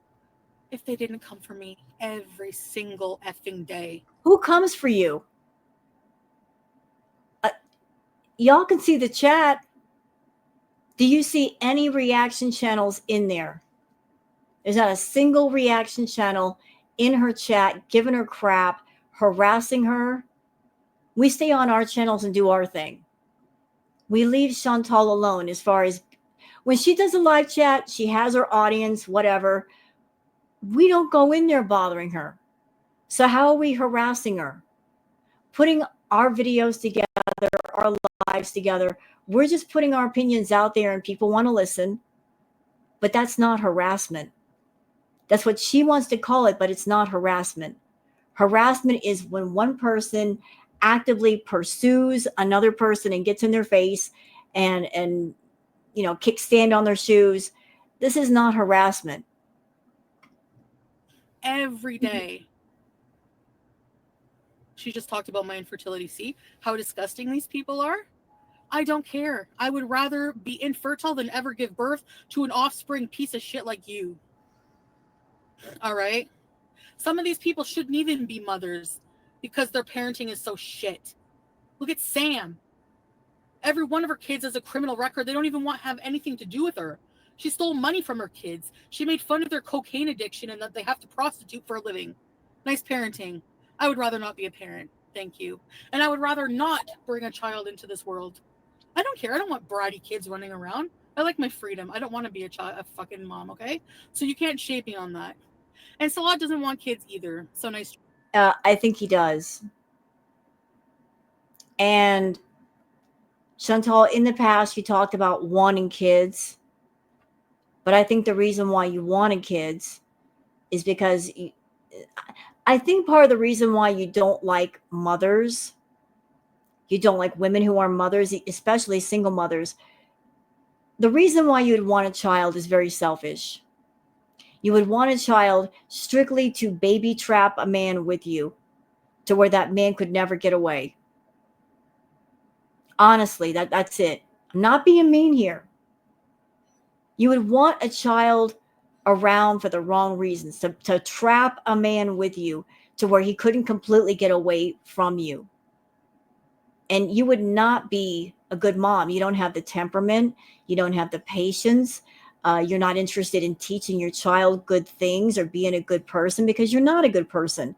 if they didn't come for me every single effing day. Who comes for you? Y'all can see the chat. Do you see any reaction channels in there? There's not a single reaction channel in her chat giving her crap, harassing her. We stay on our channels and do our thing. We leave Chantal alone as far as when she does a live chat, she has her audience, whatever. We don't go in there bothering her. So how are we harassing her? Putting our videos together, our lives together. We're just putting our opinions out there and people want to listen. But that's not harassment. That's what she wants to call it, but it's not harassment. Harassment is when one person actively pursues another person and gets in their face and kickstand on their shoes. This is not harassment. Every day. She just talked about my infertility. See how disgusting these people are? I don't care. I would rather be infertile than ever give birth to an offspring piece of shit like you. All right? Some of these people shouldn't even be mothers because their parenting is so shit. Look at Sam. Every one of her kids has a criminal record. They don't even want to have anything to do with her. She stole money from her kids. She made fun of their cocaine addiction and that they have to prostitute for a living. Nice parenting. I would rather not be a parent. Thank you. And I would rather not bring a child into this world. I don't care. I don't want bratty kids running around. I like my freedom. I don't want to be a fucking mom, okay? So you can't shape me on that. And Salah doesn't want kids either. So nice. I think he does. And Chantal, in the past, you talked about wanting kids. But I think the reason why you wanted kids is because I think part of the reason why you don't like mothers, you don't like women who are mothers, especially single mothers, the reason why you would want a child is very selfish. You would want a child strictly to baby trap a man with you to where that man could never get away. Honestly, that's it. I'm not being mean here. You would want a child around for the wrong reasons, to trap a man with you to where he couldn't completely get away from you. And you would not be a good mom. You don't have the temperament. You don't have the patience. You're not interested in teaching your child good things or being a good person because you're not a good person.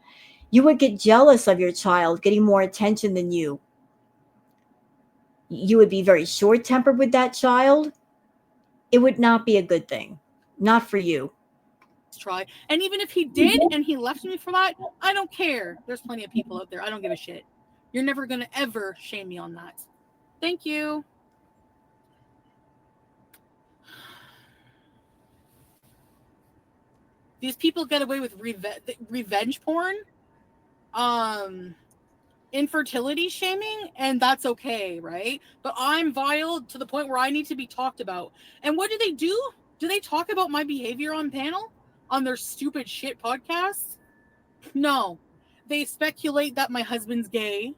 You would get jealous of your child getting more attention than you. You would be very short-tempered with that child. It would not be a good thing. Not for you. Try. And even if he did and he left me for that, I don't care. There's plenty of people out there. I don't give a shit. You're never going to ever shame me on that. Thank you. These people get away with revenge porn, infertility shaming, and that's okay, right? But I'm vile to the point where I need to be talked about. And what do? Do they talk about my behavior on panel on their stupid shit podcasts? No. They speculate that my husband's gay.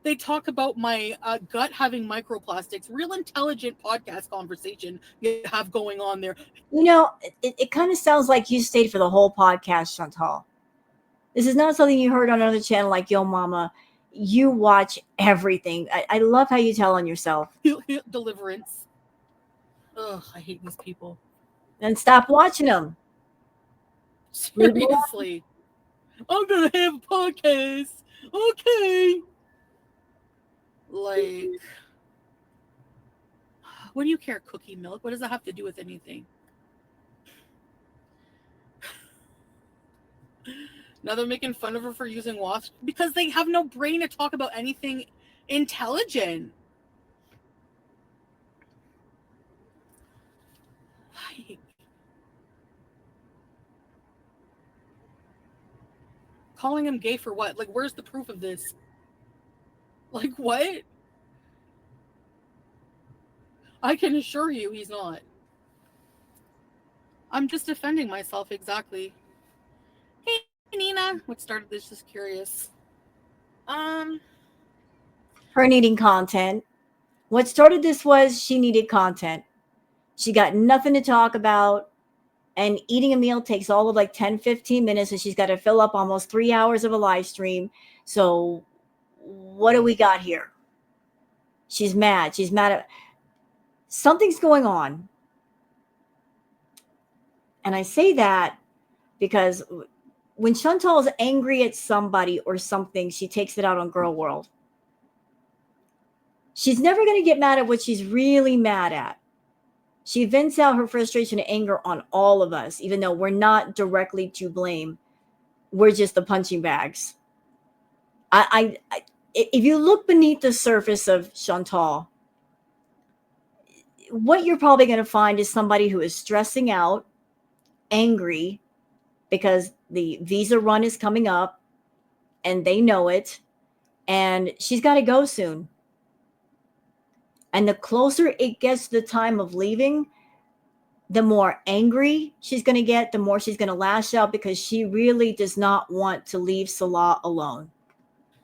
They talk about my gut having microplastics. Real intelligent podcast conversation you have going on there. It kind of sounds like you stayed for the whole podcast, Chantal. This is not something you heard on another channel like Yo Mama. You watch everything. I love how you tell on yourself. Deliverance. Ugh, I hate these people. And stop watching them. Seriously. I'm gonna have a podcast. Okay. Like, what do you care, cookie milk? What does that have to do with anything? Now they're making fun of her for using wasp because they have no brain to talk about anything intelligent. Like, calling him gay for what? Like, where's the proof of this? Like, what? I can assure you he's not. I'm just defending myself exactly. Hey, Nina. What started this? Just curious. Um, Her needing content. What started this was she needed content. She got nothing to talk about. And eating a meal takes all of like 10, 15 minutes. And she's got to fill up almost 3 hours of a live stream. So, what do we got here? She's mad. She's mad at something's going on. And I say that because when Chantal is angry at somebody or something, she takes it out on Girl World. She's never going to get mad at what she's really mad at. She vents out her frustration and anger on all of us, even though we're not directly to blame. We're just the punching bags. If you look beneath the surface of Chantal, what you're probably going to find is somebody who is stressing out, angry, because the visa run is coming up and they know it, and she's got to go soon. And the closer it gets to the time of leaving, the more angry she's going to get, the more she's going to lash out because she really does not want to leave Salah alone.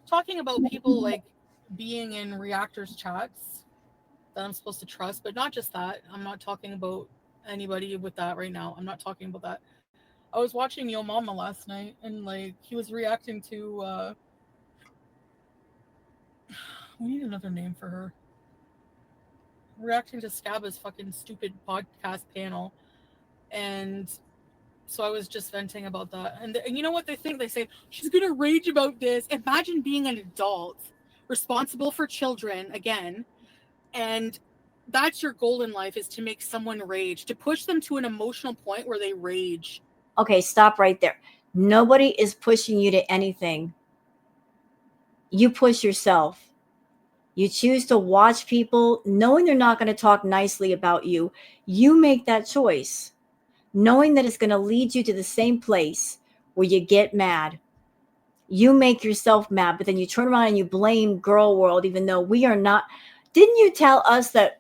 talking about people like being in reactors chats that I'm supposed to trust, but not just that. I'm not talking about anybody with that right now. I'm not talking about that. I was watching Yo Mama last night, and like he was reacting to we need another name for her. Reacting to Scaba's fucking stupid podcast panel. And so I was just venting about that. And you know what they think? They say, she's going to rage about this. Imagine being an adult, responsible for children, again, and that's your goal in life, is to make someone rage, to push them to an emotional point where they rage. Okay, stop right there. Nobody is pushing you to anything. You push yourself. You choose to watch people knowing they're not going to talk nicely about you. You make that choice, knowing that it's going to lead you to the same place where you get mad. You make yourself mad, but then you turn around and you blame Girl World, even though we are not. Didn't you tell us that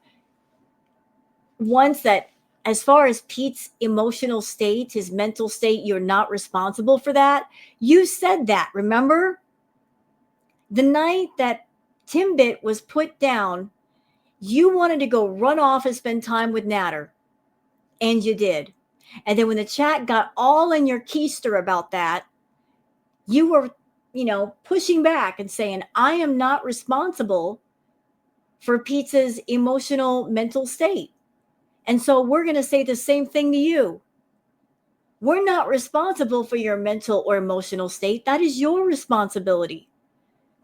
once that as far as Pete's emotional state, his mental state, you're not responsible for that? You said that, remember? The night that Timbit was put down, you wanted to go run off and spend time with Natter. And you did. And then when the chat got all in your keister about that, you were, pushing back and saying, I am not responsible for Pizza's emotional mental state. And so we're going to say the same thing to you. We're not responsible for your mental or emotional state. That is your responsibility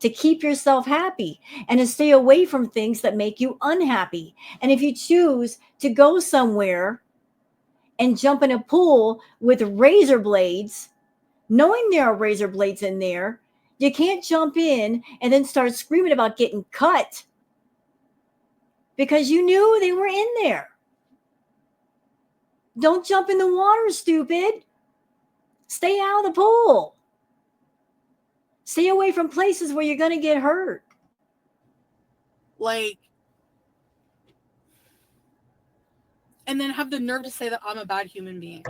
to keep yourself happy and to stay away from things that make you unhappy. And if you choose to go somewhere and jump in a pool with razor blades, knowing there are razor blades in there, you can't jump in and then start screaming about getting cut because you knew they were in there. Don't jump in the water, stupid. Stay out of the pool. Stay away from places where you're going to get hurt. Like, and then have the nerve to say that I'm a bad human being.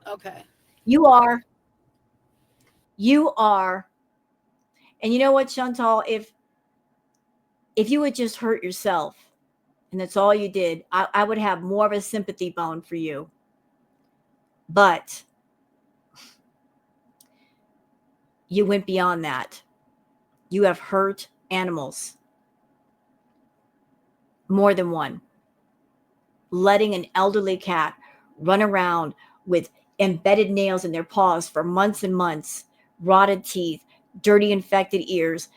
Okay. You are. You are. And you know what, Chantal? If you would just hurt yourself, and that's all you did, I would have more of a sympathy bone for you. But you went beyond that. You have hurt animals. More than one. Letting an elderly cat run around with embedded nails in their paws for months and months, rotted teeth, dirty infected ears,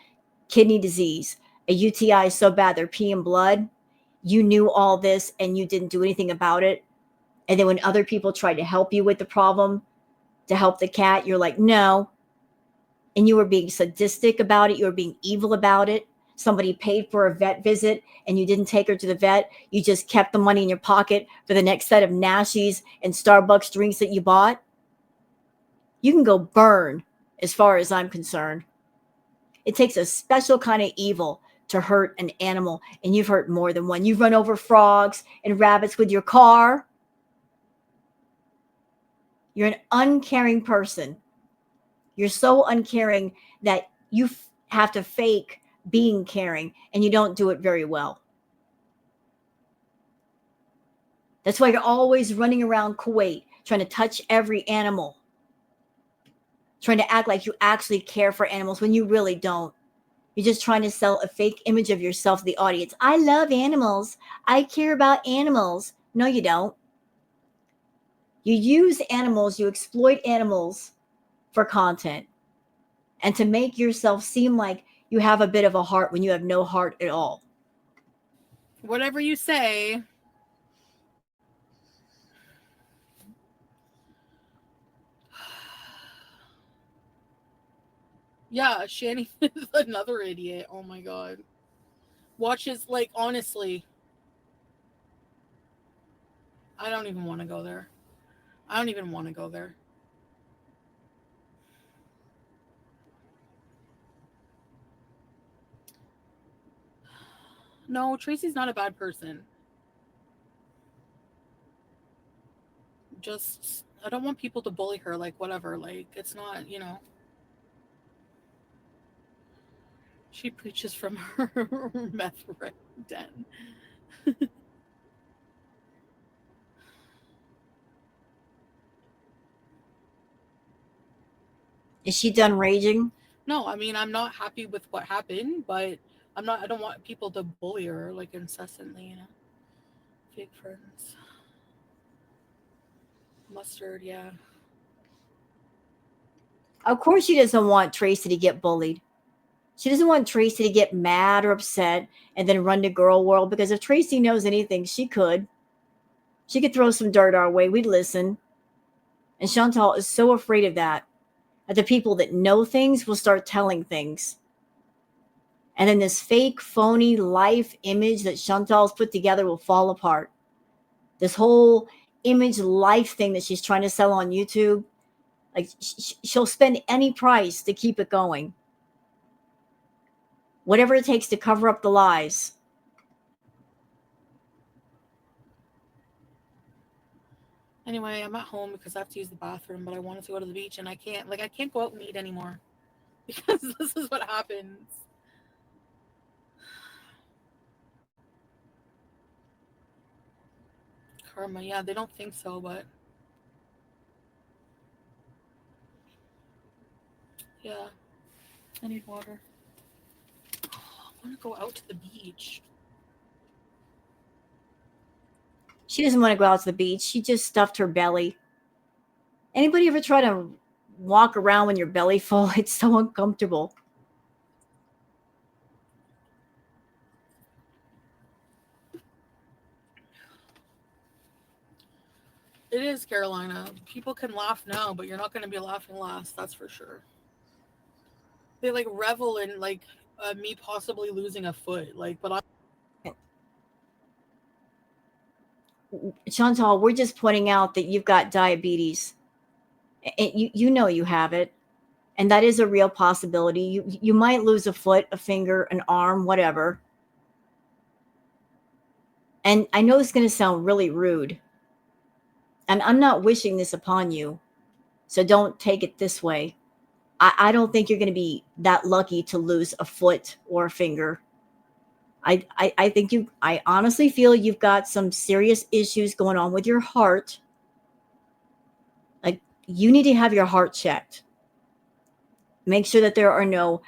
kidney disease, a UTI so bad they're peeing blood. You knew all this and you didn't do anything about it. And then when other people tried to help you with the problem, to help the cat, you're like, no. And you were being sadistic about it. You were being evil about it. Somebody paid for a vet visit and you didn't take her to the vet. You just kept the money in your pocket for the next set of Nashies and Starbucks drinks that you bought. You can go burn as far as I'm concerned. It takes a special kind of evil to hurt an animal, and you've hurt more than one. You've run over frogs and rabbits with your car. You're an uncaring person. You're so uncaring that you have to fake being caring, and you don't do it very well. That's why you're always running around Kuwait trying to touch every animal, trying to act like you actually care for animals when you really don't. You're just trying to sell a fake image of yourself to the audience. I love animals. I care about animals. No, you don't. You use animals, you exploit animals for content and to make yourself seem like you have a bit of a heart when you have no heart at all. Whatever you say. Yeah, Shani is another idiot. Oh my god. Watches, like, honestly. I don't even want to go there. I don't even want to go there. No, Tracy's not a bad person. Just, I don't want people to bully her, like, whatever. Like, it's not, you know. She preaches from her meth den. Is she done raging? No, I mean, I'm not happy with what happened, but I don't want people to bully her, like, incessantly, you know. Fake friends. Mustard, yeah. Of course, she doesn't want Tracy to get bullied. She doesn't want Tracy to get mad or upset and then run to girl world, because if Tracy knows anything, she could. She could throw some dirt our way. We'd listen. And Chantal is so afraid of that the people that know things will start telling things. And then this fake, phony life image that Chantal's put together will fall apart. This whole image life thing that she's trying to sell on YouTube, like she'll spend any price to keep it going. Whatever it takes to cover up the lies. Anyway, I'm at home because I have to use the bathroom, but I wanted to go to the beach and I can't. Like, I can't go out and eat anymore because this is what happens. Karma, yeah, they don't think so, but yeah, I need water. I want to go out to the beach. She doesn't want to go out to the beach. She just stuffed her belly. Anybody ever try to walk around when your belly full? It's so uncomfortable. It is, Carolina. People can laugh now, but you're not going to be laughing last. That's for sure. They like revel in like me possibly losing a foot. Like, but Chantal, we're just pointing out that you've got diabetes. And you know you have it. And that is a real possibility. You might lose a foot, a finger, an arm, whatever. And I know it's going to sound really rude. And I'm not wishing this upon you. So don't take it this way. I don't think you're going to be that lucky to lose a foot or a finger. I think I honestly feel you've got some serious issues going on with your heart. Like, you need to have your heart checked. Make sure that there are no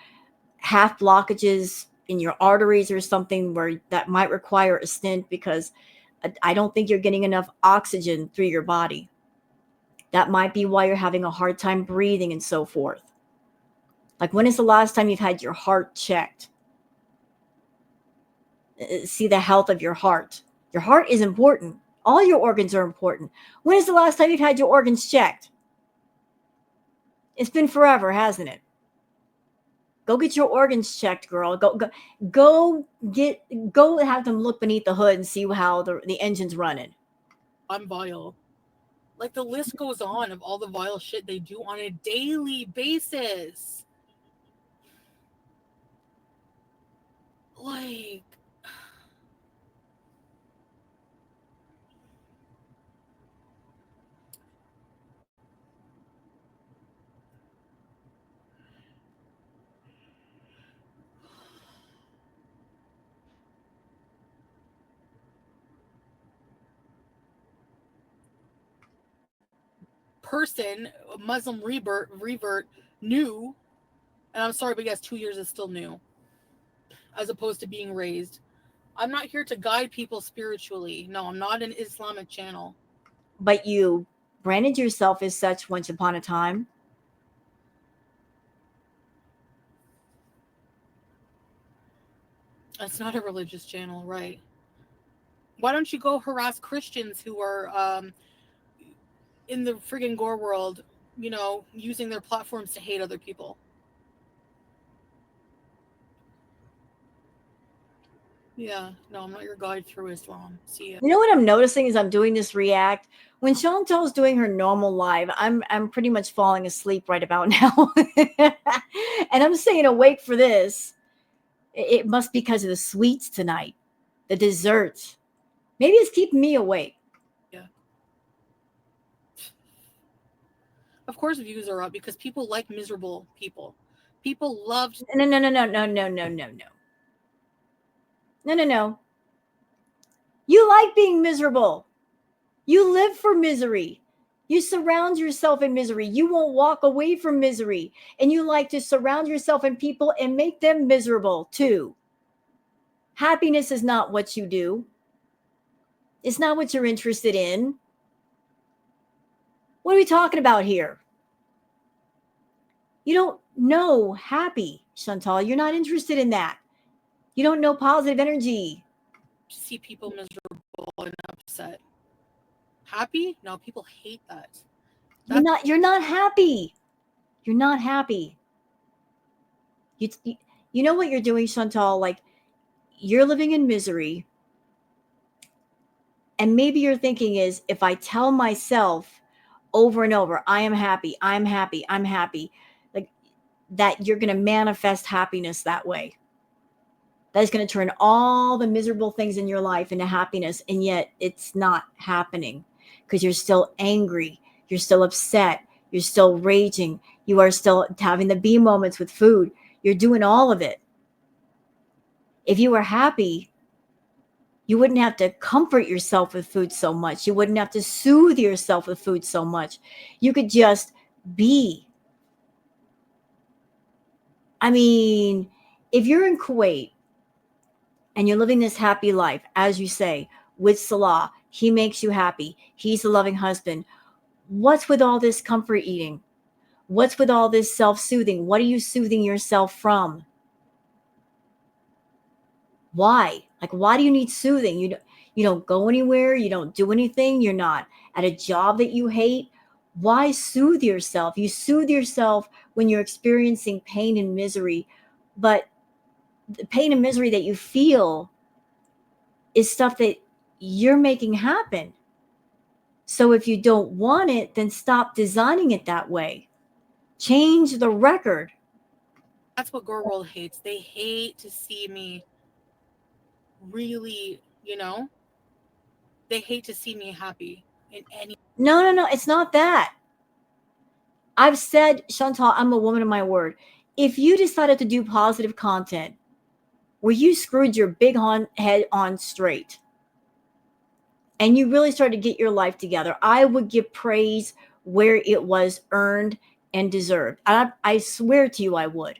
half blockages in your arteries or something where that might require a stent, because I don't think you're getting enough oxygen through your body. That might be why you're having a hard time breathing and so forth. Like, when is the last time you've had your heart checked? See the health of your heart. Your heart is important. All your organs are important. When is the last time you've had your organs checked? It's been forever, hasn't it? Go get your organs checked, girl. Go have them look beneath the hood and see how the engine's running. I'm vile. Like, the list goes on of all the vile shit they do on a daily basis. like, person, Muslim revert, new, and I'm sorry, but yes, 2 years is still new, as opposed to being raised. I'm not here to guide people spiritually. No, I'm not an Islamic channel. But you branded yourself as such once upon a time. It's not a religious channel, right? Why don't you go harass Christians who are in the friggin' gore world, using their platforms to hate other people? Yeah, no, I'm not your guide through Islam. See ya. You know what I'm noticing as I'm doing this react? When Chantel's doing her normal live, I'm pretty much falling asleep right about now. And I'm staying awake for this. It must be because of the sweets tonight, the desserts. Maybe it's keeping me awake. Yeah. Of course views are up because people like miserable people. People loved No, no, no, no, no, no, no, no, no. No, no, no. You like being miserable. You live for misery. You surround yourself in misery. You won't walk away from misery. And you like to surround yourself in people and make them miserable too. Happiness is not what you do. It's not what you're interested in. What are we talking about here? You don't know happy, Chantal. You're not interested in that. You don't know positive energy. to see people miserable and upset. Happy? No, people hate that. You're not happy. You're not happy. You know what you're doing, Chantal? Like, you're living in misery. And maybe your thinking is, if I tell myself over and over, I am happy, I'm happy, I'm happy, like that, you're going to manifest happiness that way. That is going to turn all the miserable things in your life into happiness. And yet it's not happening because you're still angry. You're still upset. You're still raging. You are still having the bee moments with food. You're doing all of it. If you were happy, you wouldn't have to comfort yourself with food so much. You wouldn't have to soothe yourself with food so much. You could just be. I mean, if you're in Kuwait and you're living this happy life, as you say, with Salah, he makes you happy. He's a loving husband. What's with all this comfort eating? What's with all this self-soothing? What are you soothing yourself from? Why? Like, why do you need soothing? You don't go anywhere. You don't do anything. You're not at a job that you hate. Why soothe yourself? You soothe yourself when you're experiencing pain and misery, but the pain and misery that you feel is stuff that you're making happen. So if you don't want it, then stop designing it that way. Change the record. That's what Gore World hates. They hate to see me really, they hate to see me happy in any. No, no, no. It's not that. I've said, Chantal, I'm a woman of my word. If you decided to do positive content where you screwed your big head on straight and you really started to get your life together, I would give praise where it was earned and deserved. I swear to you, I would.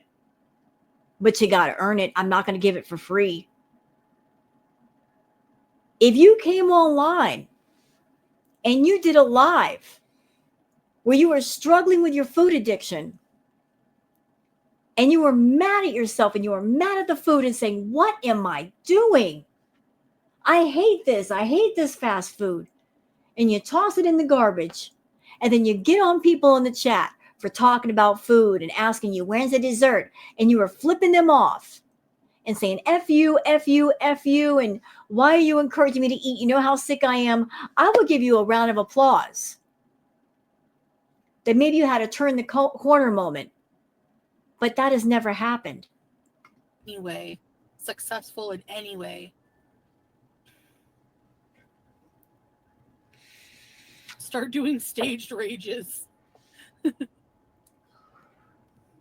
But you got to earn it. I'm not going to give it for free. If you came online and you did a live where you were struggling with your food addiction and you were mad at yourself and you were mad at the food and saying, what am I doing? I hate this. I hate this fast food. And you toss it in the garbage. And then you get on people in the chat for talking about food and asking you, when's the dessert? And you were flipping them off and saying, F you, F you, F you. And why are you encouraging me to eat? You know how sick I am? I will give you a round of applause. That maybe you had a turn the corner moment. But that has never happened. Anyway, successful in any way. Start doing staged rages. Yeah,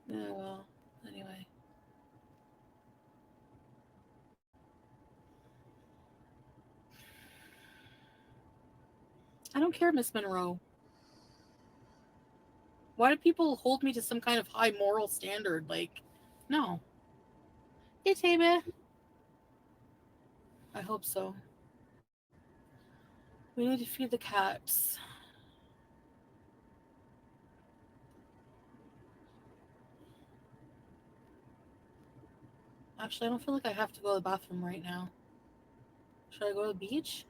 well, anyway. I don't care, Miss Monroe. Why do people hold me to some kind of high moral standard? Like, no. Hey, Tame. I hope so. We need to feed the cats. Actually, I don't feel like I have to go to the bathroom right now. Should I go to the beach?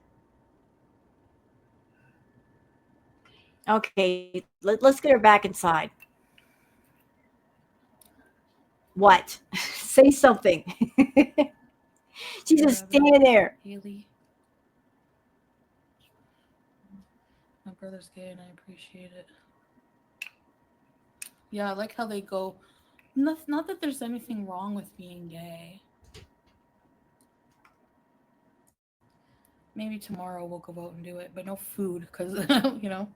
Okay, let's get her back inside. What? Say something. She's just standing there. Haley. My brother's gay and I appreciate it. Yeah, I like how they go. Not that there's anything wrong with being gay. Maybe tomorrow we'll go out and do it, but no food because, you know.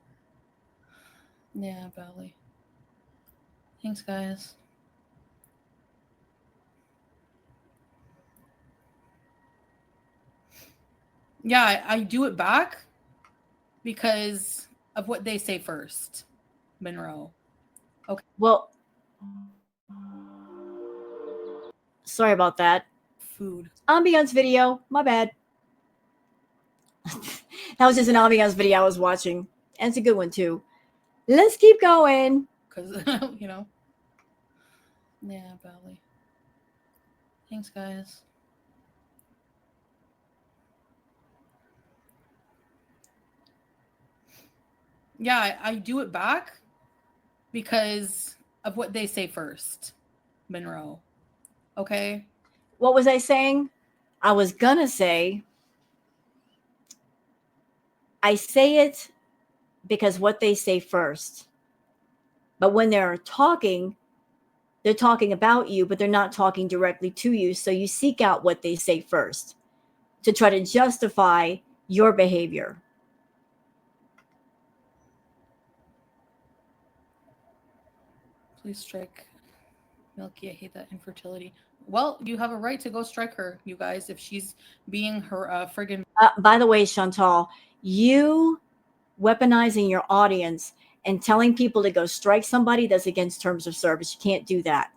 Yeah, Valley. Thanks, guys. Yeah, I do it back because of what they say first, Monroe. Okay. Well, sorry about that. Food. Ambiance video. My bad. That was just an ambiance video I was watching. And it's a good one, too. Let's keep going. Because, you know. Yeah, Valley. Thanks, guys. Yeah, I do it back because of what they say first, Monroe. Okay? What was I saying? I was gonna say, I say it because what they say first. But when they're talking about you, but they're not talking directly to you. So you seek out what they say first to try to justify your behavior. Please strike Milky. I hate that infertility. Well, you have a right to go strike her, you guys, if she's being her friggin'. By the way, Chantal, you weaponizing your audience and telling people to go strike somebody, that's against terms of service. You can't do that.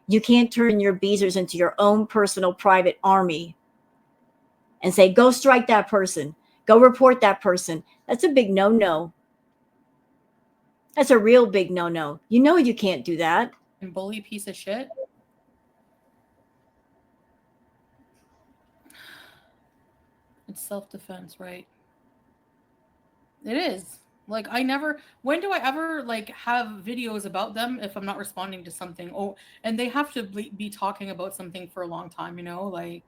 You can't turn your beezers into your own personal private army and say, go strike that person, go report that person. That's a big no-no. That's a real big no-no. You know you can't do that. And bully piece of shit. It's self-defense, right? It is. Like, I never, when do I ever like have videos about them if I'm not responding to something? Oh, and they have to be talking about something for a long time, you know, like.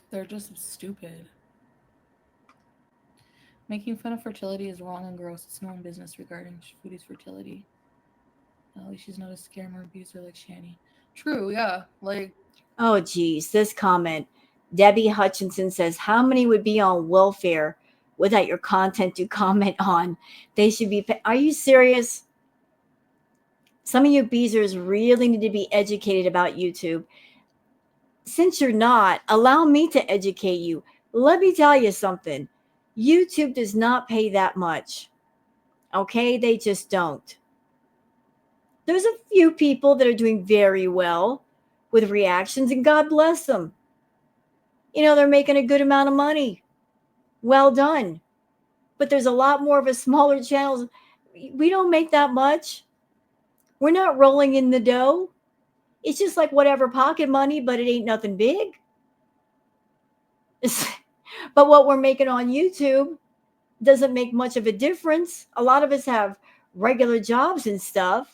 They're just stupid. Making fun of fertility is wrong and gross. It's no one business regarding Foodie's fertility. At least she's not a scammer abuser like Shani. True, yeah. Like, oh, geez, this comment. Debbie Hutchinson says, how many would be on welfare without your content to comment on? They should be. Are you serious? Some of you beezers really need to be educated about YouTube. Since you're not, allow me to educate you. Let me tell you something. YouTube does not pay that much. Okay? They just don't. There's a few people that are doing very well with reactions, and God bless them. You know, they're making a good amount of money. Well done. But there's a lot more of a smaller channels. We don't make that much. We're not rolling in the dough. It's just like whatever pocket money, but it ain't nothing big. But what we're making on YouTube doesn't make much of a difference. A lot of us have regular jobs and stuff.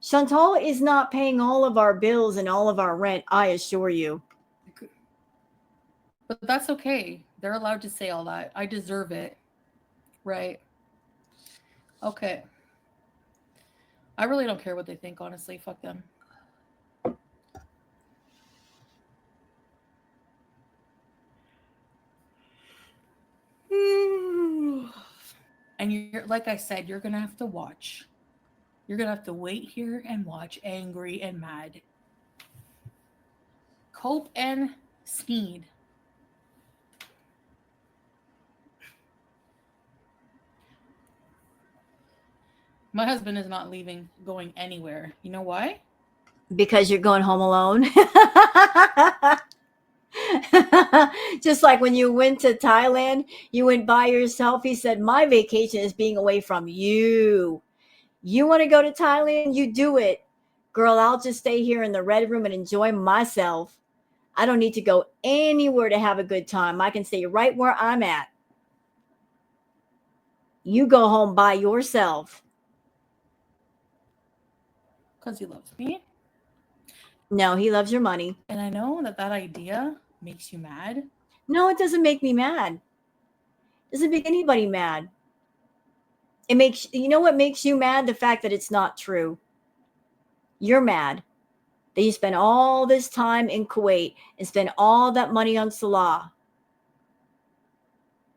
Chantal is not paying all of our bills and all of our rent, I assure you. but that's okay. They're allowed to say all that. I deserve it. Right. Okay. I really don't care what they think, honestly. Fuck them. And you're, like I said, you're gonna have to watch. You're gonna have to wait here and watch, angry and mad. Cope and Sneed. My husband is not leaving, going anywhere. You know why? Because you're going home alone. Just like when you went to Thailand, you went by yourself. He said, my vacation is being away from you. You want to go to Thailand? You do it. Girl, I'll just stay here in the red room and enjoy myself. I don't need to go anywhere to have a good time. I can stay right where I'm at. You go home by yourself. Because he loves me. No, he loves your money. And I know that that idea makes you mad. No, it doesn't make me mad. It doesn't make anybody mad. It makes, you know what makes you mad? The fact that it's not true. You're mad that you spend all this time in Kuwait and spend all that money on Salah.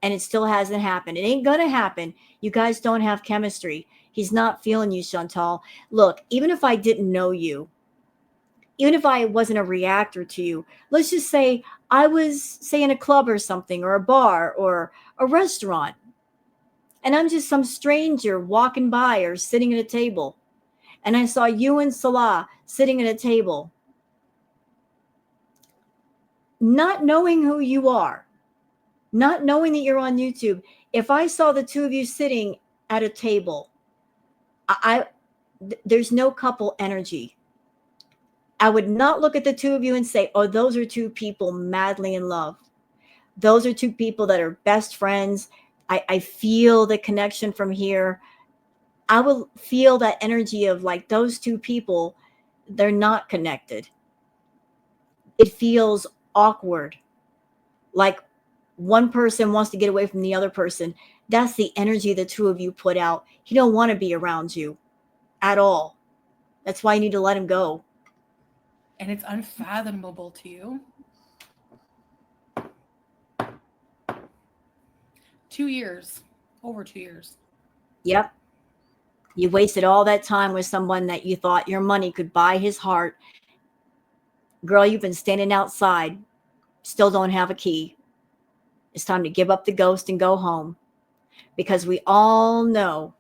And it still hasn't happened. It ain't going to happen. You guys don't have chemistry. He's not feeling you, Chantal. Look, even if I didn't know you, even if I wasn't a reactor to you, let's just say I was, say, in a club or something, or a bar or a restaurant, and I'm just some stranger walking by or sitting at a table, and I saw you and Salah sitting at a table, not knowing who you are, not knowing that you're on YouTube. If I saw the two of you sitting at a table, there's no couple energy. I would not look at the two of you and say, oh, those are two people madly in love. Those are two people that are best friends. I feel the connection from here. I will feel that energy of like those two people, they're not connected. It feels awkward. Like one person wants to get away from the other person. That's the energy the two of you put out. He don't want to be around you at all. That's why you need to let him go. And it's unfathomable to you. 2 years. Over 2 years. Yep. You wasted all that time with someone that you thought your money could buy his heart. Girl, you've been standing outside. Still don't have a key. It's time to give up the ghost and go home. Because we all know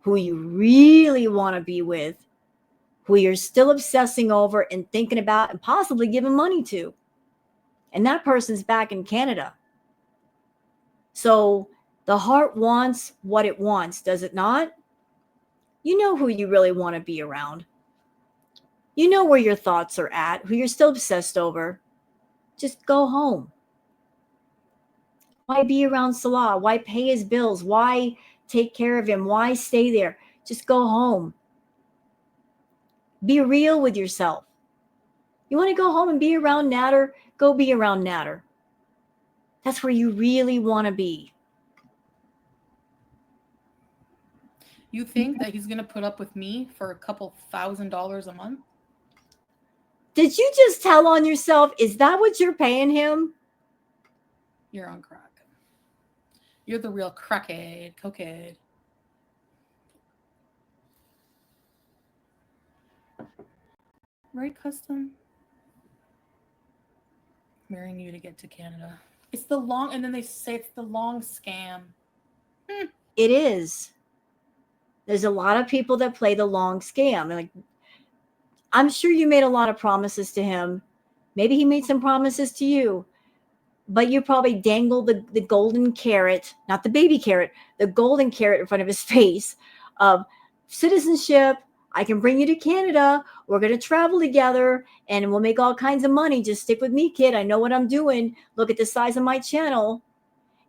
who you really want to be with, who you're still obsessing over and thinking about and possibly giving money to. And that person's back in Canada. So the heart wants what it wants, does it not? You know who you really want to be around. You know where your thoughts are at, who you're still obsessed over. Just go home. Why be around Salah? Why pay his bills? Why take care of him? Why stay there? Just go home. Be real with yourself. You want to go home and be around Natter? Go be around Natter. That's where you really want to be. You think that he's going to put up with me for a couple $1,000 a month? Did you just tell on yourself? Is that what you're paying him? You're on crack. You're the real crackhead, cokehead. Right, Custom? Marrying you to get to Canada. It's the long, and then they say it's the long scam. It is. There's a lot of people that play the long scam. Like, I'm sure you made a lot of promises to him. Maybe he made some promises to you. But you probably dangled the golden carrot, not the baby carrot, the golden carrot in front of his face of citizenship. I can bring you to Canada. We're going to travel together and we'll make all kinds of money. Just stick with me, kid. I know what I'm doing. Look at the size of my channel.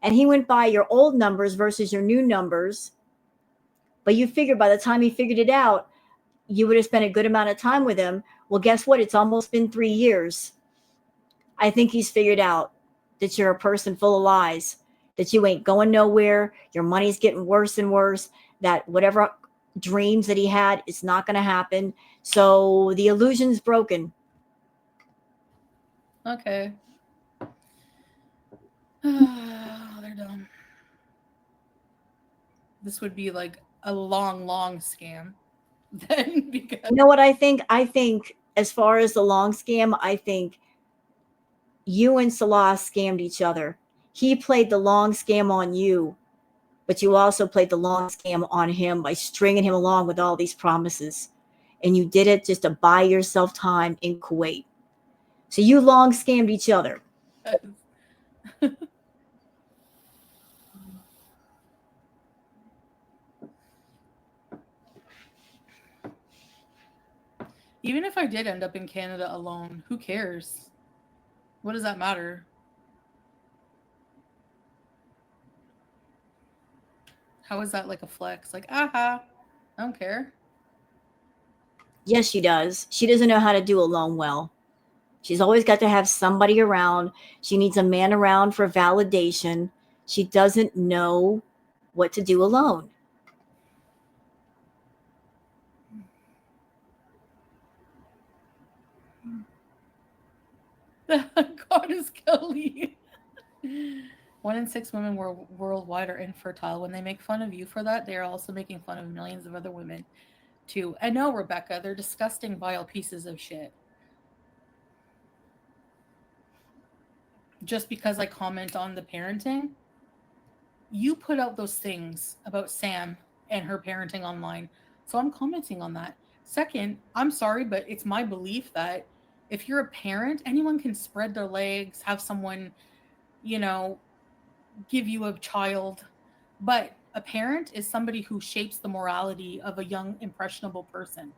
And he went by your old numbers versus your new numbers. But you figured by the time he figured it out, you would have spent a good amount of time with him. Well, guess what? It's almost been 3 years. I think he's figured out that you're a person full of lies, that you ain't going nowhere. Your money's getting worse and worse. that whatever dreams that he had, it's not going to happen. So the illusion's broken. Okay. They're dumb. This would be like a long, long scam. Then because You know what I think? I think as far as the long scam, I think you and Salah scammed each other. He played the long scam on you, but you also played the long scam on him by stringing him along with all these promises. And you did it just to buy yourself time in Kuwait. So you long scammed each other. even if I did end up in Canada alone, who cares? What does that matter? How is that like a flex? Like, aha, I don't care. Yes, she does. She doesn't know how to do alone well. She's always got to have somebody around. She needs a man around for validation. She doesn't know what to do alone. Goddess Kelly. 1 in 6 women worldwide are infertile. When they make fun of you for that, they are also making fun of millions of other women too. And no, Rebecca, they're disgusting, vile pieces of shit. Just because I comment on the parenting, you put out those things about Sam and her parenting online. So I'm commenting on that. Second, I'm sorry, but it's my belief that if you're a parent, anyone can spread their legs, have someone, you know, give you a child. But a parent is somebody who shapes the morality of a young, impressionable person.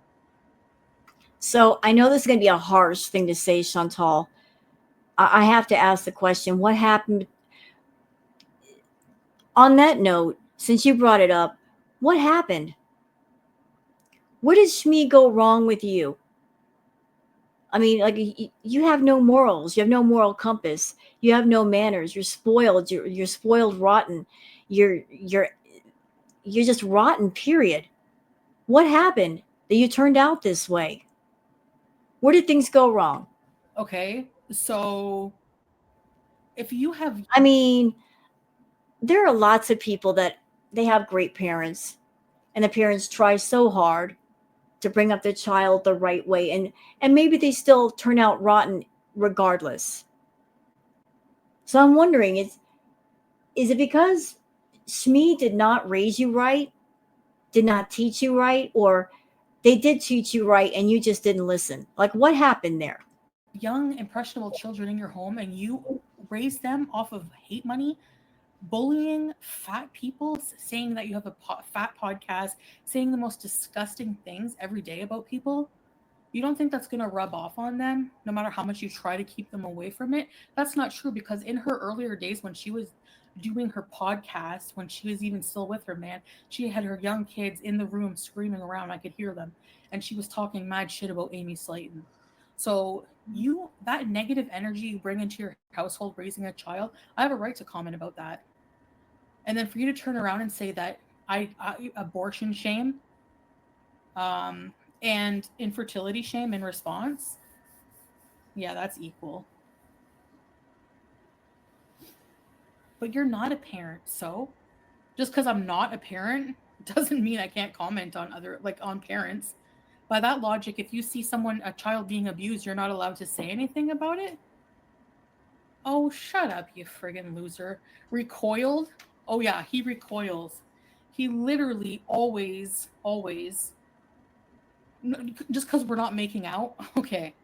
So I know this is going to be a harsh thing to say, Chantal. I have to ask the question, what happened? On that note, since you brought it up, what happened? What did Shmi go wrong with you? I mean, like you have no morals. You have no moral compass. You have no manners. You're spoiled. You're spoiled rotten. You're you're just rotten, period. What happened that you turned out this way? Where did things go wrong? Okay, so if you have I mean, there are lots of people that they have great parents and the parents try so hard to bring up their child the right way, and maybe they still turn out rotten regardless. So I'm wondering, is it because Shmi did not raise you right, did not teach you right, or they did teach you right and you just didn't listen? Like, what happened there? young, impressionable children in your home and you raise them off of hate money, bullying fat people, saying that you have a fat podcast, saying the most disgusting things every day about people, you don't think that's going to rub off on them no matter how much you try to keep them away from it? That's not true, because in her earlier days when she was doing her podcast, when she was even still with her man, she had her young kids in the room screaming around. I could hear them. And she was talking mad shit about Amy Slayton. So you, that negative energy you bring into your household raising a child, I have a right to comment about that. And then for you to turn around and say that I abortion shame, and infertility shame in response, yeah, that's equal. But you're not a parent, so just because I'm not a parent doesn't mean I can't comment on other, like, on parents. By that logic, if you see someone, a child being abused, you're not allowed to say anything about it. Oh, shut up, you friggin' loser. Recoiled? Oh yeah, he recoils. He literally always just because we're not making out. Okay,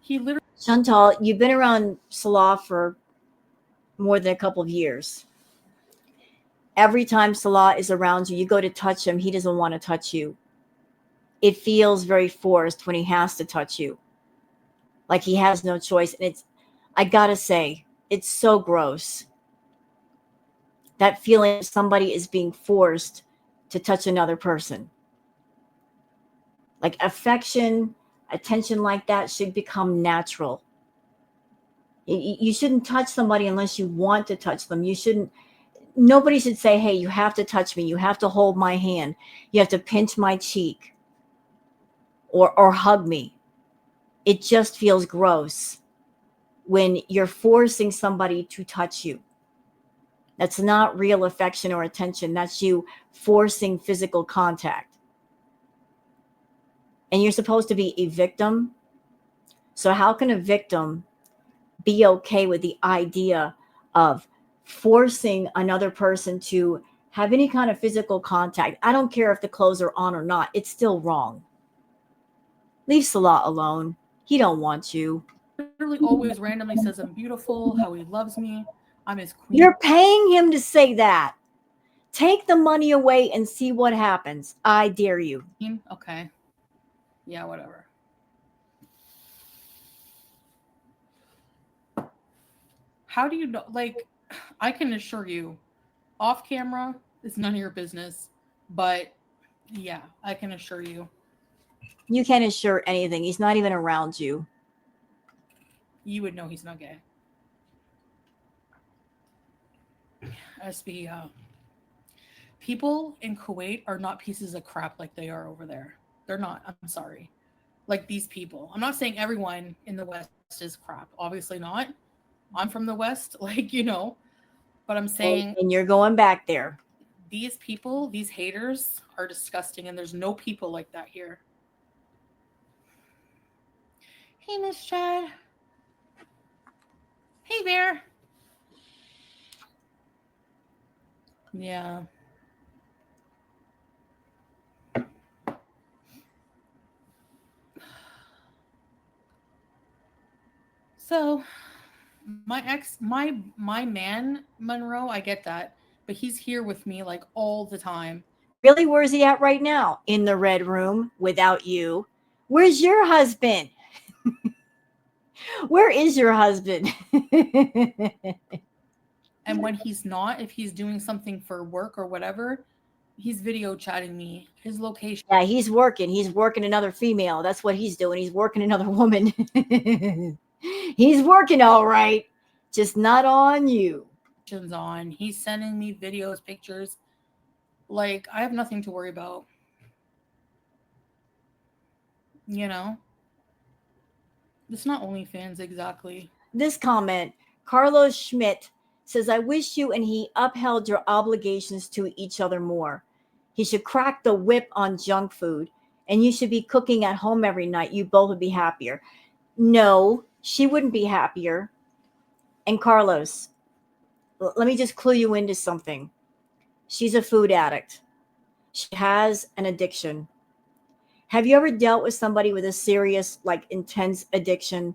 he literally Chantal, you've been around Salah for more than a couple of years. Every time Salah is around you, you go to touch him, he doesn't want to touch you. It feels very forced when he has to touch you, like he has no choice. And I gotta say, it's so gross. That feeling somebody is being forced to touch another person. Like affection, attention like that should become natural. You shouldn't touch somebody unless you want to touch them. You shouldn't. nobody should say, hey, you have to touch me. You have to hold my hand. You have to pinch my cheek or hug me. It just feels gross when you're forcing somebody to touch you. That's not real affection or attention. That's you forcing physical contact. And you're supposed to be a victim. So how can a victim be okay with the idea of forcing another person to have any kind of physical contact? I don't care if the clothes are on or not. It's still wrong. Leave Salah alone. He don't want you. Literally always randomly says I'm beautiful, how he loves me, I'm his queen. You're paying him to say that. Take the money away and see what happens. I dare you. Okay. Yeah, whatever. How do you know? Like, I can assure you, off camera, it's none of your business. But yeah, I can assure you. You can't assure anything. He's not even around you. You would know he's not gay. SB, people in Kuwait are not pieces of crap like they are over there. They're not. I'm sorry. Like these people. I'm not saying everyone in the West is crap. Obviously not. I'm from the West, like, you know. But I'm saying... And you're going back there. These people, these haters are disgusting, and there's no people like that here. Hey, Miss Chad. Hey, Bear. Yeah. So, my man, Monroe, I get that. But he's here with me, like, all the time. Really? Where's he at right now? In the red room without you. Where's your husband? Where is your husband? And when he's not, if he's doing something for work or whatever, he's video chatting me his location. Yeah, he's working. He's working another female. That's what he's doing. He's working another woman. He's working all right, just not on you. On. He's sending me videos, pictures. Like, I have nothing to worry about. You know? It's not OnlyFans exactly. This comment, Carlos Schmidt says, I wish you and he upheld your obligations to each other more. He should crack the whip on junk food, and you should be cooking at home every night. You both would be happier. No, she wouldn't be happier. And Carlos, let me just clue you into something. She's a food addict. She has an addiction. Have you ever dealt with somebody with a serious, like, intense addiction?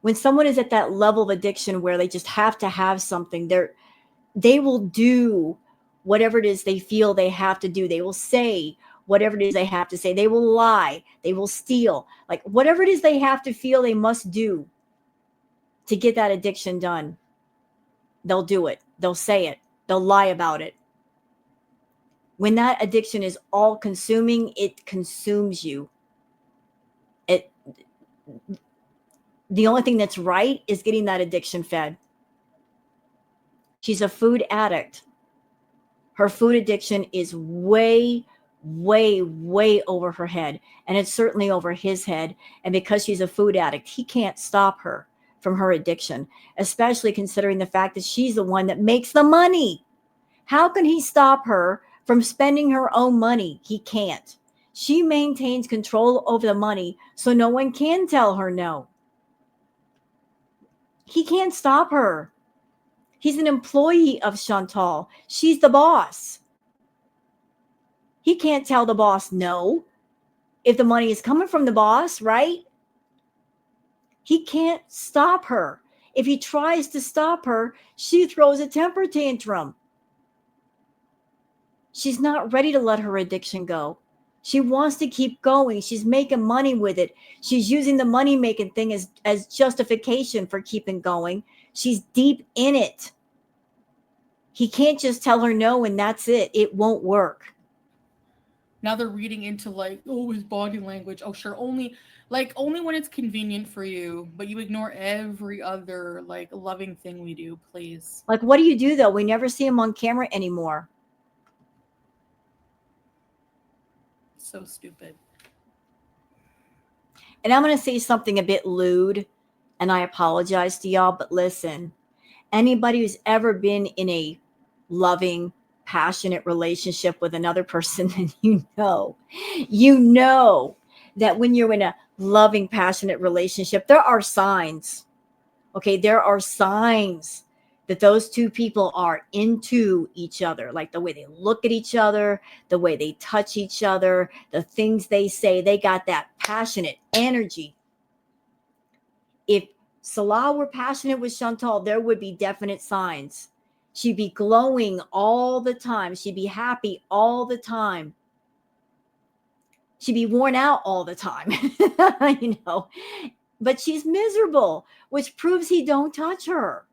When someone is at that level of addiction where they just have to have something, they will do whatever it is they feel they have to do. They will say whatever it is they have to say. They will lie. They will steal. Like, whatever it is they have to feel they must do to get that addiction done, they'll do it. They'll say it. They'll lie about it. When that addiction is all consuming, it consumes you. The only thing that's right is getting that addiction fed. She's a food addict. Her food addiction is way, way, way over her head. And it's certainly over his head. And because she's a food addict, he can't stop her from her addiction, especially considering the fact that she's the one that makes the money. How can he stop her from spending her own money? He can't. She maintains control over the money, so no one can tell her no. He can't stop her. He's an employee of Chantal. She's the boss. He can't tell the boss no if the money is coming from the boss, right? He can't stop her. If he tries to stop her, she throws a temper tantrum. She's not ready to let her addiction go. She wants to keep going. She's making money with it. She's using the money-making thing as justification for keeping going. She's deep in it. He can't just tell her no and that's it. It won't work. Now they're reading into like, oh, his body language. Oh, sure, only when it's convenient for you, but you ignore every other like loving thing we do, please. Like, what do you do though? We never see him on camera anymore. So stupid. And I'm going to say something a bit lewd, and I apologize to y'all, but listen, anybody who's ever been in a loving, passionate relationship with another person, then you know that when you're in a loving, passionate relationship, there are signs. Okay, there are signs that those two people are into each other, like the way they look at each other, the way they touch each other, the things they say. They got that passionate energy. If Salah were passionate with Chantal, there would be definite signs. She'd be glowing all the time. She'd be happy all the time. She'd be worn out all the time, But she's miserable, which proves he don't touch her.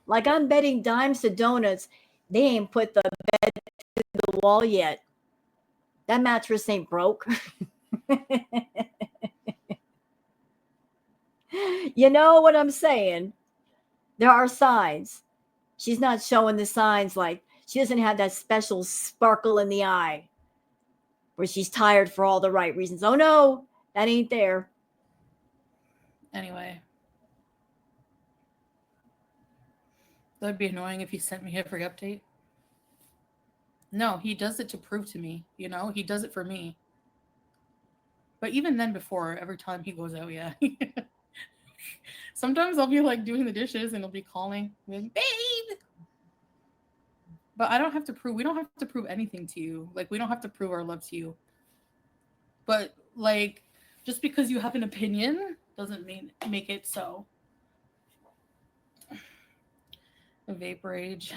Like, I'm betting dimes to donuts, they ain't put the bed to the wall yet. That mattress ain't broke. You know what I'm saying? There are signs. She's not showing the signs, like she doesn't have that special sparkle in the eye where she's tired for all the right reasons. Oh no, that ain't there. Anyway, that'd be annoying if he sent me every update. No, he does it to prove to me, he does it for me. But even then, before, every time he goes out, yeah. Sometimes I'll be like doing the dishes and he'll be calling, like, babe. But we don't have to prove anything to you. Like, we don't have to prove our love to you. But like, just because you have an opinion doesn't make it so. Vapor age.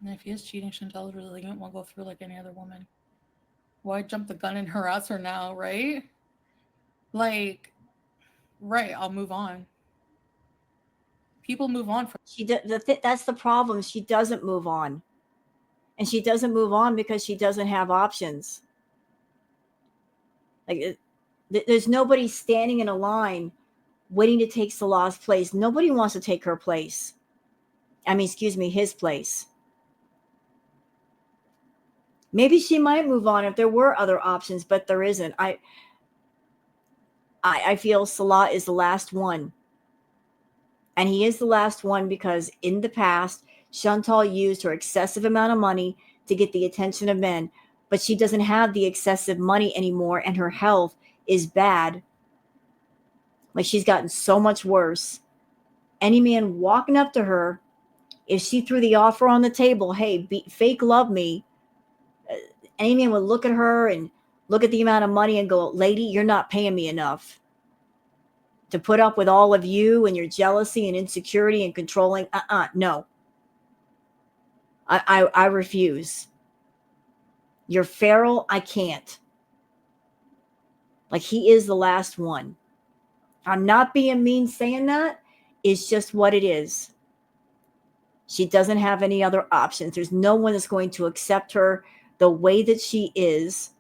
And if he is cheating, Chantal really won't go through like any other woman. Why jump the gun and harass her now, right? Like, right, I'll move on. People move on from. That's the problem. She doesn't move on, and she doesn't move on because she doesn't have options. Like, there's nobody standing in a line waiting to take Salah's place. Nobody wants to take her place. I mean, excuse me, his place. Maybe she might move on if there were other options, but there isn't. I feel Salah is the last one. And he is the last one because in the past, Chantal used her excessive amount of money to get the attention of men, but she doesn't have the excessive money anymore, and her health is bad. Like, she's gotten so much worse. Any man walking up to her, if she threw the offer on the table, hey, fake love me, any man would look at her and look at the amount of money and go, lady, you're not paying me enough to put up with all of you and your jealousy and insecurity and controlling. No. I refuse. You're feral. I can't. Like, he is the last one. I'm not being mean saying that. It's just what it is. She doesn't have any other options. There's no one that's going to accept her the way that she is.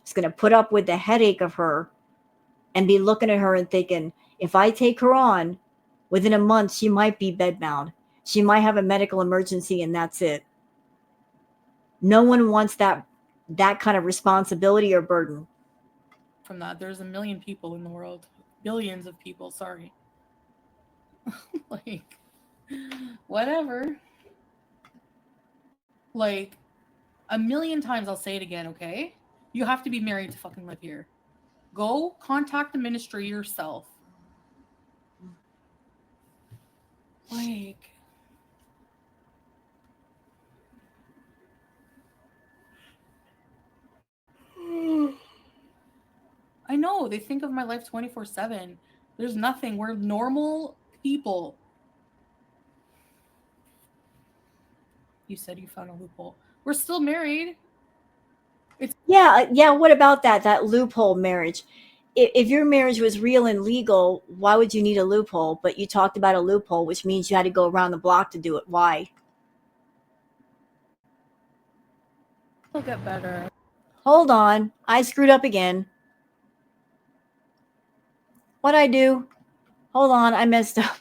It's going to put up with the headache of her and be looking at her and thinking, if I take her on, within a month, she might be bedbound. She might have a medical emergency, and that's it. No one wants that kind of responsibility or burden. From that, there's a million people in the world. Billions of people, sorry. Like, whatever. Like, a million times I'll say it again, okay? You have to be married to fucking live here. Go contact the ministry yourself. Like, I know they think of my life 24/7. There's nothing. We're normal people. You said you found a loophole. We're still married. Yeah. What about that loophole marriage? If your marriage was real and legal, why would you need a loophole? But you talked about a loophole, which means you had to go around the block to do it. Why? It'll get better. Hold on, I screwed up again. What'd I do? Hold on, I messed up.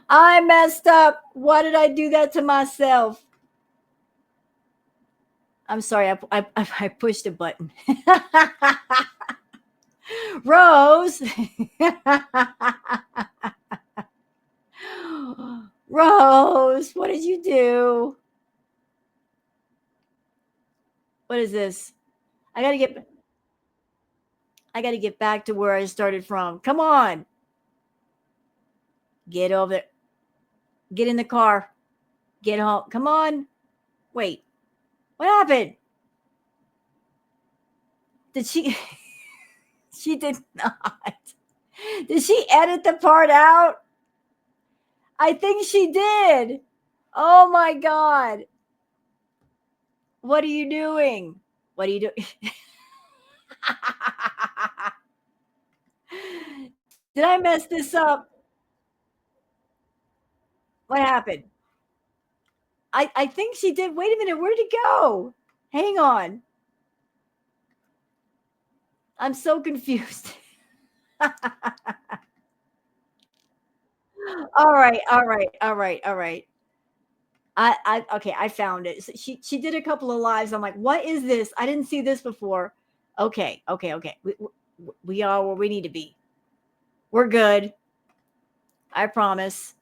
I messed up. Why did I do that to myself? I'm sorry, I pushed a button. Rose. Rose, what did you do? What is this? I gotta get back to where I started from. Come on. Get over there. Get in the car. Get home. Come on. Wait. What happened? Did she she did not. Did she edit the part out? I think she did. Oh my god. What are you doing? What are you doing? Did I mess this up? What happened? I think she did. Wait a minute. Where did it go? Hang on. I'm so confused. All right. All right. All right. All right. Okay, I found it. So she did a couple of lives. I'm like, what is this? I didn't see this before. Okay, okay, okay. We are where we need to be. We're good. I promise.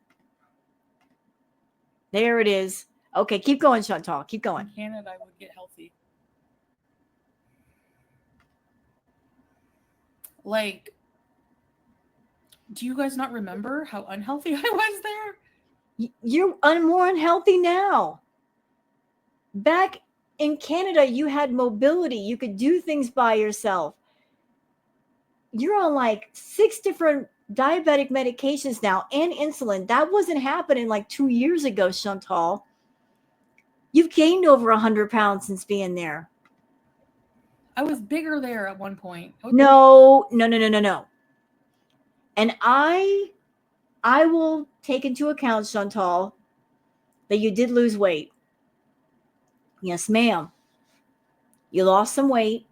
There it is. Okay, keep going, Chantal. Keep going. In Canada, I would get healthy. Like, do you guys not remember how unhealthy I was there? You're more unhealthy now. Back in Canada, you had mobility. You could do things by yourself. You're on like 6 different diabetic medications now and insulin. That wasn't happening like 2 years ago, Chantal. You've gained over 100 pounds since being there. I was bigger there at one point. No. And I will take into account, Chantal, that you did lose weight. Yes, ma'am. You lost some weight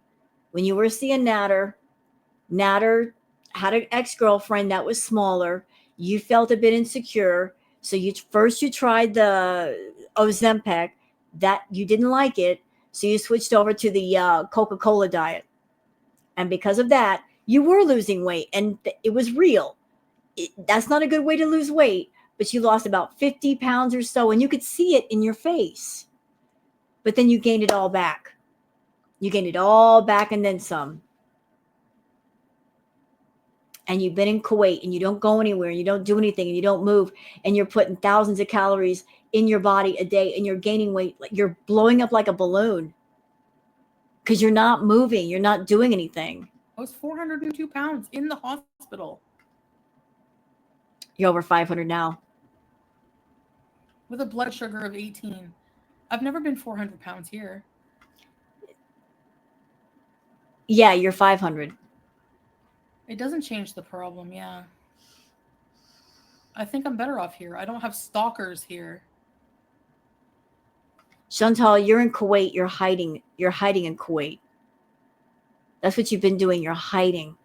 when you were seeing Natter. Natter had an ex-girlfriend that was smaller. You felt a bit insecure. So you tried the Ozempic. That you didn't like it. So you switched over to the Coca-Cola diet. And because of that, you were losing weight. And it was real. That's not a good way to lose weight. But you lost about 50 pounds or so. And you could see it in your face. But then you gained it all back. You gained it all back and then some. And you've been in Kuwait and you don't go anywhere and you don't do anything and you don't move and you're putting thousands of calories in your body a day and you're gaining weight. Like you're blowing up like a balloon because you're not moving. You're not doing anything. I was 402 pounds in the hospital. You're over 500 now. With a blood sugar of 18. I've never been 400 pounds here. Yeah, you're 500. It doesn't change the problem, yeah. I think I'm better off here. I don't have stalkers here. Chantal, you're in Kuwait. You're hiding. You're hiding in Kuwait. That's what you've been doing. You're hiding.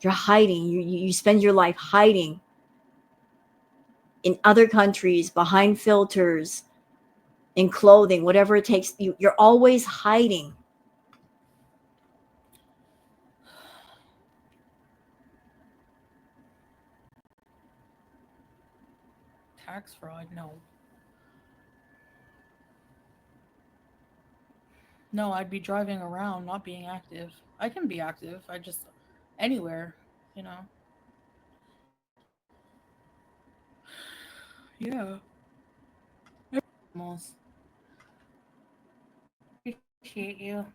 You're hiding. You spend your life hiding in other countries, behind filters, in clothing, whatever it takes. You're always hiding. Tax fraud? No. No, I'd be driving around, not being active. I can be active. I just, anywhere, you know. Yeah. Almost. Appreciate you.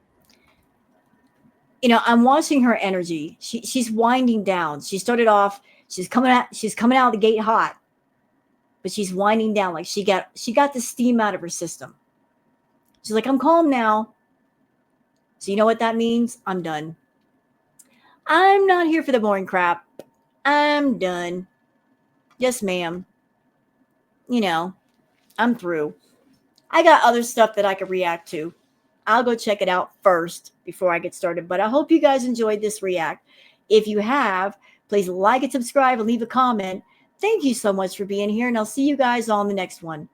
You know, I'm watching her energy. She's winding down. She started off, she's coming out of the gate hot. But she's winding down like she got the steam out of her system. She's like, I'm calm now. So you know what that means? I'm done. I'm not here for the boring crap. I'm done. Yes, ma'am. You know, I'm through. I got other stuff that I could react to. I'll go check it out first before I get started. But I hope you guys enjoyed this react. If you have, please like and subscribe and leave a comment. Thank you so much for being here, and I'll see you guys on the next one.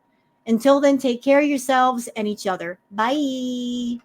Until then, take care of yourselves and each other. Bye.